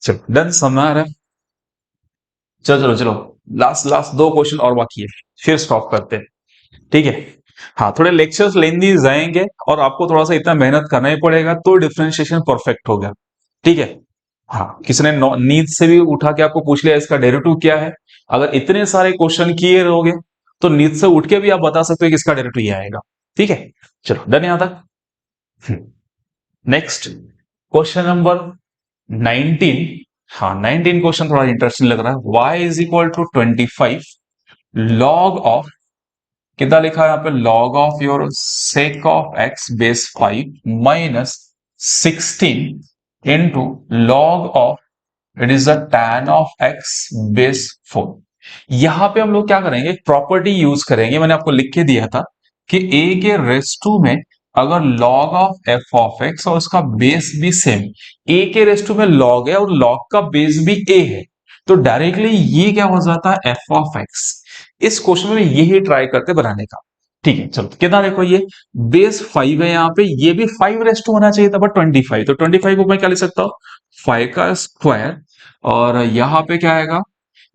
चलो डन, समझ आ रहा है। चलो चलो चलो, लास्ट लास्ट 2 क्वेश्चन और बाकी है, फिर स्टॉप करते हैं, ठीक है। हाँ, थोड़े लेक्चर्स लेंदी जाएंगे और आपको थोड़ा सा इतना मेहनत करना ही पड़ेगा तो डिफरेंशिएशन परफेक्ट हो गया, ठीक है। हाँ, किसी ने नींद से भी उठा के आपको पूछ लिया इसका डेरिवेटिव क्या है, अगर इतने सारे क्वेश्चन किए रहोगे तो नींद से उठ के भी आप बता सकते हो कि इसका डेरिवेटिव ये आएगा, ठीक है। चलो डन यहां तक। Next question number 19। हाँ, 19 क्वेश्चन थोड़ा इंटरेस्टिंग लग रहा है। y is equal to 25 log of, कितना लिखा है यहाँ पे, log of your sec of x base 5 minus 16 into log of it is the tan of x base 4। यहां पे हम लोग क्या करेंगे, प्रॉपर्टी यूज करेंगे, मैंने आपको लिख के दिया था कि a के रेस टू में अगर log of f of x और उसका बेस भी सेम, a के रेस टू में log है और log का बेस भी a है, तो डायरेक्टली ये क्या हो जाता है f ऑफ x। इस क्वेश्चन में यही ट्राई करते बनाने का, ठीक है। चलो कितना, देखो ये बेस 5 है, यहाँ पे ये भी 5 रेस टू होना चाहिए था बट 25, तो 25 को मैं क्या लिख सकता हूँ 5 का स्क्वायर, और यहां पे क्या आएगा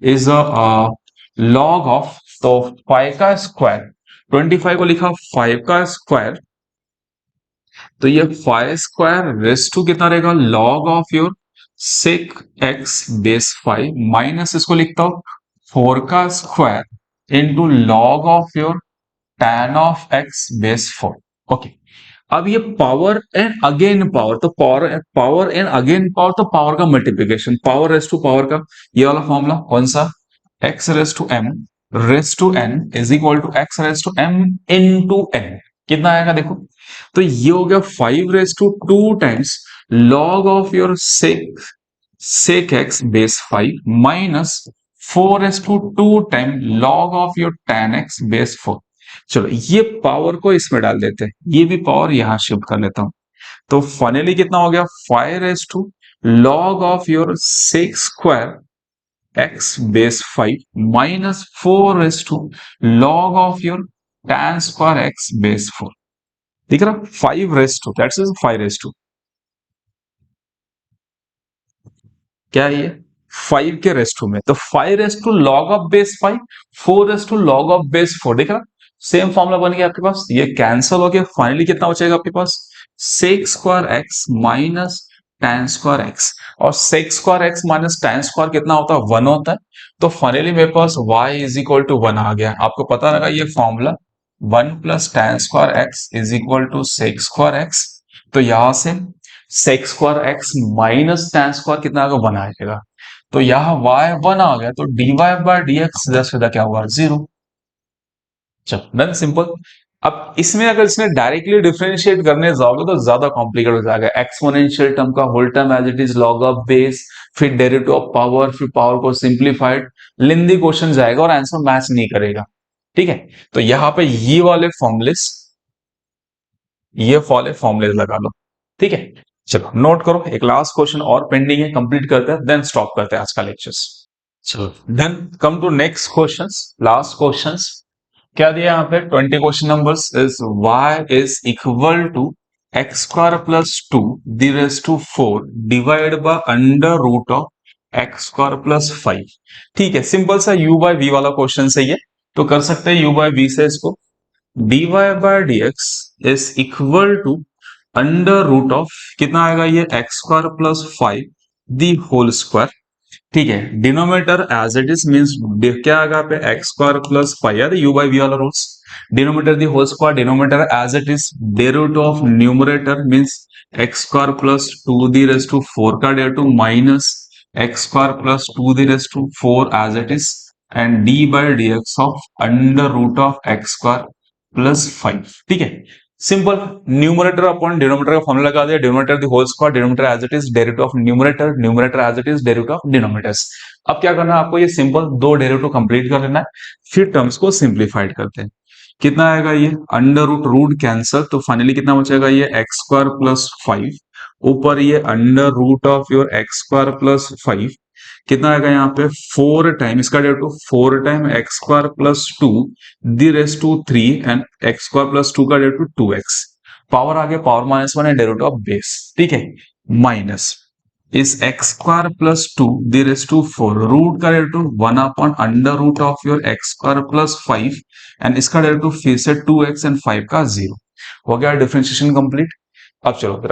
इज लॉग ऑफ, तो 5 का स्क्वायर, 25 को लिखा 5 का स्क्वायर, तो ये 5 स्क्वायर रेस टू कितना रहेगा log of your sec x base 5 minus इसको लिखता हूं 4 का square into log of your tan of x base 4। Okay, अब ये पावर एंड अगेन पावर, तो power power and again power, तो पावर का multiplication, power raise to power का ये वाला फॉर्मूला कौन सा, x raise to m raise to n is equal to x raise to m into n। कितना आएगा देखो, तो ये हो गया 5 raise to 2 times log of your sec x base 5 minus 4 raise to 2 time log of your tan x base 4। चलो ये power को इसमें डाल देते हैं, ये भी पावर यहां शिफ्ट कर लेता हूं, तो फाइनली कितना हो गया 5 raise to log of your sec square x base 5 minus 4 raise to log of your tan square x base 4। दिख रहा 5 raise to, that's is 5 raise to, क्या है ये 5 के रेस टू में, तो 5 raise to log of base 5, 4 raise to log of base 4, देख रहा सेम फॉर्मूला बन गया आपके पास, ये कैंसिल हो गया, फाइनली कितना बचेगा आपके पास sec square x minus tan square x, और sec square x minus tan square कितना होता है 1 होता है, तो फाइनली मेरे पास y इज इक्वल टू 1 आ गया। आपको पता लगा ये formula 1 plus tan square x is equal to sec square x, तो यहां से sec square x minus tan square कितना आएगा 1 आएगा, तो यहाँ y 1 आ गया, तो dy बाय dx सीधा सीधा क्या हुआ 0। चलो डन, सिंपल। अब इसमें अगर इसमें डायरेक्टली डिफरेंशिएट करने जाओगे तो ज्यादा कॉम्प्लिकेट हो जाएगा, एक्सपोनेंशियल टर्म का whole term as it is log of base, फिर डेरिवेटिव ऑफ पावर, फिर पावर को सिंप्लीफाइड, लेंदी क्वेश्चन जाएगा और आंसर मैच नहीं करेगा, ठीक है। तो यहाँ पे ये वाले फॉर्मुलेस, ये वाले फॉर्मुलेस लगा लो, ठीक है। चलो नोट करो, एक लास्ट क्वेश्चन और पेंडिंग है, कंप्लीट करते हैं देन स्टॉप करते हैं आज का लेक्चर्स। चलो done, come to next questions, last questions. क्या दिया यहाँ पे 20 question numbers is y is equal to x square plus 2 the raise to 4 divide by under root of x square plus 5। ठीक है, सिंपल सा u बाय v वाला question सही है, तो कर सकते हैं u बाय v से इसको, dy bye dx is equal to under root of कितना आएगा ये x square plus 5 the whole square, ठीक है। Denominator as it is means क्या आएगा पे एक्स स्क्वायर प्लस 5, यार यू बाय वी वाला rules, denominator the whole square, denominator as it is, derivative of numerator means x square plus 2 the raise to 4 का derivative minus x square plus 2 the raise to 4 as it is, and d by dx of under root of x square plus 5, ठीक है। Simple, numerator upon denominator का formula लगा दिया, denominator the whole square, denominator as it is, derivative of numerator, numerator as it is, derivative of denominators. अब क्या करना है आपको, ये सिंपल दो डेरिवेटिव कंप्लीट कर लेना है, फिर टर्म्स को सिंप्लीफाइड करते हैं। कितना आएगा ये अंडर रूट, रूट कैंसल, तो फाइनली कितना बचेगा ये एक्स स्क्वायर प्लस 5, ऊपर ये under root of your x square plus 5, कितना आएगा यहाँ पे 4 टाइम, इसका derivative 4 time x square plus 2 the raise to 3 and x square plus 2 का डेरिवेटिव 2x, पावर आ गया पावर -1 है डेरिवेटिव ऑफ बेस, ठीक है, माइनस इस x square plus 2 the raise to 4, root का derivative 1 upon under root of your x square plus 5 and इसका derivative फिर से 2x एंड 5 का 0 हो गया, डिफरेंशिएशन कंप्लीट। अब चलो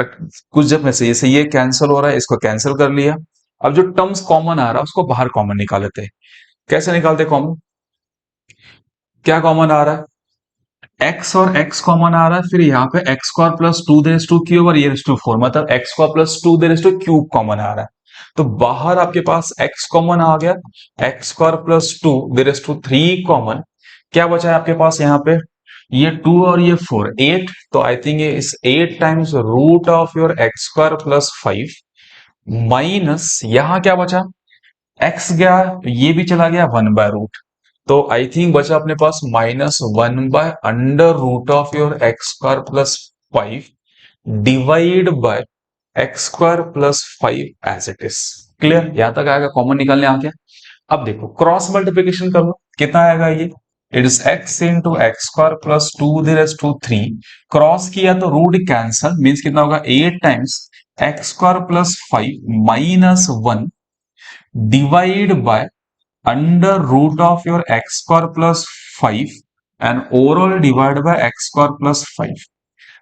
कुछ जब में से ये कैंसिल हो रहा है, इसको कैंसिल कर लिया। अब जो टर्म्स कॉमन आ रहा है उसको बाहर कॉमन निकाल लेते हैं। कैसे निकालते कॉमन, क्या कॉमन आ रहा है, x और x कॉमन आ रहा है, फिर यहाँ पे x square plus 2 the raise two cube और ये रेस टू 4, मतलब x square plus 2 the raise two cube common आ रहा है, तो बाहर आपके पास x कॉमन आ गया, x square plus 2 the raise to 3 common, क्या बचा है आपके पास यहाँ पे ये 2 और ये 4 8, तो आई थिंक ये इस 8 times root of your x square plus 5 minus यहाँ क्या बचा, x गया ये भी चला गया 1 बाय रूट, तो आई थिंक बचा अपने पास -1 by under root of your x square plus 5 divide by x square plus 5 as it is. Clear, यहां तक आएगा, कॉमन निकालने आ गया। अब देखो क्रॉस मल्टीप्लीकेशन कर लो, कितना आएगा ये, it is x into x square plus 2 the raise to 3, cross किया तो रूट कैंसल, मीन्स कितना होगा 8 times x square plus 5 minus 1 divide by under root of your x square plus 5 and overall divide by x square plus 5।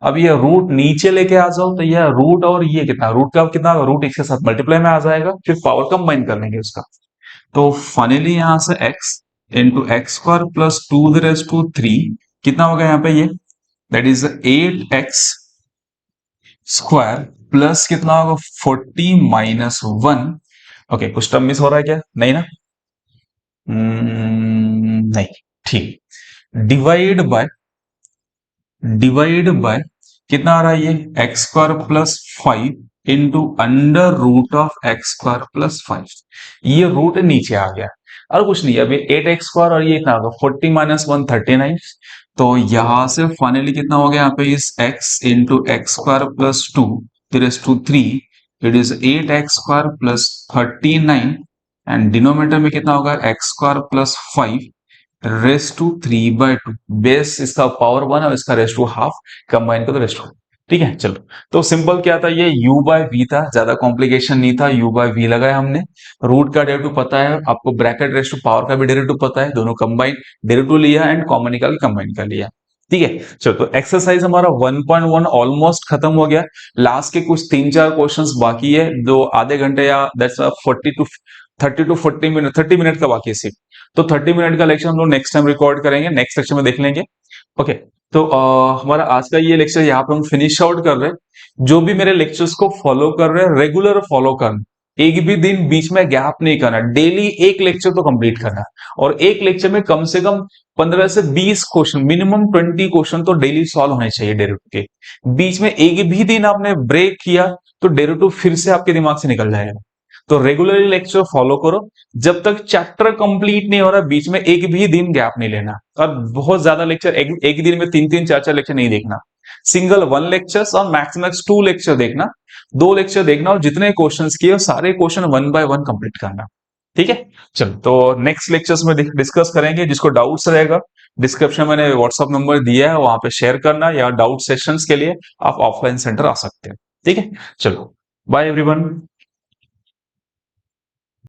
अब ये root नीचे लेके आ जाओ तो यह रूट और ये कितना, रूट का कितना, रूट इसके साथ मल्टीप्लाई में आ जाएगा, फिर पावर कंबाइन कर लेंगे उसका, तो फाइनली यहां से x into x square plus 2 the raise to 3 कितना होगा यहाँ पे ये, that is 8x square plus कितना होगा 40 माइनस 1। ओके, कुछ टर्म मिस हो रहा है क्या, नहीं ना, नहीं, ठीक, डिवाइड बाय कितना आ रहा है ये x square plus 5 into under root of x square plus 5, ये रूट नीचे आ गया और कुछ नहीं, अभी 8x स्क्वायर और ये इतना होगा 40 माइनस 1 39, तो यहां से फाइनली कितना हो गया यहाँ पे इस x into x square plus 2 raise to 3, it is 8x square plus 39 and denominator में कितना होगा x square plus 5 raise to 3 by 2, base इसका पावर 1 और इसका रेस टू हाफ, कंबाइन कर दो रेस टू, ठीक है। चलो, तो सिंपल क्या था, ये u बाय वी था, ज्यादा कॉम्प्लिकेशन नहीं था, u बाय वी लगाया हमने, रूट का डेरिवेटिव पता है आपको, ब्रैकेट रेस टू पावर का भी डेरिवेटिव पता है, दोनों कंबाइन डेरिवेटिव लिया एंड कॉमन निकाल के कंबाइन कर लिया, ठीक है। चलो, तो एक्सरसाइज हमारा 1.1 ऑलमोस्ट खत्म हो गया, लास्ट के कुछ 3-4 क्वेश्चंस बाकी है, जो आधे घंटे या दैट्स 30 टू 40 मिनट, 30 मिनट का बाकी है सिर्फ, तो 30 मिनट का लेक्चर हम लोग नेक्स्ट टाइम रिकॉर्ड करेंगे, नेक्स्ट लेक्चर में देख लेंगे। ओके, तो हमारा आज का ये लेक्चर यहाँ पे हम फिनिश आउट कर रहे हैं। जो भी मेरे लेक्चर्स को फॉलो कर रहे हैं, रेगुलर फॉलो करना, एक भी दिन बीच में गैप नहीं करना, डेली एक लेक्चर तो कंप्लीट करना, और एक लेक्चर में कम से कम 15 से 20 क्वेश्चन, मिनिमम 20 क्वेश्चन तो डेली सॉल्व होने चाहिए डेरिवेटिव के। बीच में एक भी दिन आपने ब्रेक किया तो डेरिवेटिव फिर से आपके दिमाग से निकल जाएगा, तो रेगुलरली लेक्चर फॉलो करो, जब तक चैप्टर कंप्लीट नहीं हो रहा बीच में एक भी दिन गैप नहीं लेना, और बहुत ज्यादा लेक्चर एक दिन में 3-3 4-4 लेक्चर नहीं देखना, सिंगल 1 लेक्चर और मैक्स 2 लेक्चर देखना, 2 लेक्चर देखना, और जितने क्वेश्चंस किए सारे क्वेश्चन 1 बाय 1 कंप्लीट करना, ठीक है। चलो, तो नेक्स्ट लेक्चर्स में डिस्कस करेंगे, जिसको डाउट्स रहेगा डिस्क्रिप्शन में मैंने व्हाट्सअप नंबर दिया है, वहां पे शेयर करना, या डाउट सेशंस के लिए आप ऑफलाइन सेंटर आ सकते हैं, ठीक है। चलो, बाय एवरीवन।